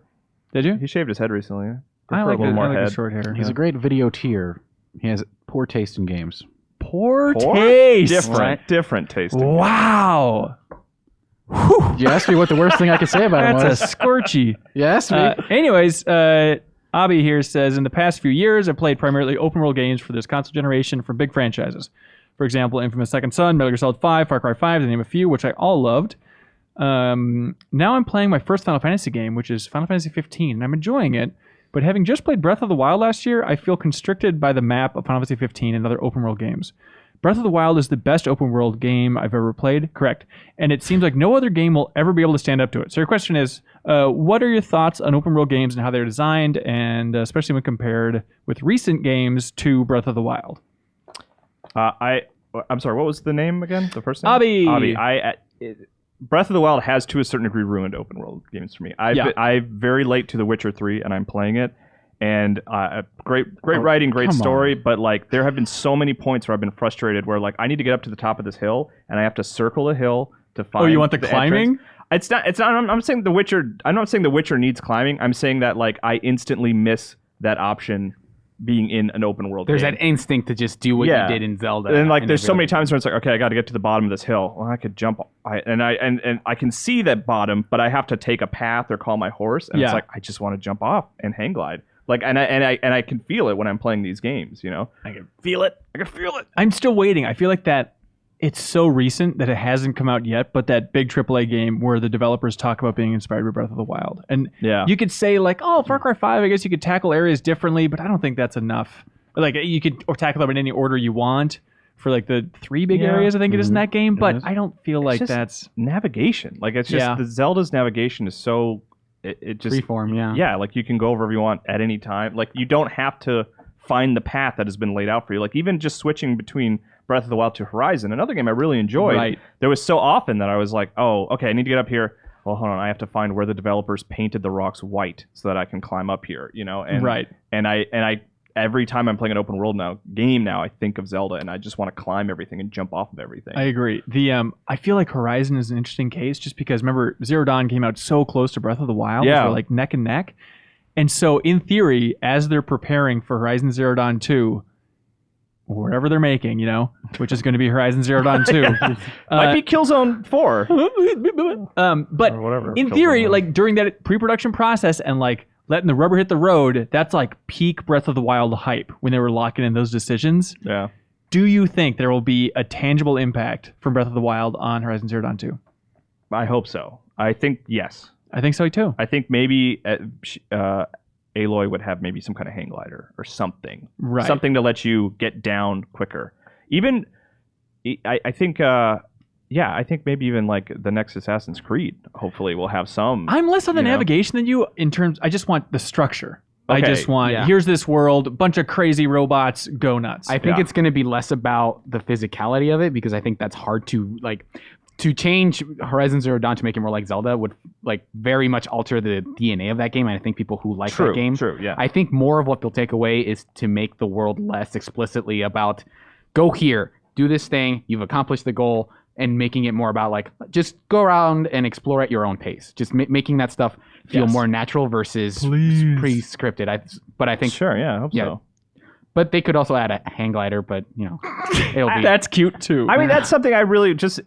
Did you? He shaved his head recently. I Prefer like a little more the head. short hair. He's a great videoteer. He has poor taste in games. Poor Poor? taste. Different tasting. Wow. You asked me what the worst thing I could say about him That's was. a scorchy. You asked me. Anyways, Abi here says, in the past few years, I've played primarily open world games for this console generation from big franchises. For example, Infamous Second Son, Metal Gear Solid 5, Far Cry 5, to name a few, which I all loved. Now I'm playing my first Final Fantasy game, which is Final Fantasy 15, and I'm enjoying it. But having just played Breath of the Wild last year, I feel constricted by the map of Final Fantasy 15 and other open world games. Breath of the Wild is the best open world game I've ever played, correct? And it seems like no other game will ever be able to stand up to it. So your question is, what are your thoughts on open world games and how they're designed, and especially when compared with recent games to Breath of the Wild? I'm sorry. What was the name again? The first name? Abi. Breath of the Wild has to a certain degree ruined open world games for me. I'm very late to The Witcher 3, and I'm playing it. And great writing, great come story, on. but like there have been so many points where I've been frustrated where like I need to get up to the top of this hill and I have to circle the hill to find. Oh, you want the entrance. climbing? It's not. I'm saying The Witcher. I'm not saying The Witcher needs climbing. I'm saying that like I instantly miss that option being in an open world. There's game. that instinct to just do what Yeah. you did in Zelda. And like, in there's every so many other game. times where it's like, okay, I got to get to the bottom of this hill. Well, I could jump, and I can see that bottom, but I have to take a path or call my horse, and it's Yeah. like I just want to jump off and hang glide. Like, and I can feel it when I'm playing these games. You know, I can feel it. I'm still waiting. I feel like that it's so recent that it hasn't come out yet, but that big AAA game where the developers talk about being inspired by Breath of the Wild. And Yeah. you could say like, oh, Far Cry 5, I guess you could tackle areas differently, but I don't think that's enough. Like you could or tackle them in any order you want for like the 3 big Yeah. areas I think it is in that game, but is. I don't feel like just that's navigation. Like it's just Yeah. the Zelda's navigation is so it just Freeform, yeah. yeah, like you can go wherever you want at any time. Like you don't have to find the path that has been laid out for you. Like even just switching between Breath of the Wild to Horizon, another game I really enjoyed. Right. There was so often that I was like, oh, okay, I need to get up here. Well, hold on, I have to find where the developers painted the rocks white so that I can climb up here. You know, and Right. And I every time I'm playing an open world game now, I think of Zelda and I just want to climb everything and jump off of everything. I agree. I feel like Horizon is an interesting case just because remember Zero Dawn came out so close to Breath of the Wild. Yeah. They were like neck and neck. And so in theory, as they're preparing for Horizon Zero Dawn 2, or whatever they're making, which is going to be Horizon Zero Dawn 2. Might be Killzone 4. But Or whatever in Killzone theory, was. like during that pre-production process and like letting the rubber hit the road, that's like peak Breath of the Wild hype when they were locking in those decisions. Yeah. Do you think there will be a tangible impact from Breath of the Wild on Horizon Zero Dawn 2? I hope so. I think yes. I think so too. I think maybe Aloy would have maybe some kind of hang glider or something. Right. Something to let you get down quicker. Even, I think, I think maybe even like the next Assassin's Creed hopefully will have some. I'm less on the you know? navigation than you in terms. I just want the structure. I Okay, just want, yeah. here's this world, bunch of crazy robots, go nuts. I think Yeah. it's going to be less about the physicality of it because I think that's hard to to change Horizon Zero Dawn to make it more like Zelda would like very much alter the DNA of that game. And I think people who like that game, yeah. I think more of what they'll take away is to make the world less explicitly about go here, do this thing, you've accomplished the goal, and making it more about like just go around and explore at your own pace. Just making that stuff feel Yes. more natural versus Please. pre-scripted. I think Sure, yeah, I hope Yeah. so. but they could also add a hang glider, but it'll be That's cute too. I mean, that's something I really just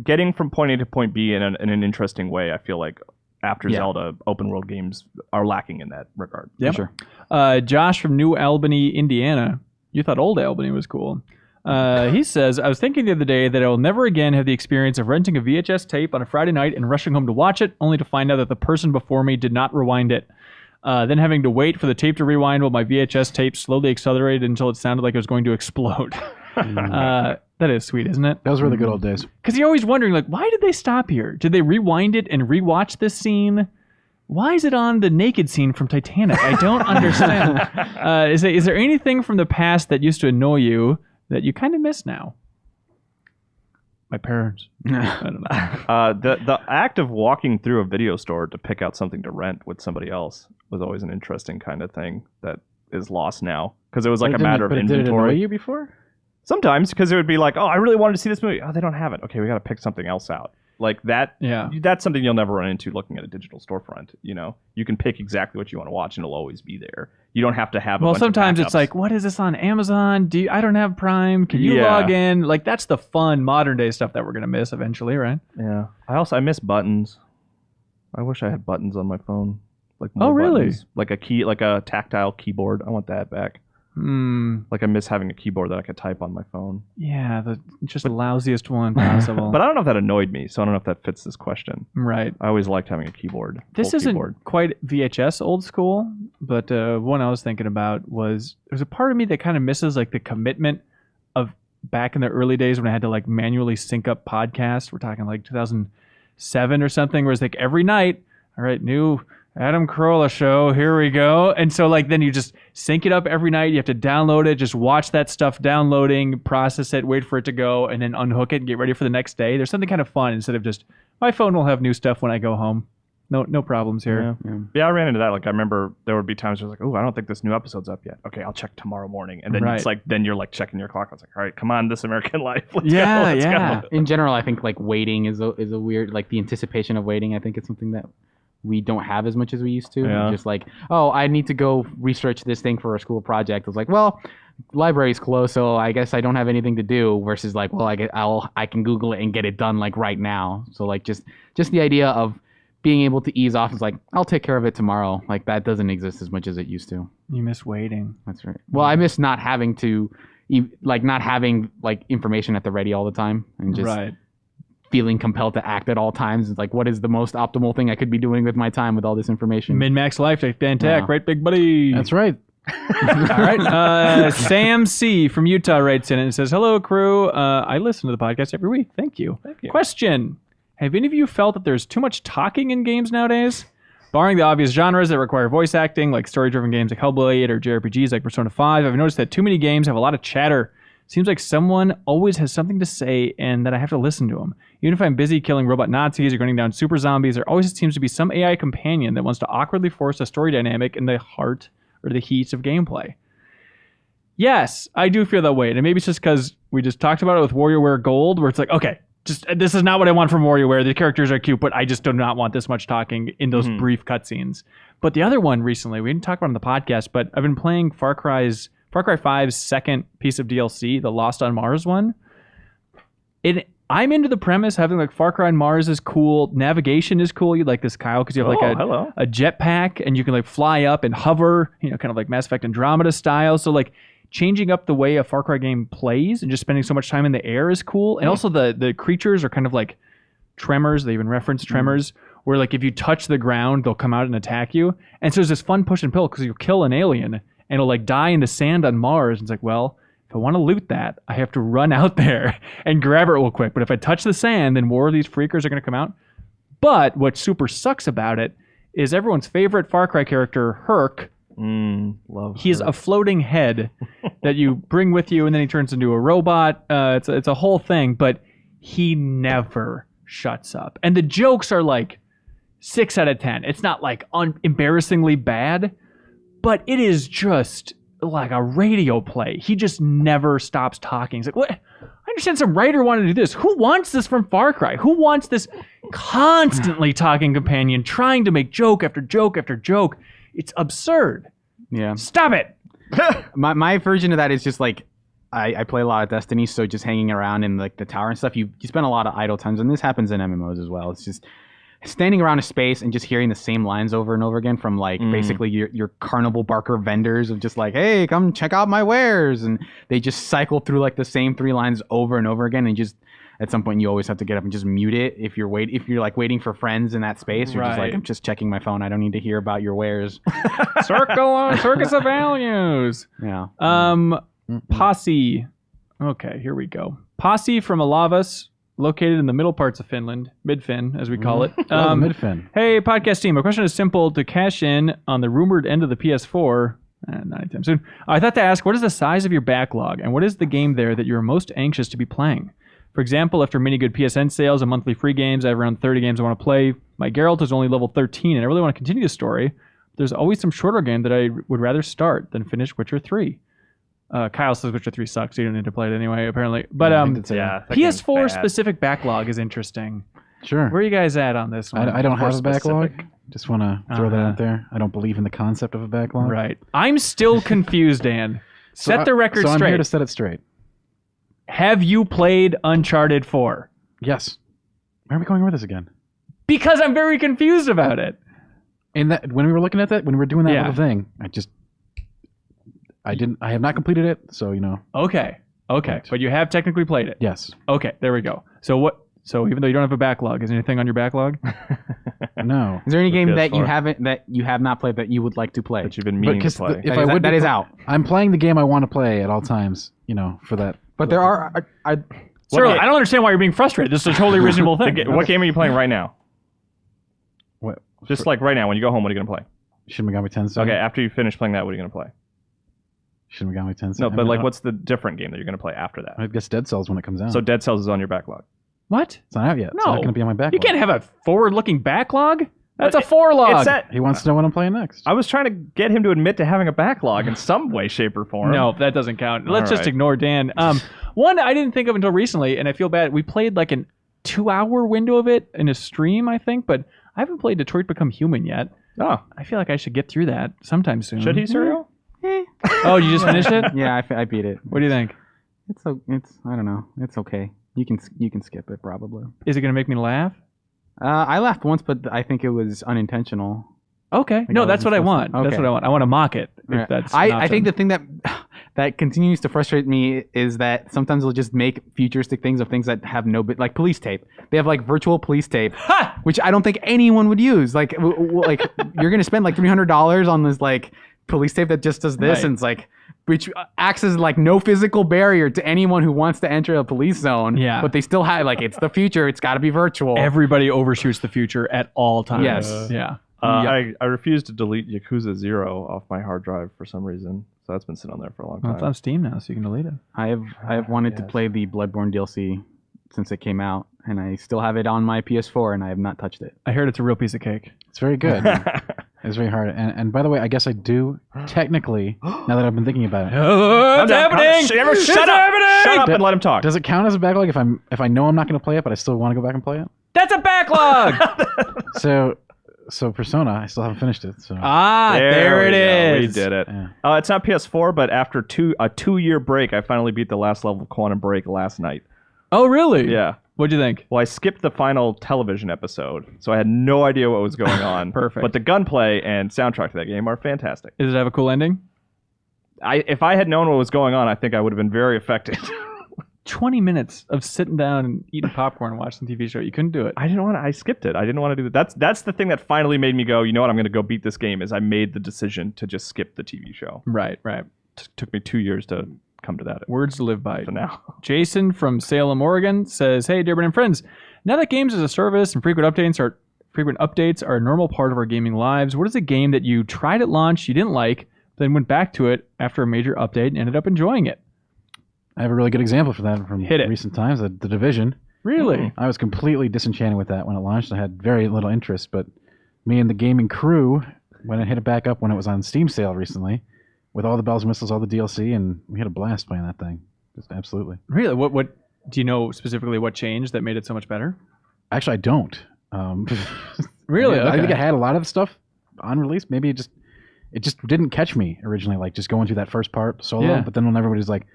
getting from point A to point B in an interesting way. I feel like after Yeah. Zelda, open world games are lacking in that regard. Yep. sure. Josh from New Albany, Indiana. You thought Old Albany was cool. He says, I was thinking the other day that I will never again have the experience of renting a VHS tape on a Friday night and rushing home to watch it, only to find out that the person before me did not rewind it. Then having to wait for the tape to rewind while my VHS tape slowly accelerated until it sounded like it was going to explode. That is sweet, isn't it? Those were the good old days. Because you're always wondering, like, why did they stop here? Did they rewind it and rewatch this scene? Why is it on the naked scene from Titanic? I don't understand. Is there anything from the past that used to annoy you that you kind of miss now? My parents. I don't know. The act of walking through a video store to pick out something to rent with somebody else was always an interesting kind of thing that is lost now because it was like But a it didn't- matter of but it did it annoy inventory. you before? Sometimes because it would be like, oh, I really wanted to see this movie. Oh, they don't have it. Okay, we got to pick something else out. Like that. Yeah. That's something you'll never run into looking at a digital storefront. You can pick exactly what you want to watch and it'll always be there. You don't have to have. Well, bunch of sometimes it's backups. like, what is this on Amazon? I don't have Prime. Can you Yeah. log in? Like, that's the fun modern day stuff that we're going to miss eventually, right? Yeah. I miss buttons. I wish I had buttons on my phone. Like Oh, more really? buttons. Like a tactile keyboard. I want that back. Like I miss having a keyboard that I could type on my phone. Yeah, the just lousiest one possible. But I don't know if that annoyed me, so I don't know if that fits this question. Right. I always liked having a keyboard. This full isn't keyboard. quite VHS old school, but one I was thinking about was there's a part of me that kind of misses like the commitment of back in the early days when I had to like manually sync up podcasts. We're talking like 2007 or something, where it's like every night, all right, new Adam Carolla show, here we go. And so like then you just sync it up every night. You have to download it, just watch that stuff downloading, process it, wait for it to go, and then unhook it and get ready for the next day. There's something kind of fun instead of just my phone will have new stuff when I go home. No problems here. Yeah, I ran into that. Like I remember there would be times where I was like, oh, I don't think this new episode's up yet. Okay, I'll check tomorrow morning. And then Right. it's like then you're like checking your clock. I was like, all right, come on, This American Life. Let's Yeah, go, let's yeah. go. In general, I think like waiting is a weird, like the anticipation of waiting. I think it's something that we don't have as much as we used to. Yeah. Just like, oh, I need to go research this thing for a school project. I was like, well, library's closed, so I guess I don't have anything to do. Versus like, well, I can Google it and get it done like right now. So like just the idea of being able to ease off is like, I'll take care of it tomorrow. Like that doesn't exist as much as it used to. You miss waiting. That's right. Well, I miss not having to, not having like information at the ready all the time and just Right. feeling compelled to act at all times. It's like, what is the most optimal thing I could be doing with my time with all this information? Min-max life, take Bantac, Yeah. right, big buddy? That's right. All right. Sam C. from Utah writes in and says, hello, crew. I listen to the podcast every week. Thank you. Question. Have any of you felt that there's too much talking in games nowadays? Barring the obvious genres that require voice acting, like story-driven games like Hellblade or JRPGs like Persona 5, I've noticed that too many games have a lot of chatter. Seems like someone always has something to say and that I have to listen to them. Even if I'm busy killing robot Nazis or gunning down super zombies, there always seems to be some AI companion that wants to awkwardly force a story dynamic in the heart or the heat of gameplay. Yes, I do feel that way. And maybe it's just because we just talked about it with WarioWare Gold, where it's like, okay, just this is not what I want from WarioWare. The characters are cute, but I just do not want this much talking in those brief cutscenes. But the other one recently, we didn't talk about it on the podcast, but I've been playing Far Cry's Far Cry 5's second piece of DLC, the Lost on Mars one. I'm into the premise. Having like Far Cry on Mars is cool. Navigation is cool. You like this, Kyle, because you have like a jetpack and you can like fly up and hover, kind of like Mass Effect Andromeda style. So like changing up the way a Far Cry game plays and just spending so much time in the air is cool. And also the creatures are kind of like Tremors. They even reference Tremors, where like if you touch the ground, they'll come out and attack you. And so there's this fun push and pull because you'll kill an alien and it'll like die in the sand on Mars. And it's like, well, if I want to loot that, I have to run out there and grab it real quick. But if I touch the sand, then more of these freakers are going to come out. But what super sucks about it is everyone's favorite Far Cry character, Herc. He's a floating head that you bring with you, and then he turns into a robot. It's a whole thing, but he never shuts up. And the jokes are like 6 out of 10. It's not like embarrassingly bad, but it is just like a radio play. He just never stops talking. He's like, what? I understand some writer wanted to do this. Who wants this from Far Cry? Who wants this constantly talking companion trying to make joke after joke after joke? It's absurd. Yeah. Stop it. My version of that is just like, I play a lot of Destiny, so just hanging around in like the tower and stuff, you spend a lot of idle times, and this happens in MMOs as well. It's just standing around a space and just hearing the same lines over and over again from like basically your carnival barker vendors of just like, hey, come check out my wares, and they just cycle through like the same 3 lines over and over again, and just at some point you always have to get up and just mute it if you're like waiting for friends in that space. You're just like, I'm just checking my phone. I don't need to hear about your wares. Circus of values. Yeah. Posse. Okay, here we go. Posse from Alavas, located in the middle parts of Finland, Mid-Fin, as we call it. Mid-Fin. Hey, podcast team. My question is simple. To cash in on the rumored end of the PS4, not anytime soon, I thought to ask, what is the size of your backlog, and what is the game there that you're most anxious to be playing? For example, after many good PSN sales and monthly free games, I have around 30 games I want to play. My Geralt is only level 13, and I really want to continue the story. There's always some shorter game that I would rather start than finish Witcher 3. Kyle says Witcher 3 sucks. So you don't need to play it anyway, apparently. But PS4 specific backlog is interesting. Sure. Where are you guys at on this one? I don't have a backlog. Just want to throw that out there. I don't believe in the concept of a backlog. Right. I'm still confused, Dan. Set the record straight. So I'm here to set it straight. Have you played Uncharted 4? Yes. Where are we going with this again? Because I'm very confused about it. And that when we were looking at that, when we were doing that little thing, I have not completed it, so Okay. Right. But you have technically played it. Yes. Okay, there we go. So even though you don't have a backlog, is there anything on your backlog? No. Is there any game that you have not played that you would like to play? That you've been meaning to play. That is out. I'm playing the game I want to play at all times, for that. But there are Sir, I don't understand why you're being frustrated. This is a totally reasonable thing. What game are you playing right now? What? Just like right now, when you go home, what are you going to play? Shin Megami Tensei. Okay, after you finish playing that, what are you going to play? Shin Megami Tensei. No, but like, what's the different game that you're going to play after that? I guess Dead Cells when it comes out. So Dead Cells is on your backlog. What? It's not out yet. No. It's not going to be on my backlog. You can't have a forward-looking backlog. That's a forlog. He wants to know what I'm playing next. I was trying to get him to admit to having a backlog in some way, shape, or form. No, that doesn't count. Let's just ignore Dan. One I didn't think of until recently, and I feel bad. We played like an 2-hour window of it in a stream, I think, but I haven't played Detroit Become Human yet. Oh. I feel like I should get through that sometime soon. Should he, Serial? Oh, you just finished it? Yeah, I beat it. What do you think? It's I don't know. It's okay. You can skip it probably. Is it going to make me laugh? I laughed once, but I think it was unintentional. Okay. No, that's what I want. Okay. That's what I want. I want to mock it. If that's I think the thing that continues to frustrate me is that sometimes they'll just make futuristic things of things that have no bit, like police tape. They have like virtual police tape, which I don't think anyone would use. Like you're gonna spend like $300 on this like police tape that just does this, right. And it's like, which acts as like no physical barrier to anyone who wants to enter a police zone. Yeah. But they still have like, it's the future. It's got to be virtual. Everybody overshoots the future at all times. Yes. Yeah. I refuse to delete Yakuza 0 off my hard drive for some reason. So that's been sitting on there for a long time. Well, it's on Steam now, so you can delete it. I have wanted to play the Bloodborne DLC since it came out, and I still have it on my PS4, and I have not touched it. I heard it's a real piece of cake. It's very good. It's very hard. And by the way, I guess I do technically, now that I've been thinking about it. It's happening! Shut up and let him talk. Does it count as a backlog if I know I'm not going to play it, but I still want to go back and play it? That's a backlog! So Persona, I still haven't finished it. So There it is. We did it. Yeah. It's not PS4, but after a 2-year break, I finally beat the last level of Quantum Break last night. Oh, really? Yeah. What'd you think? Well, I skipped the final television episode, so I had no idea what was going on. Perfect. But the gunplay and soundtrack to that game are fantastic. Does it have a cool ending? If I had known what was going on, I think I would have been very affected. 20 minutes of sitting down and eating popcorn and watching the TV show. You couldn't do it. I skipped it. I didn't want to do that. That's the thing that finally made me go, you know what, I'm going to go beat this game, is I made the decision to just skip the TV show. Right. Took me 2 years to come to that. Words to live by. For now. Jason from Salem, Oregon says, "Hey, Dearborn and friends. Now that games as a service and frequent updates are a normal part of our gaming lives, what is a game that you tried at launch, you didn't like, then went back to it after a major update and ended up enjoying it?" I have a really good example for that from recent times. The Division. Really? I was completely disenchanted with that when it launched. I had very little interest, but me and the gaming crew went and hit it back up when it was on Steam sale recently, with all the bells and whistles, all the DLC, and we had a blast playing that thing. Just absolutely. Really? What do you know specifically what changed that made it so much better? Actually, I don't. Really? I think Okay. it had a lot of the stuff on release. Maybe it just didn't catch me originally, like just going through that first part solo. Yeah. But then when everybody's like,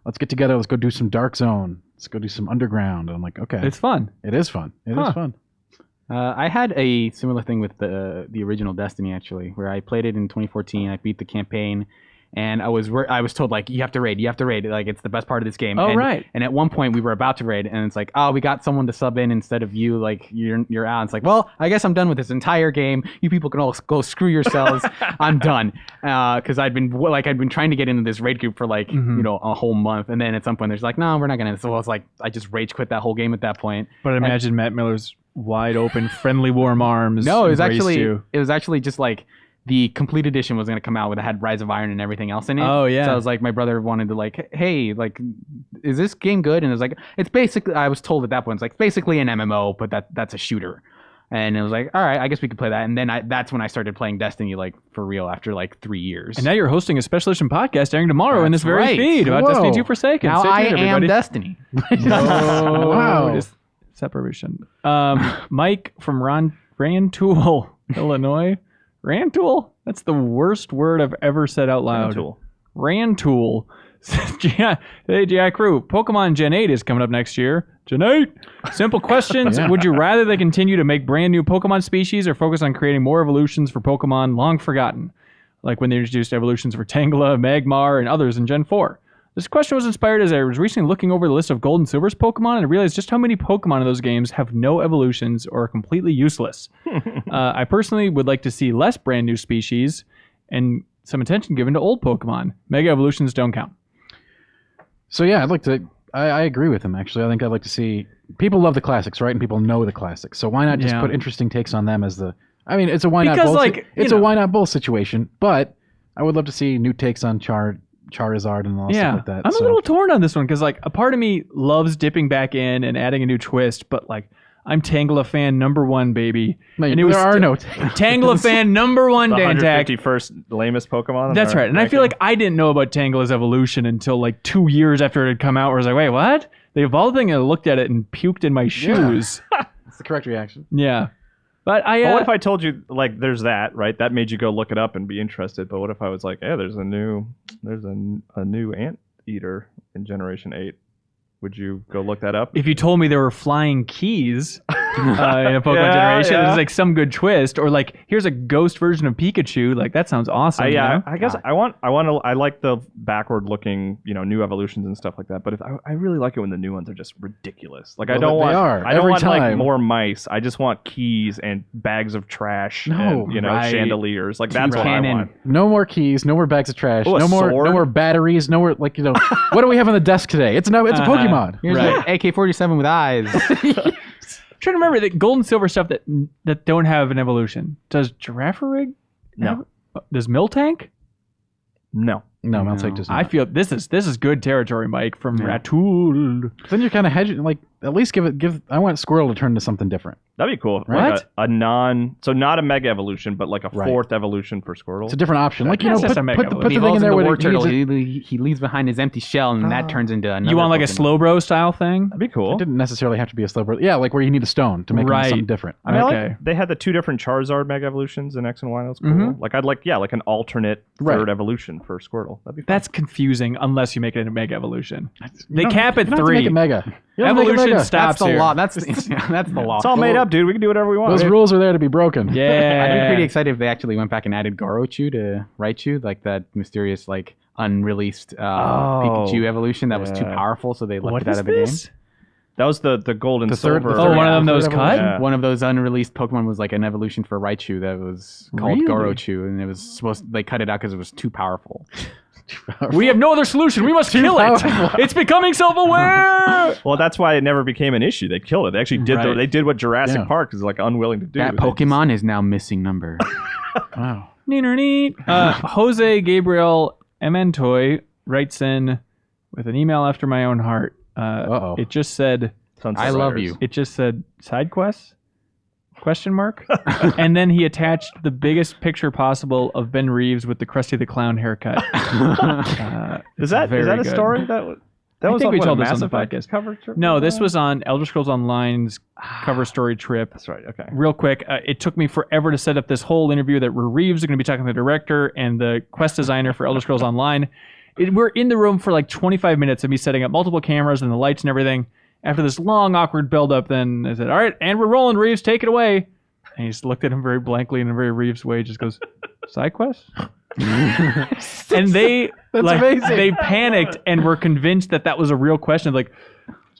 let's get together, let's go do some Dark Zone, let's go do some Underground. I'm like, okay. It's fun. It is fun. It is fun. I had a similar thing with the original Destiny, actually, where I played it in 2014. I beat the campaign, and I was told, like, you have to raid, like, it's the best part of this game. Oh, and, right. And at one point we were about to raid, and it's like, oh, we got someone to sub in instead of you, like, you're out. It's like, well, I guess I'm done with this entire game. You people can all go screw yourselves. I'm done. Because I'd been trying to get into this raid group for like a whole month, and then at some point there's like, no, we're not gonna. So I was like, I just rage quit that whole game at that point. But I imagine Matt Miller's wide open, friendly, warm arms. No, it was embraced actually just like the complete edition was going to come out with it had Rise of Iron and everything else in it. Oh, yeah. So I was like, my brother wanted to like, hey, like, is this game good? And it was like, it's basically, I was told at that point, it's like basically an MMO, but that's a shooter. And it was like, all right, I guess we could play that. And then that's when I started playing Destiny, like, for real, after like 3 years. And now you're hosting a special edition podcast airing tomorrow in this That's very right. feed about Whoa. Destiny 2 Forsaken. Now Stay I tuned, am everybody. Destiny. Wow. Just separation. Mike from Rantoul, Illinois. Rantoul? That's the worst word I've ever said out loud. Rantoul. Hey, GI Crew. Pokemon Gen 8 is coming up next year. Gen 8. Simple questions. Yeah. Would you rather they continue to make brand new Pokemon species or focus on creating more evolutions for Pokemon long forgotten? Like when they introduced evolutions for Tangela, Magmar, and others in Gen 4. This question was inspired as I was recently looking over the list of Gold and Silver's Pokemon and I realized just how many Pokemon in those games have no evolutions or are completely useless. I personally would like to see less brand new species and some attention given to old Pokemon. Mega evolutions don't count. So yeah, I agree with him, actually. I think I'd like to see, people love the classics, right? And people know the classics. So why not just put interesting takes on them as it's a why not Because, bull, like, it's a why not bull situation, but I would love to see new takes on Charizard and all stuff like that. I'm a little torn on this one because, like, a part of me loves dipping back in and adding a new twist, but, like, I'm Tangela fan number one, baby. No, and there are no Tangela fan number one, The Dantak. 151st lamest Pokemon. That's right. And I feel like I didn't know about Tangela's evolution until like 2 years after it had come out, where I was like, wait, what? The evolved thing, and I looked at it and puked in my shoes. It's the correct reaction. Yeah. But what if I told you, like, there's that, right? That made you go look it up and be interested. But what if I was like, yeah, there's a new Anteater in Generation 8. Would you go look that up? if you told me there were flying keys in a Pokemon generation, yeah. there's like some good twist, or like here's a ghost version of Pikachu, like that sounds awesome. you know? I guess I like the backward looking, new evolutions and stuff like that. But if I really like it when the new ones are just ridiculous. Like I don't want like more mice. I just want keys and bags of trash and right. chandeliers. Like that's what I want. No more keys, no more bags of trash, Oh, no more batteries, no more what do we have on the desk today? It's a Pokemon. Here's Right. an AK-47 with eyes. I'm trying to remember the gold and silver stuff that don't have an evolution. Does Girafarig? No. Does Miltank? No. No, Mount Sight does not. I feel this is good territory, Mike, from Ratul. Then you're kind of hedging. Like, at least give. I want Squirrel to turn into something different. That'd be cool. Right? Like so not a mega evolution, but like a fourth evolution for Squirtle. It's a different option. Like, Yeah, put it's just a the mega thing evolution. in there the where war it turtle. needs He leaves behind his empty shell, and that turns into another. You want like a Pokemon. Slowbro style thing? That'd be cool. It didn't necessarily have to be a slow birth. Yeah, like where you need a stone to make it into something different. I mean, Okay. like, they had the 2 different Charizard mega evolutions in X and Y. That's cool. Mhm. Like I'd like an alternate third evolution for Squirtle. That'd be fun. That's confusing unless you make it a mega evolution. They You cap don't at have to 3. make it mega. You don't have to make it Evolution mega. stops That's the here. law. That's the law. It's all made up, dude. We can do whatever we want. Those rules are there to be broken. Yeah. I'd be pretty excited if they actually went back and added Gorochu to Raichu, like that mysterious, like unreleased Pikachu evolution that was too powerful, so they left What it out is of the game. this? That was the gold and The third- silver. the Oh, third- one of them third those cut? evolution? Yeah. One of those unreleased Pokemon was like an evolution for Raichu that was called Really? Gorochu, and it was they cut it out because it was too powerful. We have no other solution. We must kill it. powerful. It's becoming self-aware. Well, that's why it never became an issue. They killed it. They actually did. Right. They did what Jurassic Yeah. Park is like unwilling to do. That They just- Pokemon is now missing number. Wow. Neat. Jose Gabriel Ementoy writes in with an email after my own heart. Uh-oh. It just said, Sunset I love Riders. you. it just said side quests? Question mark. And then he attached the biggest picture possible of Ben Reeves with the Krusty the Clown haircut. Is that Very a good. story that I was think on we what, told a this on Mass the Effect podcast. cover trip? No, this was on Elder Scrolls Online's cover story trip. That's right. Okay. Real quick, it took me forever to set up this whole interview that Reeves is going to be talking to the director and the quest designer for Elder Scrolls Online. We're in the room for like 25 minutes of me setting up multiple cameras and the lights and everything. After this long, awkward build-up, then I said, all right, and we're rolling, Reeves, take it away. And he just looked at him very blankly in a very Reeves way, just goes, side quest? And they amazing. they panicked and were convinced that was a real question. Like,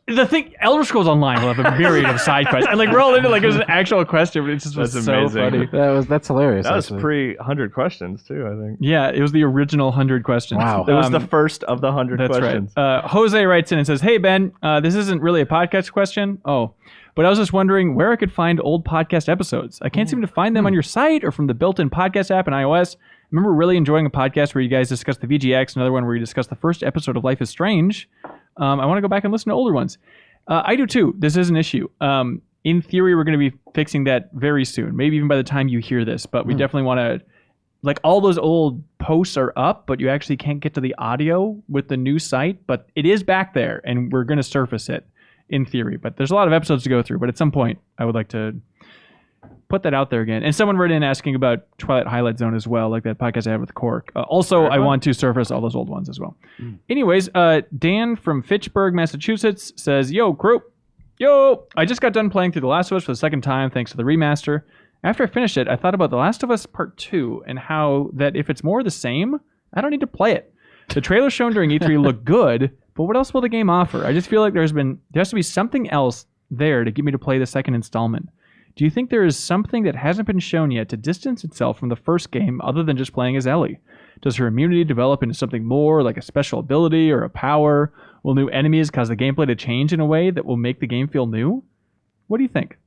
the thing, Elder Scrolls Online will have a myriad of side quests. And like, we're all into like it was an actual question, but it just was That's so amazing. funny. That's hilarious. That was actually. pre-100 questions too. I think Yeah, it was the original 100 questions. Wow. that was the first of the 100 That's questions. right. Jose writes in and says, hey, Ben, this isn't really a podcast question. Oh, but I was just wondering where I could find old podcast episodes. I can't seem to find them on your site or from the built-in podcast app in iOS. I remember really enjoying a podcast where you guys discussed the VGX, another one where you discussed the first episode of Life is Strange. I want to go back and listen to older ones. I do too. This is an issue. In theory, we're going to be fixing that very soon, maybe even by the time you hear this, but we definitely want to, like, all those old posts are up, but you actually can't get to the audio with the new site, but it is back there and we're going to surface it in theory, but there's a lot of episodes to go through, but at some point I would like to put that out there again. And someone wrote in asking about Twilight Highlight Zone as well, like that podcast I had with Cork. Also, I want to surface all those old ones as well. Anyways, Dan from Fitchburg, Massachusetts says, yo, crew. Yo, I just got done playing through The Last of Us for the second time thanks to the remaster. After I finished it, I thought about The Last of Us Part 2 and how that if it's more of the same, I don't need to play it. The trailer shown during E3 looked good, but what else will the game offer? I just feel like there has to be something else there to get me to play the second installment. Do you think there is something that hasn't been shown yet to distance itself from the first game other than just playing as Ellie? Does her immunity develop into something more, like a special ability or a power? Will new enemies cause the gameplay to change in a way that will make the game feel new? What do you think?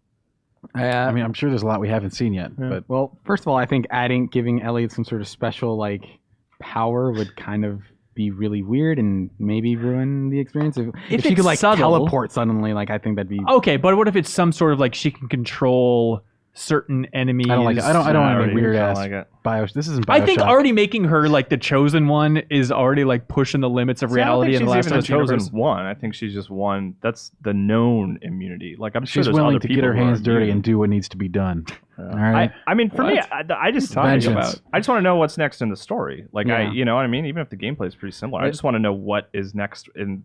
I mean, I'm sure there's a lot we haven't seen yet, but Well, first of all, I think giving Ellie some sort of special like power would kind of be really weird and maybe ruin the experience. If she it's could like subtle- teleport suddenly, like I think that'd be. Okay, but what if it's some sort of like she can control certain enemies? I don't like it. I don't want any already weird don't ass like it. Bioshock. This isn't Bioshock. I think already making her like the chosen one is already like pushing the limits of reality in the Last of Us chosen universe. one. I think she's just one. That's the known immunity. Like I'm sure She's there's willing other to get people her who are hands dirty immune. and do what needs to be done. All right. I mean, for me, I just Vengeance. I just want to know what's next in the story. Like Yeah. you know what I mean. Even if the gameplay is pretty similar, I just want to know what is next in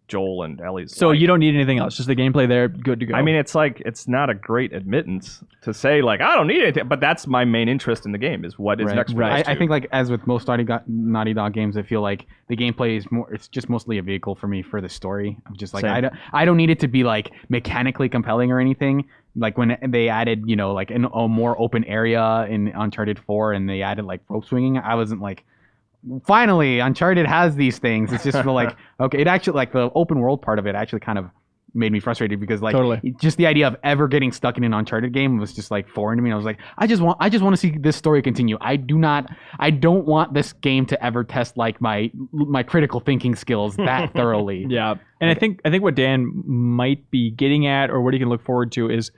Joel and Ellie's. So life. you don't need anything else, just the gameplay there, good to go. I mean, it's like it's not a great admittance to say like I don't need anything, but that's my main interest in the game is what is next. For Right. those I two. think like as with most Naughty Dog games, I feel like the gameplay is more. It's just mostly a vehicle for me for the story. I'm just like Same. I don't need it to be like mechanically compelling or anything. Like when they added like a more open area in Uncharted 4 and they added like rope swinging, I wasn't like. Finally, Uncharted has these things. It's just like okay, it actually like the open world part of it actually kind of made me frustrated because like Totally. just the idea of ever getting stuck in an Uncharted game was just like foreign to me. I was like, I just want to see this story continue. I don't want this game to ever test like my critical thinking skills that thoroughly. Yeah. And I think what Dan might be getting at, or what he can look forward to, is,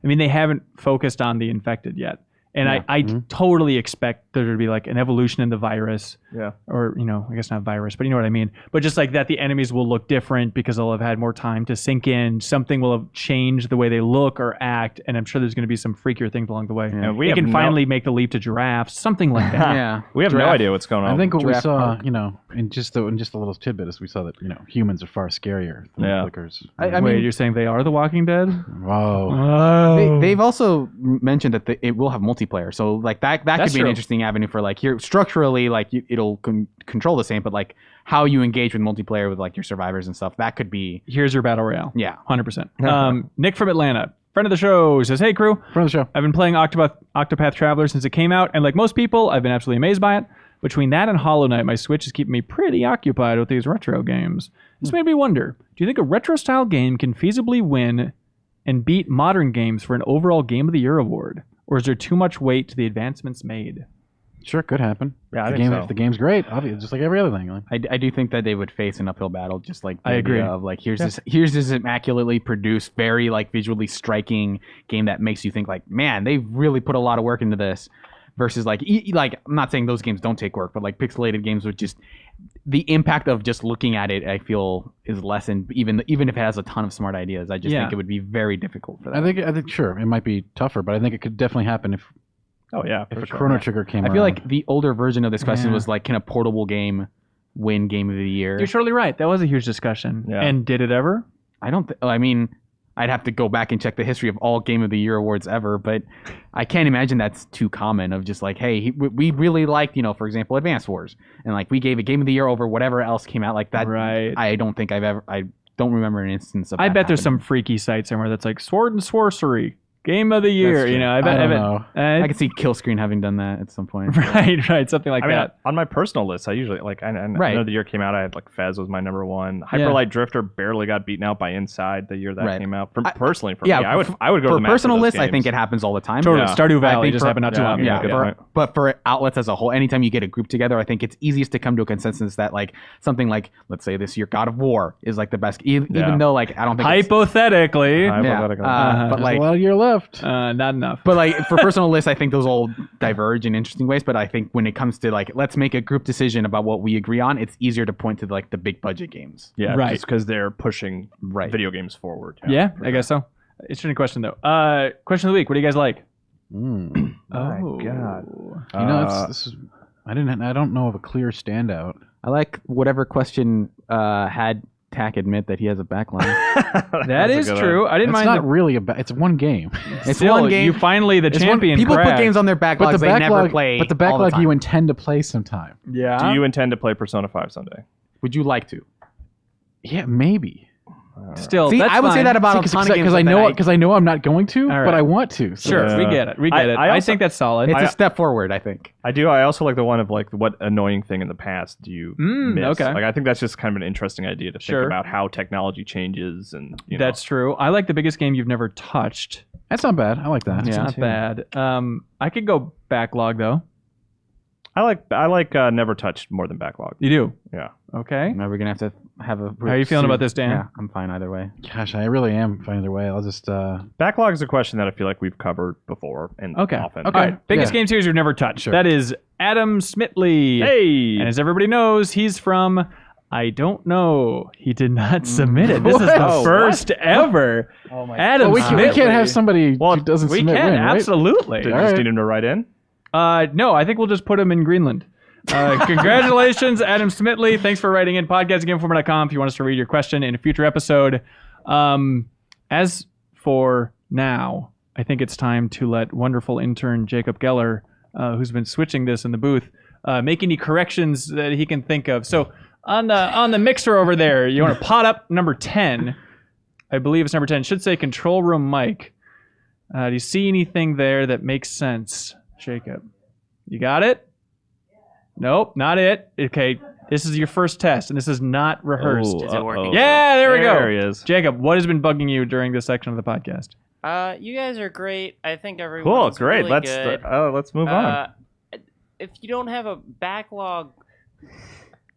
I mean, they haven't focused on the infected yet. And I totally expect there to be like an evolution in the virus. Yeah. Or, you know, I guess not virus, but you know what I mean. But just like that, the enemies will look different because they'll have had more time to sink in. Something will have changed the way they look or act. And I'm sure there's going to be some freakier things along the way. Yeah, we can finally make the leap to giraffes, something like that. Yeah. We have no idea what's going on. I think what we Giraffe saw, Park. you know, in just a little tidbit is we saw that, you know, humans are far scarier than Yeah. clickers. I Wait, mean, you're saying they are the Walking Dead? Whoa. Oh. they've also mentioned that it will have multiplayer. So like that could That's be an true. interesting avenue for like here structurally like it'll control the same, but like how you engage with multiplayer with like your survivors and stuff, that could be Here's your battle royale. yeah. 100%. Nick from Atlanta, friend of the show, says, "Hey crew, Front of the show. I've been playing Octopath Traveler since it came out, and like most people, I've been absolutely amazed by it. Between that and Hollow Knight, my Switch is keeping me pretty occupied with these retro games. This made me wonder, do you think a retro-style game can feasibly win and beat modern games for an overall Game of the Year award? Or is there too much weight to the advancements made?" Sure, could happen. Yeah, I the think game, so. If the game's great, obviously, just like every other thing. Like, I do think that they would face an uphill battle, just like the I agree. idea of like here's this immaculately produced, very like visually striking game that makes you think like, man, they really put a lot of work into this, versus like like I'm not saying those games don't take work, but like pixelated games with just the impact of just looking at it, I feel is lessened. Even if it has a ton of smart ideas, I just think it would be very difficult for that. I think sure, it might be tougher, but I think it could definitely happen if Oh yeah, if for a sure. Chrono Trigger came I around. feel like the older version of this question Yeah. was like, can a portable game win Game of the Year? You're totally right. That was a huge discussion. Yeah. And did it ever? I don't. I mean, I'd have to go back and check the history of all Game of the Year awards ever, but I can't imagine that's too common. Of just like, hey, we really liked, you know, for example, Advance Wars, and like we gave a Game of the Year over whatever else came out like that. Right. I don't think I don't remember an instance of. I that bet there's some happening. freaky site somewhere that's like Sword and Sorcery, Game of the Year. That's You true. know, I bet. I don't know. I could see Kill Screen having done that at some point. Right, something like I mean, that. on my personal list, I usually like. I Right. know the year came out. I had like Fez was my number one. Hyper Light Drifter barely got beaten out by Inside the year that Right. came out. Personally, for yeah, me, I would go for to the mat personal those list. I games. think it happens all the time. Totally. Yeah. Stardew I Valley think just for- happened not too long Yeah, ago. but for outlets as a whole, anytime you get a group together, I think it's easiest to come to a consensus that like something like, let's say this year, God of War is like the best, even though like I don't think it's- Hypothetically, yeah, Hypothetical. but There's like a lot of year left. not enough. But like for personal lists, I think those all diverge in interesting ways. But I think when it comes to like, let's make a group decision about what we agree on, it's easier to point to like the big budget games. Yeah, Right. just because they're pushing Right. video games forward. yeah, I guess so. Interesting question though. Question of the week. What do you guys like? Mm. My Oh God. You know, this is. I don't know of a clear standout. I like whatever question had Tack admit that he has a backline. That is true. I didn't It's mind. not really it's one game. It's Still, one game. You finally the It's one- champion. People put cracked. games on their backlogs they never play. But the all backlog time. you intend to play sometime. Yeah. Do you intend to play Persona 5 someday? Would you like to? Yeah, maybe. Still? See, that's I would say fine. that about a ton of games Because I know I'm not going to, All but right. I want to. So. Sure, we Yeah. get it. We get it. I I also- think that's solid. It's a step forward, I think. I do. I also like the one of like what annoying thing in the past do you miss? okay. Like I think that's just kind of an interesting idea to Sure. think about how technology changes and you That's true. I like the biggest game you've never touched. That's not bad. I like that. It's not bad. I could go backlog though. I like Never Touched more than Backlog. You do. Yeah. Okay. Now we're gonna have to have a. How are you feeling about this, Dan? Yeah, I'm fine either way. Gosh, I really am fine either way. I'll just. Backlog is a question that I feel like we've covered before and Okay. often. Okay. All right. Biggest Yeah. game series you've never touched. Sure. That is Adam Smitley. Hey. And as everybody knows, he's from. I don't know. He did not submit it. This is the What? first ever. Oh my Adam we Smitley. can't have somebody Well, who doesn't We submit can, win, right? absolutely. Did you All just right. need him to write in? No, I think we'll just put him in Greenland. Congratulations, Adam Smitley. Thanks for writing in. Podcastgameformer.com if you want us to read your question in a future episode. As for now, I think it's time to let wonderful intern Jacob Geller, who's been switching this in the booth, make any corrections that he can think of. So on the mixer over there, you want to pot up number 10. I believe it's number 10. It should say control room mic. Do you see anything there that makes sense, Jacob? You got it? Nope, not it. Okay, This is your first test, and this is not rehearsed. Is it working? Yeah, there we go. There he is. Jacob, what has been bugging you during this section of the podcast? You guys are great. I think everyone's Cool, great. really good. Let's move on. If you don't have a backlog,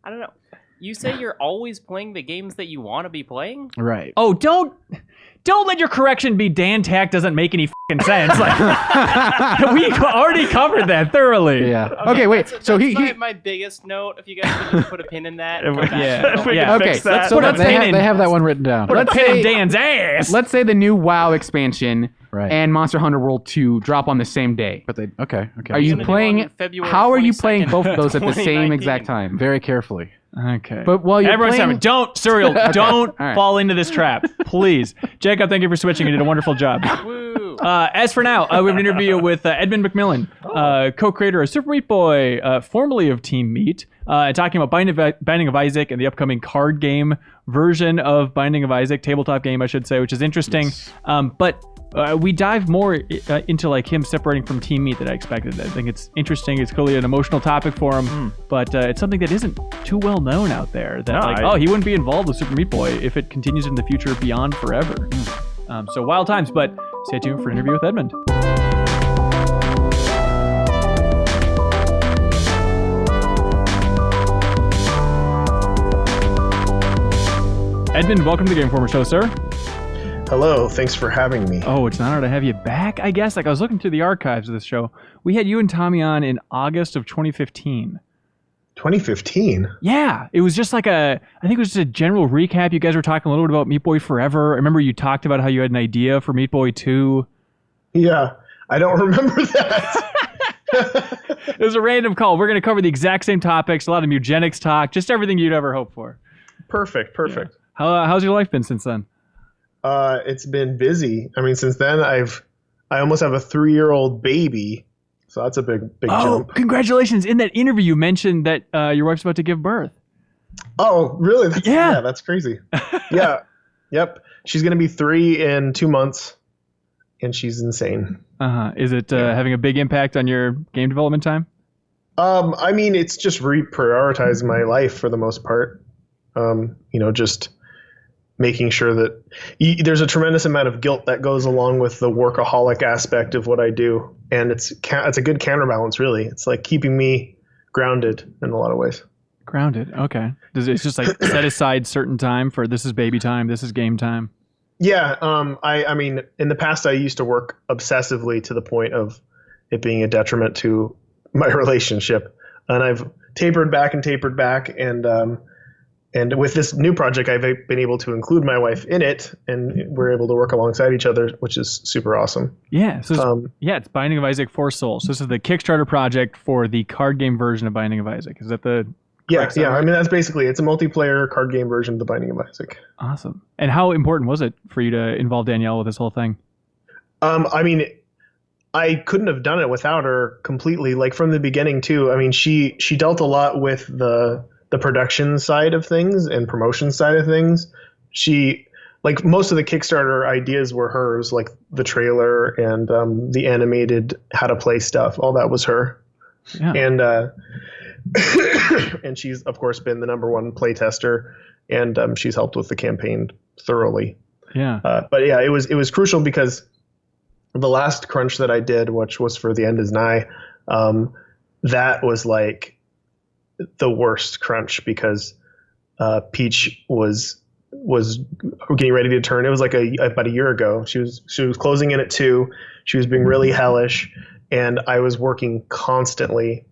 I don't know. You say you're always playing the games that you want to be playing? Right. Oh, don't let your correction be Dan Tack doesn't make any fucking sense. Like, we already covered that thoroughly. Yeah. Okay, wait. That's so my biggest note. If you guys could just put a pin in that. and come back Yeah. to it. If we Yeah. can Okay, fix that. so they, put a pin in- they have that one written down. Put a Let's pin in say- Dan's ass. Let's say the new WoW expansion Right. and Monster Hunter World 2 drop on the same day. But they okay. Are you Gonna do playing? on February How are you 22nd, playing both of those at the same 2019? exact time? Very carefully. Okay. But while you're Everyone's playing, having, don't, Serial, don't All right. fall into this trap, please. Jacob, thank you for switching. You did a wonderful job. Woo. As for now, we have an interview with Edmund McMillen, co-creator of Super Meat Boy, formerly of Team Meat, talking about Binding of Isaac and the upcoming card game version of Binding of Isaac, tabletop game, I should say, which is interesting. Yes. But we dive more into like him separating from Team Meat than I expected. I think it's interesting. It's clearly an emotional topic for him, but it's something that isn't too well known out there. That he wouldn't be involved with Super Meat Boy if it continues in the future beyond forever. So wild times, but stay tuned for an interview with Edmund. Edmund, welcome to the Game Informer Show, sir. Hello, thanks for having me. Oh, it's an honor to have you back, I guess. Like, I was looking through the archives of this show. We had you and Tommy on in August of 2015. 2015? Yeah, it was just like I think it was just a general recap. You guys were talking a little bit about Meat Boy Forever. I remember you talked about how you had an idea for Meat Boy 2. Yeah, I don't remember that. It was a random call. We're going to cover the exact same topics, a lot of eugenics talk, just everything you'd ever hope for. Perfect. How's your life been since then? It's been busy. I mean, since then I almost have a 3-year-old baby, so that's a big Oh, jump. congratulations. In that interview, you mentioned that your wife's about to give birth. Oh, really? Yeah. That's crazy. Yeah. Yep. She's going to be 3 in 2 months, and she's insane. Is it having a big impact on your game development time? I mean, it's just reprioritizing my life for the most part. Just making sure that there's a tremendous amount of guilt that goes along with the workaholic aspect of what I do. And it's a good counterbalance, really. It's like keeping me grounded in a lot of ways. Grounded. Okay. It's just like set aside certain time for this is baby time, this is game time. Yeah. I mean, in the past, I used to work obsessively to the point of it being a detriment to my relationship. And I've tapered back. And with this new project, I've been able to include my wife in it, and we're able to work alongside each other, which is super awesome. Yeah. So it's Binding of Isaac 4 Souls. This is the Kickstarter project for the card game version of Binding of Isaac. Is that the correct summary? I mean, that's basically it's a multiplayer card game version of the Binding of Isaac. Awesome. And how important was it for you to involve Danielle with this whole thing? I mean, I couldn't have done it without her completely. Like from the beginning too. I mean, she dealt a lot with the production side of things and promotion side of things. She, like most of the Kickstarter ideas were hers, like the trailer and the animated how to play stuff. All that was her. Yeah. And and she's of course been the #1 play tester, and she's helped with the campaign thoroughly. Yeah. But yeah, it was crucial because the last crunch that I did, which was for The End Is Nigh, that was like the worst crunch because Peach was getting ready to turn. It was like about a year ago. She was closing in at 2. She was being really hellish, and I was working constantly,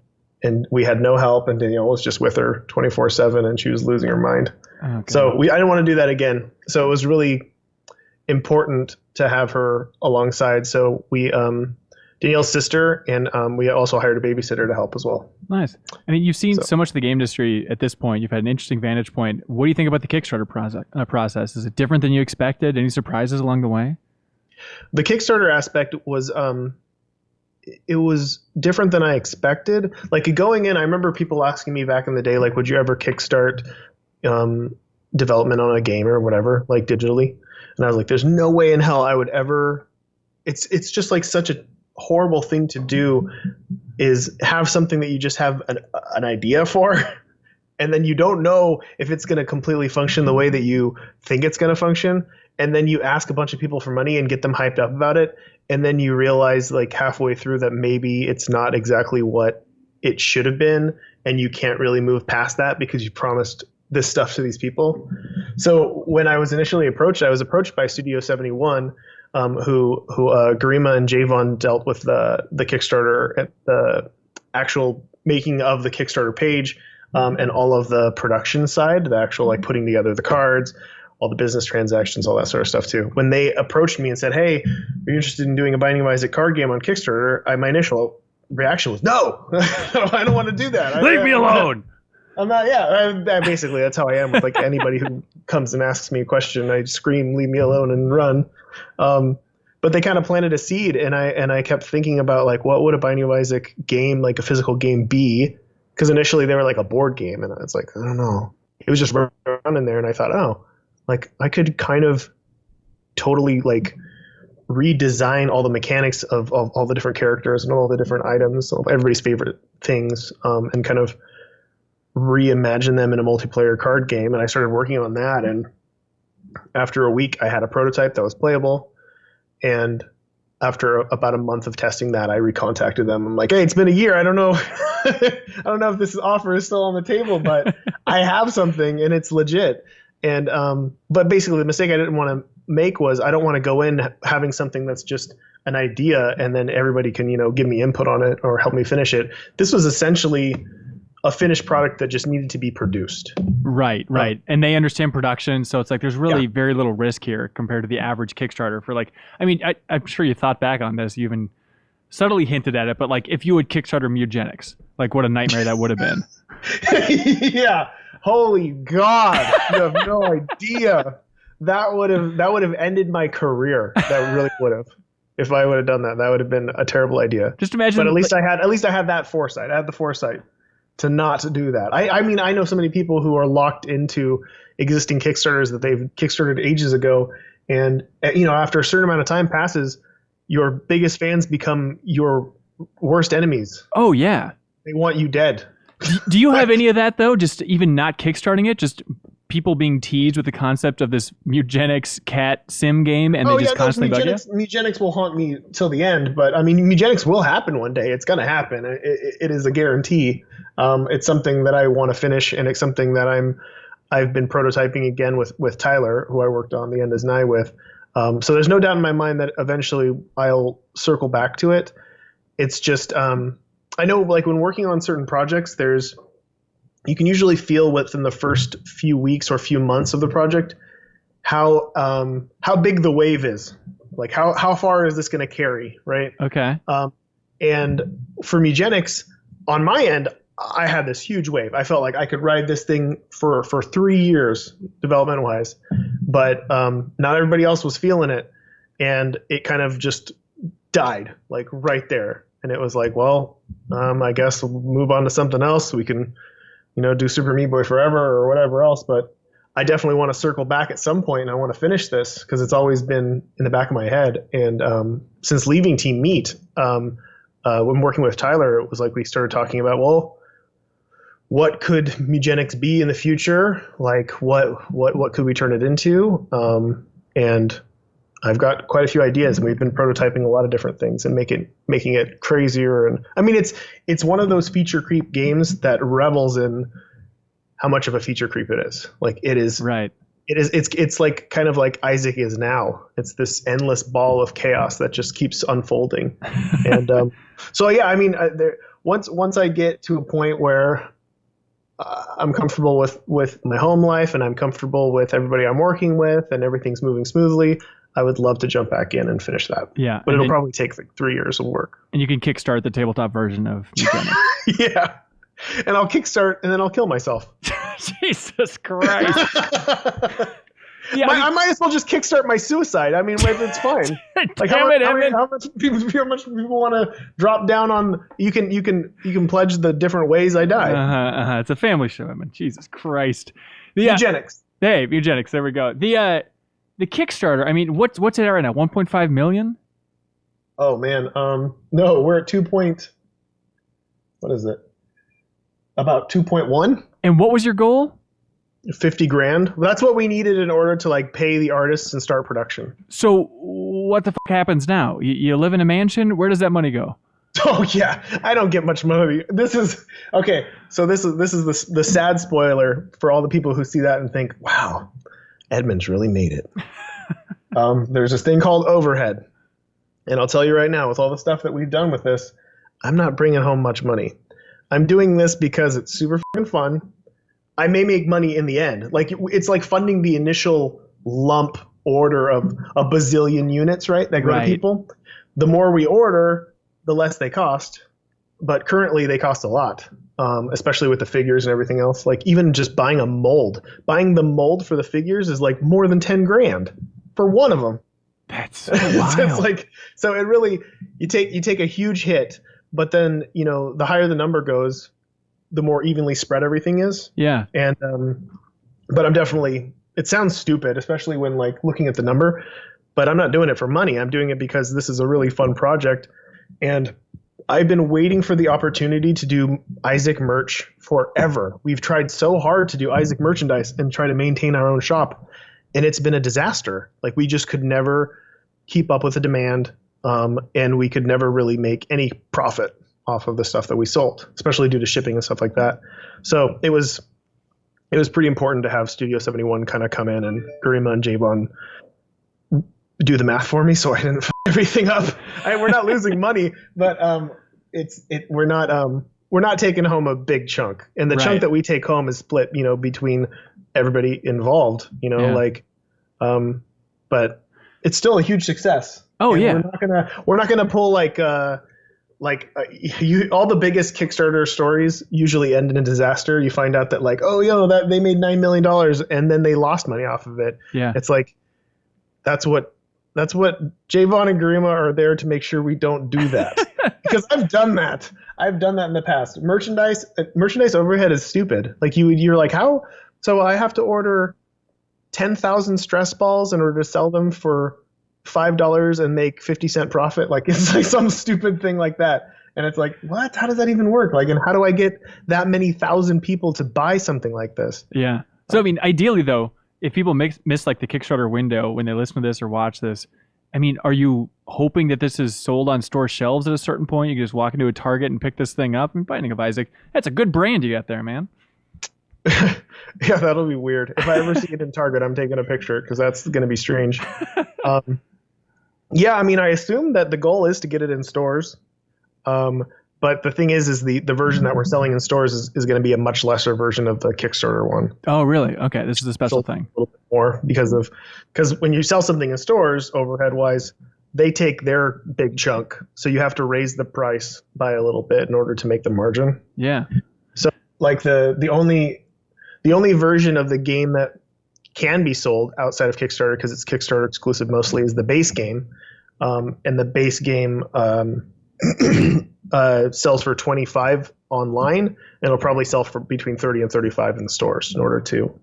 and we had no help. And Danielle was just with her 24/7, and she was losing her mind. Okay. So I didn't want to do that again. So it was really important to have her alongside. So we Danielle's sister, and we also hired a babysitter to help as well. Nice. I mean, you've seen so much of the game industry at this point. You've had an interesting vantage point. What do you think about the Kickstarter process? Is it different than you expected? Any surprises along the way? The Kickstarter aspect was it was different than I expected. Like going in, I remember people asking me back in the day, like, would you ever kickstart development on a game or whatever, like digitally? And I was like, there's no way in hell I would ever. It's just like such a horrible thing to do, is have something that you just have an idea for and then you don't know if it's going to completely function the way that you think it's going to function, and then you ask a bunch of people for money and get them hyped up about it, and then you realize like halfway through that maybe it's not exactly what it should have been, and you can't really move past that because you promised this stuff to these people. So when I was initially approached, I was approached by Studio 71, who Garima and Javon dealt with the Kickstarter, at the actual making of the Kickstarter page, and all of the production side, the actual like putting together the cards, all the business transactions, all that sort of stuff too. When they approached me and said, "Hey, are you interested in doing a Binding of Isaac card game on Kickstarter?" My initial reaction was, "No, I don't want to do that. Leave me alone." I'm not. Yeah, basically that's how I am with like anybody who comes and asks me a question. I scream, "Leave me alone," and run. But they kind of planted a seed, and I kept thinking about like what would a Binding of Isaac game, like a physical game, be? Because initially they were like a board game, and it's like I don't know. It was just running there, and I thought, oh, like I could kind of totally like redesign all the mechanics of all the different characters and all the different items, everybody's favorite things, and kind of reimagine them in a multiplayer card game. And I started working on that, and after a week I had a prototype that was playable, and after about a month of testing that, I recontacted them. I'm like, "Hey, it's been a year. I don't know I don't know if this offer is still on the table, but I have something and it's legit." And but basically the mistake I didn't want to make was I don't want to go in having something that's just an idea and then everybody can, give me input on it or help me finish it. This was essentially a finished product that just needed to be produced. Right. And they understand production, so it's like there's really very little risk here compared to the average Kickstarter for like, I mean, I'm sure you thought back on this, you even subtly hinted at it, but like if you would Kickstarter Mugenics, like what a nightmare that would have been. Yeah. Holy God. You have no idea. That would have ended my career. That really would have. If I would have done that, that would have been a terrible idea. Just imagine. But at least I had that foresight. I had the foresight to not do that. I mean, I know so many people who are locked into existing Kickstarters that they've Kickstarted ages ago. And, after a certain amount of time passes, your biggest fans become your worst enemies. Oh, yeah. They want you dead. Do you have any of that, though? Just even not Kickstarting it? Just people being teased with the concept of this Mugenics cat sim game, and they just constantly bug you? Mugenics will haunt me till the end, but I mean, Mugenics will happen one day. It's going to happen. It is a guarantee. It's something that I want to finish, and it's something that I've been prototyping again with Tyler, who I worked on The End Is Nigh with. So there's no doubt in my mind that eventually I'll circle back to it. It's just I know, like when working on certain projects, you can usually feel within the first few weeks or few months of the project how big the wave is, like how far is this going to carry, right? Okay. And for Mugenics, on my end, I had this huge wave. I felt like I could ride this thing for 3 years development wise, but not everybody else was feeling it, and it kind of just died like right there. And it was like, well, I guess we'll move on to something else. We can, do Super Meat Boy Forever or whatever else. But I definitely want to circle back at some point, and I want to finish this because it's always been in the back of my head. And since leaving Team Meat, when working with Tyler, it was like we started talking about, well, what could Mugenics be in the future? Like what could we turn it into? And I've got quite a few ideas, and we've been prototyping a lot of different things and making it crazier. And I mean, it's one of those feature creep games that revels in how much of a feature creep it is. Like it is. Right. It is. It's like kind of like Isaac is now. It's this endless ball of chaos that just keeps unfolding. And so yeah, I mean, once I get to a point where I'm comfortable with my home life, and I'm comfortable with everybody I'm working with, and everything's moving smoothly, I would love to jump back in and finish that. Yeah. But it'll probably take like 3 years of work. And you can kickstart the tabletop version of Mugenics. Yeah. And I'll kickstart and then I'll kill myself. Jesus Christ. Yeah, I might as well just kickstart my suicide. I mean, it's fine. Like how much people want to drop down on? You can pledge the different ways I die. It's a family show. I mean, Jesus Christ. Eugenics. Hey, Eugenics. There we go. The Kickstarter. I mean, what's it at right now? 1.5 million. Oh man. No, we're at 2. What is it? About 2.1. And what was your goal? 50 grand. That's what we needed in order to like pay the artists and start production. So what the fuck happens now? You live in a mansion? Where does that money go? Oh yeah, I don't get much money. This is okay. So this is the sad spoiler for all the people who see that and think, "Wow, Edmund's really made it." There's this thing called overhead, and I'll tell you right now, with all the stuff that we've done with this, I'm not bringing home much money. I'm doing this because it's super fucking fun. I may make money in the end. Like it's like funding the initial lump order of a bazillion units, right? That go to people. The more we order, the less they cost. But currently they cost a lot, especially with the figures and everything else. Like even just buying a mold, buying the mold for the figures is like more than 10 grand for one of them. That's so wild. It's like, so it really, you take a huge hit, but then, you know, the higher the number goes, the more evenly spread everything is. Yeah. And, but I'm definitely, it sounds stupid, especially when like looking at the number, but I'm not doing it for money. I'm doing it because this is a really fun project. And I've been waiting for the opportunity to do Isaac merch forever. We've tried so hard to do Isaac merchandise and try to maintain our own shop. And it's been a disaster. Like we just could never keep up with the demand. And we could never really make any profit off of the stuff that we sold, especially due to shipping and stuff like that. So it was pretty important to have Studio 71 kind of come in and Garima and Javon do the math for me, so I didn't f everything up. We're not losing money, but we're not taking home a big chunk, and the chunk that we take home is split, you know, between everybody involved, you know, like, but it's still a huge success. Oh, and yeah. We're not gonna pull all the biggest Kickstarter stories usually end in a disaster. You find out that like, oh, that they made $9 million and then they lost money off of it. Yeah. It's like, that's what Javon and Garima are there to make sure we don't do that. Because I've done that. I've done that in the past. Merchandise overhead is stupid. Like you're like, how? So I have to order 10,000 stress balls in order to sell them for $5 and make 50-cent profit. Like it's like some stupid thing like that. And it's like, what? How does that even work? Like, and how do I get that many thousand people to buy something like this? Yeah. So I mean, ideally though, if people miss like the Kickstarter window when they listen to this or watch this, I mean, are you hoping that this is sold on store shelves at a certain point? You can just walk into a Target and pick this thing up. I mean, Binding of Isaac, that's a good brand you got there, man. Yeah, that'll be weird. If I ever see it in Target, I'm taking a picture because that's going to be strange. Yeah, I mean, I assume that the goal is to get it in stores. But the thing is the version that we're selling in stores is going to be a much lesser version of the Kickstarter one. Oh, really? Okay, this is a special thing. A little bit more because when you sell something in stores, overhead wise, they take their big chunk, so you have to raise the price by a little bit in order to make the margin. Yeah. So like the only version of the game that can be sold outside of Kickstarter, because it's Kickstarter exclusive mostly, is the base game, and the base game sells for $25 online, and it'll probably sell for between $30 and $35 in the stores in order to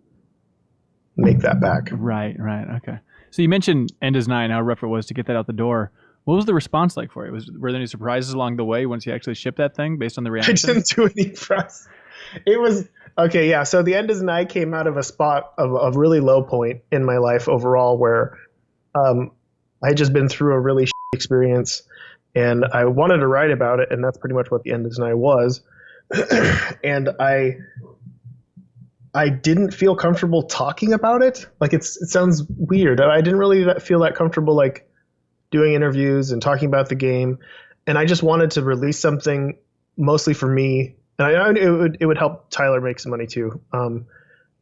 make that back. Right. Okay. So you mentioned End is 9, how rough it was to get that out the door. What was the response like for it? Were there any surprises along the way once you actually shipped that thing based on the reaction? I didn't do any press. It was okay. Yeah. So the End is 9 came out of a spot of a really low point in my life overall, where I had just been through a really experience. And I wanted to write about it, and that's pretty much what the End is 9 was. And I didn't feel comfortable talking about it. Like it sounds weird. I didn't really feel that comfortable like doing interviews and talking about the game. And I just wanted to release something mostly for me. And I know it would help Tyler make some money too.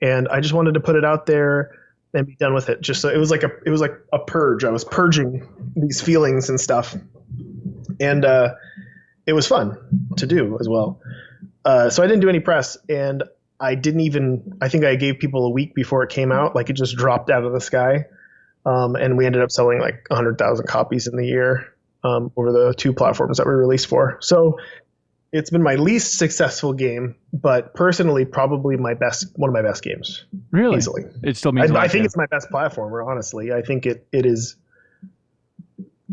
And I just wanted to put it out there and be done with it. Just so it was like a purge. I was purging these feelings and stuff. And it was fun to do as well. So I didn't do any press, and I think I gave people a week before it came out. Like it just dropped out of the sky. And we ended up selling like 100,000 copies in the year over the 2 platforms that we released for. So it's been my least successful game, but personally probably one of my best games. Really? Easily. It still means I think it's my best platformer, honestly. I think it is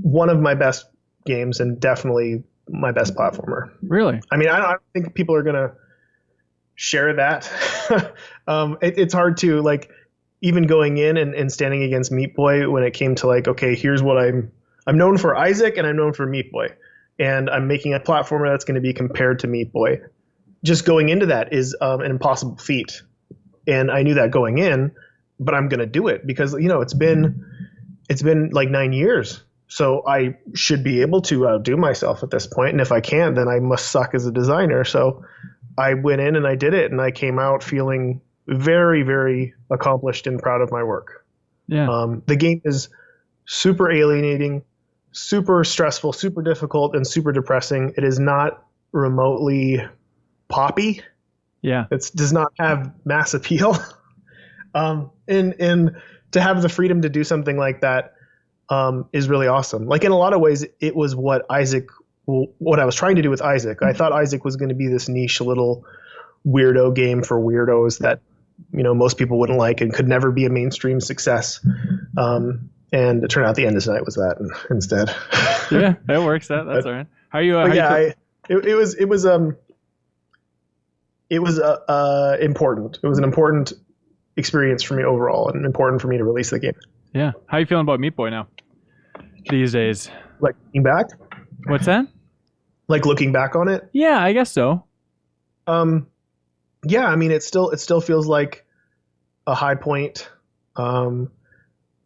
one of my best games and definitely my best platformer. Really? I mean, I don't think people are going to share that. It's hard to like even going in and standing against Meat Boy when it came to like, okay, here's what I'm known for Isaac and I'm known for Meat Boy, and I'm making a platformer that's going to be compared to Meat Boy. Just going into that is an impossible feat, and I knew that going in, but I'm going to do it because it's been like 9 years, so I should be able to outdo myself at this point, and if I can't, then I must suck as a designer. So I went in and I did it, and I came out feeling very, very accomplished and proud of my work. Yeah. The game is super alienating, super stressful, super difficult, and super depressing. It is not remotely poppy. Yeah. It does not have mass appeal. And to have the freedom to do something like that is really awesome. Like in a lot of ways, it was what I was trying to do with Isaac. I thought Isaac was going to be this niche little weirdo game for weirdos that most people wouldn't like and could never be a mainstream success. And it turned out the end of the night was that instead. Yeah, that works. That's all right. How are you? It was important. It was an important experience for me overall, and important for me to release the game. Yeah. How are you feeling about Meat Boy now? These days. Like looking back? What's that? Like looking back on it? Yeah, I guess so. Yeah, I mean, it still feels like a high point.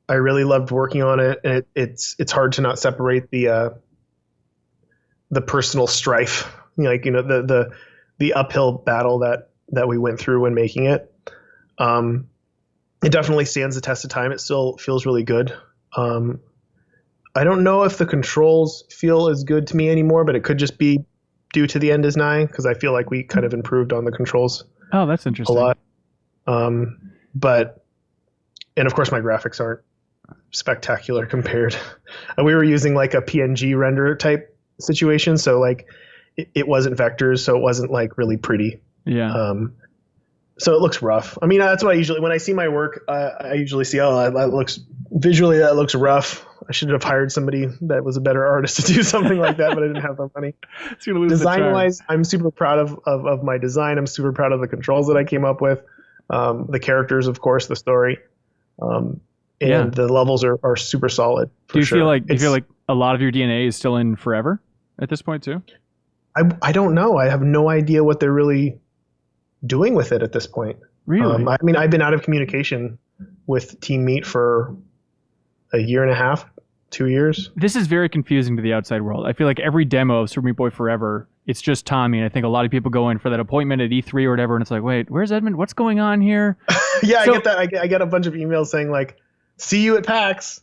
I really loved working on it, and it's hard to not separate the personal strife, the uphill battle that we went through when making it. It definitely stands the test of time. It still feels really good. I don't know if the controls feel as good to me anymore, but it could just be due to the end is nigh, because I feel like we kind of improved on the controls. Oh, that's interesting. A lot. And of course my graphics aren't spectacular compared. We were using like a PNG render type situation, so like it wasn't vectors, so it wasn't like really pretty. Yeah. So it looks rough. I mean, that's what I usually, when I see my work, I usually see, that looks rough. I should have hired somebody that was a better artist to do something like that, but I didn't have the money. Design-wise, I'm super proud of my design. I'm super proud of the controls that I came up with. The characters, of course, the story. The levels are super solid. Do you feel like a lot of your DNA is still in Forever at this point too? I don't know. I have no idea what they're really doing with it at this point. Really? I mean, I've been out of communication with Team Meat for a year and a half, 2 years. This is very confusing to the outside world. I feel like every demo of Super Meat Boy Forever, it's just Tommy, and I think a lot of people go in for that appointment at E3 or whatever, and it's like, wait, where's Edmund? What's going on here? Yeah, I get that. I get a bunch of emails saying like, "See you at PAX.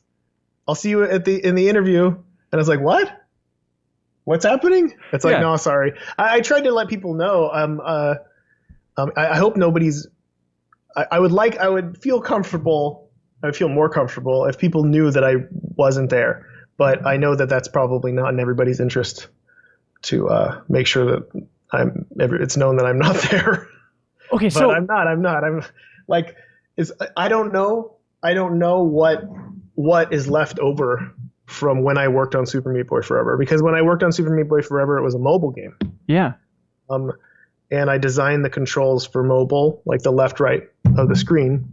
I'll see you in the interview," and I was like, "What? What's happening?" It's like, no, sorry. I tried to let people know. I hope nobody's. I would feel comfortable. I would feel more comfortable if people knew that I wasn't there. But I know that that's probably not in everybody's interest to make sure that it's known that I'm not there. Okay, but so I'm not. I'm like, I don't know. I don't know what is left over from when I worked on Super Meat Boy Forever, because when I worked on Super Meat Boy Forever, it was a mobile game. Yeah. And I designed the controls for mobile, like the left, right of the screen.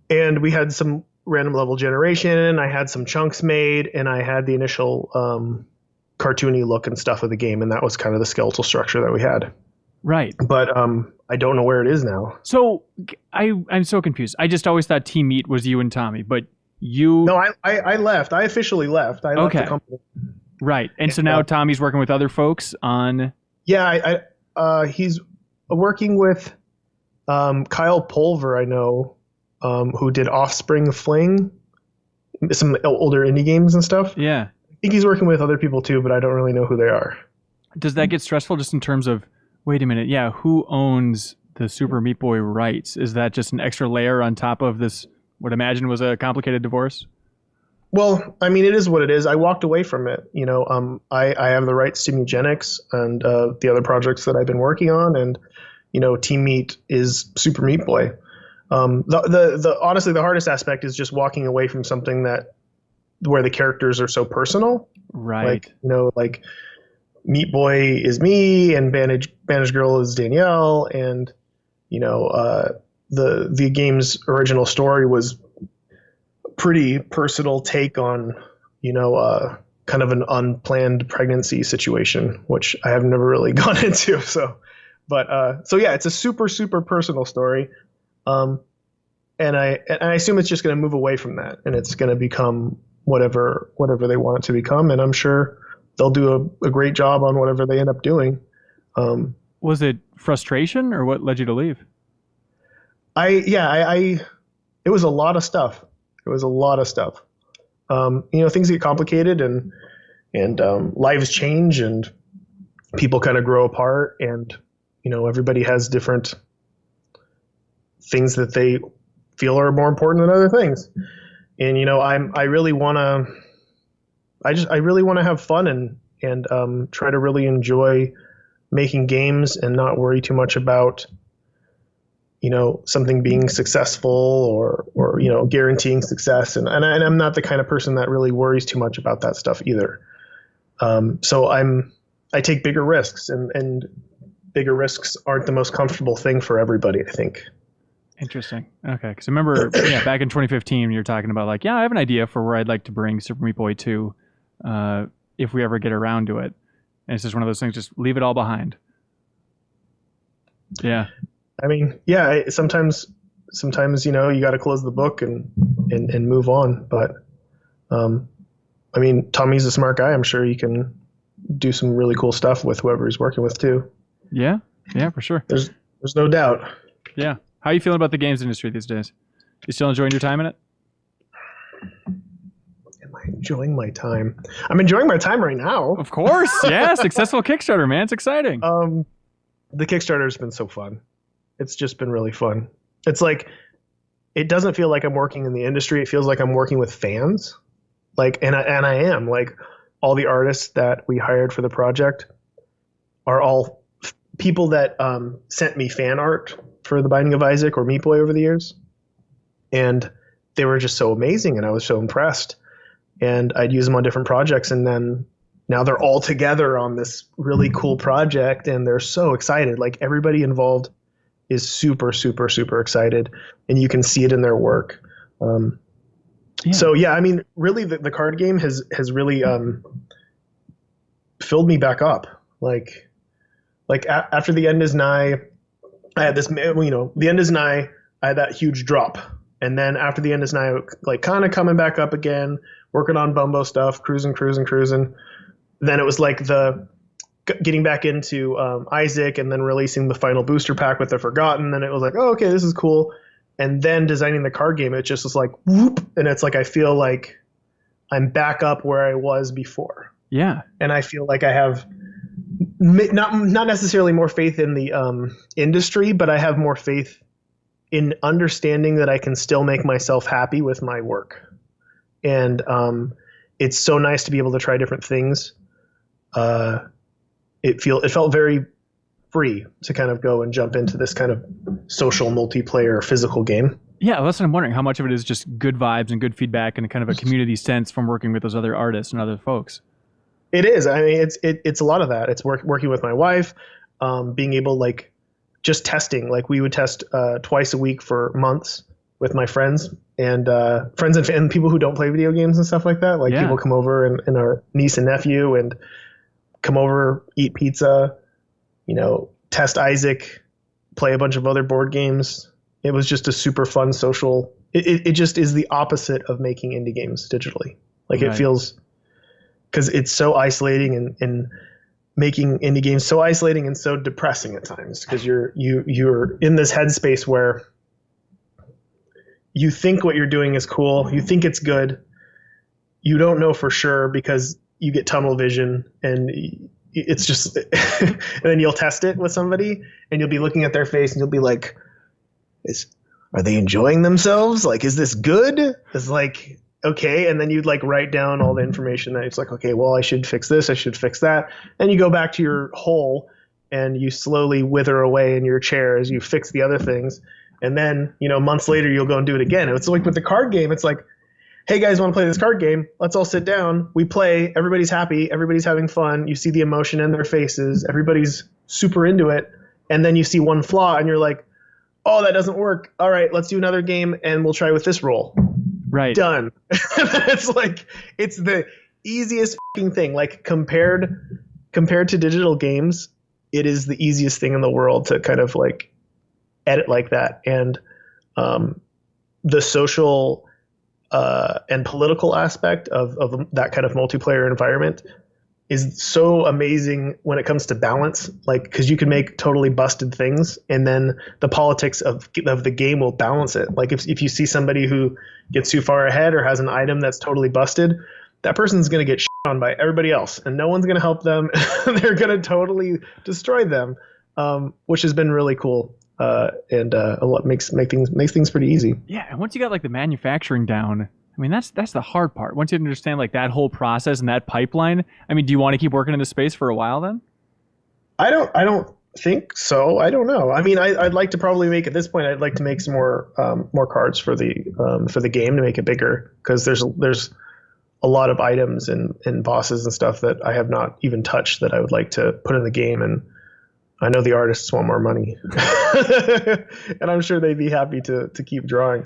And we had some random level generation. I had some chunks made, and I had the initial cartoony look and stuff of the game. And that was kind of the skeletal structure that we had. Right. But I don't know where it is now. So I'm so confused. I just always thought Team Meat was you and Tommy, but you... No, I left. I officially left. I left the company. Right. And so now Tommy's working with other folks on... Yeah, he's working with Kyle Pulver, I know, who did Offspring Fling, some older indie games and stuff. Yeah. I think he's working with other people too, but I don't really know who they are. Does that get stressful just in terms of, wait a minute, who owns the Super Meat Boy rights? Is that just an extra layer on top of this, what I imagine was a complicated divorce? Well, I mean, it is what it is. I walked away from it. I have the rights to Mugenics and the other projects that I've been working on, and Team Meat is Super Meat Boy. The honestly, the hardest aspect is just walking away from something where the characters are so personal. Right. Like Meat Boy is me, and Bandage Girl is Danielle, and the game's original story was a pretty personal take on kind of an unplanned pregnancy situation, which I have never really gone into. So yeah, it's a super, super personal story. And I assume it's just going to move away from that, and it's going to become whatever they want it to become. And I'm sure they'll do a great job on whatever they end up doing. Was it frustration, or what led you to leave? It was a lot of stuff. Things get complicated, and lives change, and people kind of grow apart, and everybody has different things that they feel are more important than other things. And I really want to have fun and try to really enjoy making games and not worry too much about something being successful or guaranteeing success. And I'm not the kind of person that really worries too much about that stuff either. So I take bigger risks, and bigger risks aren't the most comfortable thing for everybody, I think. Interesting. Okay. Because I remember back in 2015, you were talking about like, I have an idea for where I'd like to bring Super Meat Boy 2 if we ever get around to it. And it's just one of those things, just leave it all behind. Yeah. I mean, yeah, sometimes you got to close the book and move on. But I mean, Tommy's a smart guy. I'm sure he can do some really cool stuff with whoever he's working with too. Yeah, for sure. There's no doubt. Yeah. How are you feeling about the games industry these days? You still enjoying your time in it? Am I enjoying my time? I'm enjoying my time right now. Of course. Yeah. Successful Kickstarter, man. It's exciting. The Kickstarter's been so fun. It's just been really fun. It's like, it doesn't feel like I'm working in the industry. It feels like I'm working with fans. Like, and I am. Like, all the artists that we hired for the project are all people that sent me fan art for The Binding of Isaac or Meat Boy over the years. And they were just so amazing, and I was so impressed. And I'd use them on different projects, and then now they're all together on this really cool project, and they're so excited. Like, everybody involved is super, super, super excited, and you can see it in their work. So yeah, I mean, really, the card game has really filled me back up. Like after The End Is Nigh, I had this, The End Is Nigh, I had that huge drop. And then after The End Is Nigh, like, kind of coming back up again, working on Bumbo stuff, cruising. Then it was like getting back into Isaac, and then releasing the final booster pack with The Forgotten. And it was like, oh, okay, this is cool. And then designing the card game, it just was like, whoop. And it's like, I feel like I'm back up where I was before. Yeah. And I feel like I have not necessarily more faith in the industry, but I have more faith in understanding that I can still make myself happy with my work. And it's so nice to be able to try different things. It felt very free to kind of go and jump into this kind of social multiplayer physical game. Yeah, that's what I'm wondering. How much of it is just good vibes and good feedback and kind of a community sense from working with those other artists and other folks? It is. I mean, it's a lot of that. It's working with my wife, being able, like, just testing. Like, we would test twice a week for months with my friends and people who don't play video games and stuff like that. Like, people come over and our niece and nephew and come over, eat pizza, test Isaac, play a bunch of other board games. It was just a super fun social. It just is the opposite of making indie games digitally. Like, right. It feels, because it's so isolating, and making indie games so isolating and so depressing at times, because you're in this headspace where you think what you're doing is cool, you think it's good, you don't know for sure because you get tunnel vision, and it's just and then you'll test it with somebody and you'll be looking at their face and you'll be like, are they enjoying themselves? Like, is this good? It's like, okay. And then you'd like write down all the information that it's like, okay, well, I should fix this, I should fix that. And you go back to your hole and you slowly wither away in your chair as you fix the other things. And then, months later, you'll go and do it again. It's like with the card game, it's like, hey guys, want to play this card game? Let's all sit down. We play. Everybody's happy. Everybody's having fun. You see the emotion in their faces. Everybody's super into it. And then you see one flaw and you're like, oh, that doesn't work. All right, let's do another game and we'll try with this roll. Right. Done. It's like, it's the easiest fucking thing. Like compared to digital games, it is the easiest thing in the world to kind of like edit like that. And the social and political aspect of that kind of multiplayer environment is so amazing when it comes to balance, like, because you can make totally busted things and then the politics of the game will balance it. Like if you see somebody who gets too far ahead or has an item that's totally busted, that person's going to get shit on by everybody else and no one's going to help them. They're going to totally destroy them, which has been really cool. And a lot makes things pretty easy. Yeah, and once you got like the manufacturing down, I mean that's the hard part. Once you understand like that whole process and that pipeline, I mean, do you want to keep working in the space for a while then? I don't think so. I don't know. I mean, I'd like to probably make at this point. I'd like to make some more cards for the game to make it bigger, because there's a lot of items and bosses and stuff that I have not even touched that I would like to put in the game, and I know the artists want more money, and I'm sure they'd be happy to keep drawing.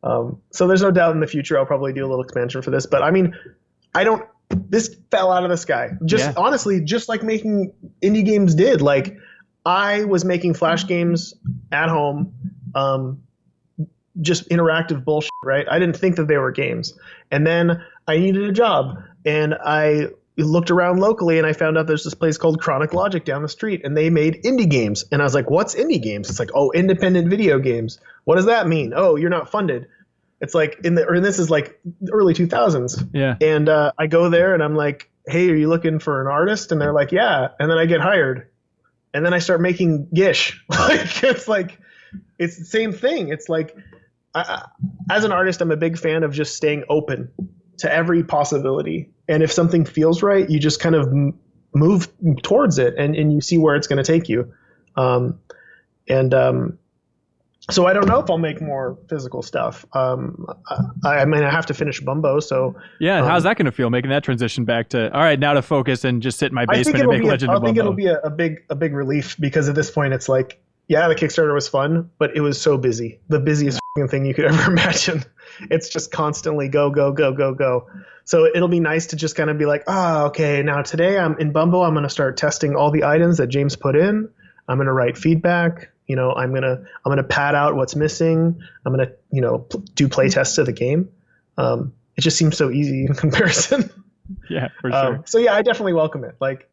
So there's no doubt in the future I'll probably do a little expansion for this. But I mean, this fell out of the sky. Honestly, just like making indie games did. Like I was making Flash games at home, just interactive bullshit, right? I didn't think that they were games. And then I needed a job, and I looked around locally and I found out there's this place called Chronic Logic down the street, and they made indie games. And I was like, what's indie games? It's like, oh, independent video games. What does that mean? Oh, you're not funded. It's like this is like early 2000s. Yeah. And I go there and I'm like, hey, are you looking for an artist? And they're like, yeah. And then I get hired. And then I start making Gish. It's the same thing. It's like, as an artist, I'm a big fan of just staying open to every possibility. And if something feels right, you just kind of move towards it and you see where it's going to take you. So I don't know if I'll make more physical stuff. I mean, I have to finish Bumbo. So yeah, how's that going to feel, making that transition back to, all right, now to focus and just sit in my basement and make Legend of Bumbo? I think it'll be a big relief, because at this point it's like, yeah, the Kickstarter was fun, but it was so busy. The busiest thing you could ever imagine. It's just constantly go, go, go, go, go. So it'll be nice to just kind of be like, okay, now today I'm in Bumbo. I'm going to start testing all the items that James put in. I'm going to write feedback. I'm going to pad out what's missing. I'm going to, do play tests of the game. It just seems so easy in comparison. Yeah, for sure. So yeah, I definitely welcome it. Like,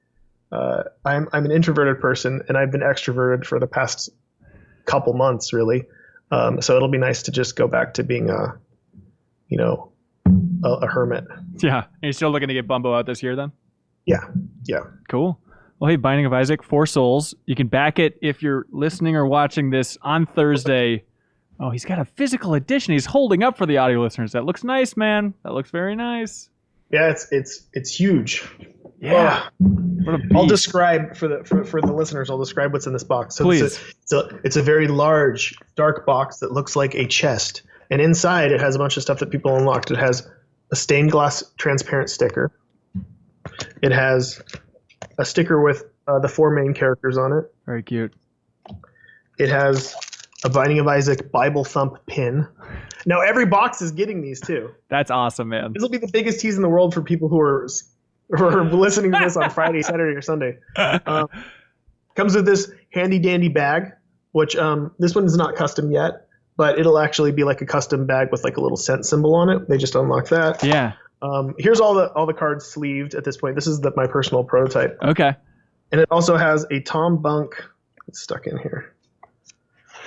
I'm an introverted person, and I've been extroverted for the past couple months, really. So it'll be nice to just go back to being a hermit. Yeah. And you're still looking to get Bumbo out this year then? Yeah. Cool. Well, hey, Binding of Isaac, 4 Souls. You can back it if you're listening or watching this on Thursday. Oh, he's got a physical edition. He's holding up for the audio listeners. That looks nice, man. That looks very nice. Yeah, it's huge. Yeah. What a beast. I'll describe for the listeners. I'll describe what's in this box. So please. It's a very large, dark box that looks like a chest, and inside it has a bunch of stuff that people unlocked. It has a stained glass transparent sticker. It has a sticker with the 4 main characters on it. Very cute. It has a Binding of Isaac Bible Thump pin. Now every box is getting these too. That's awesome, man. This will be the biggest tease in the world for people who are listening to this on Friday, Saturday, or Sunday. Comes with this handy dandy bag, which this one is not custom yet, but it'll actually be like a custom bag with like a little scent symbol on it. They just unlocked that. Yeah. Here's all the cards sleeved at this point. This is my personal prototype. Okay. And it also has a Tom Bunk. It's stuck in here.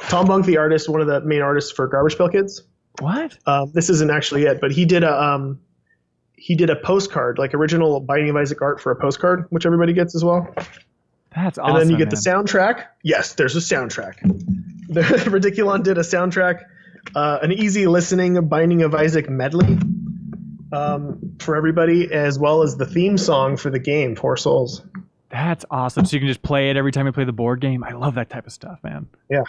Tom Bunk, the artist, one of the main artists for Garbage Pail Kids. What? This isn't actually it, but he did a postcard, like original Binding of Isaac art for a postcard, which everybody gets as well. That's awesome. And then you get the soundtrack. Yes, there's a soundtrack. The Ridiculon did a soundtrack, an easy listening Binding of Isaac medley for everybody, as well as the theme song for the game, 4 Souls. That's awesome. So you can just play it every time you play the board game. I love that type of stuff, man. Yeah.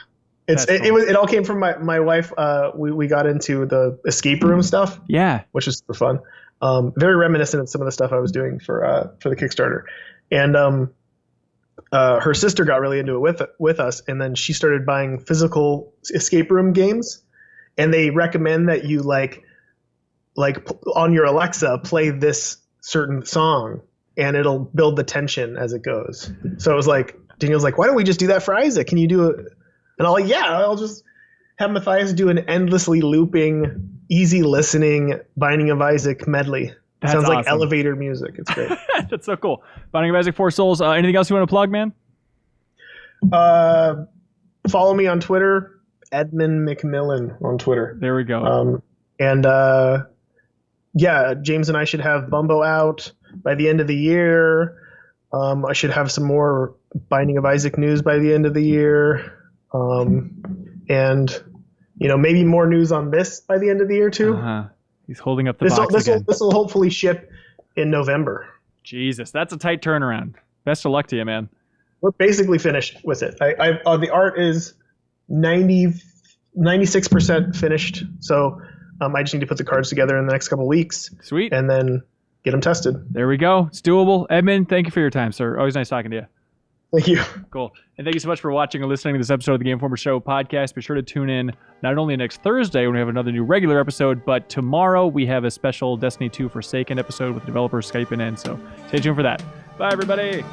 It all came from my wife. We got into the escape room stuff. Yeah, which is super fun. Very reminiscent of some of the stuff I was doing for the Kickstarter, and her sister got really into it with us, and then she started buying physical escape room games, and they recommend that you like on your Alexa play this certain song, and it'll build the tension as it goes. So it was like Daniel's like, why don't we just do that for Isaac? Can you do it? And I'm like, yeah, I'll just have Matthias do an endlessly looping, easy listening Binding of Isaac medley. Sounds like elevator music. It's great. That's so cool. Binding of Isaac 4 Souls. Anything else you want to plug, man? Follow me on Twitter, Edmund McMillen on Twitter. There we go. Yeah, James and I should have Bumbo out by the end of the year. I should have some more Binding of Isaac news by the end of the year. And maybe more news on this by the end of the year too. He's holding up the box again. This will hopefully ship in November. Jesus, that's a tight turnaround. Best of luck to you, man. We're basically finished with it. The art is 96% finished. So I just need to put the cards together in the next couple of weeks. Sweet. And then get them tested. There we go. It's doable. Edmund, thank you for your time, sir. Always nice talking to you. Thank you. Cool. And thank you so much for watching and listening to this episode of the Game Informer Show podcast. Be sure to tune in not only next Thursday when we have another new regular episode, but tomorrow we have a special Destiny 2 Forsaken episode with developers Skyping in. So stay tuned for that. Bye, everybody.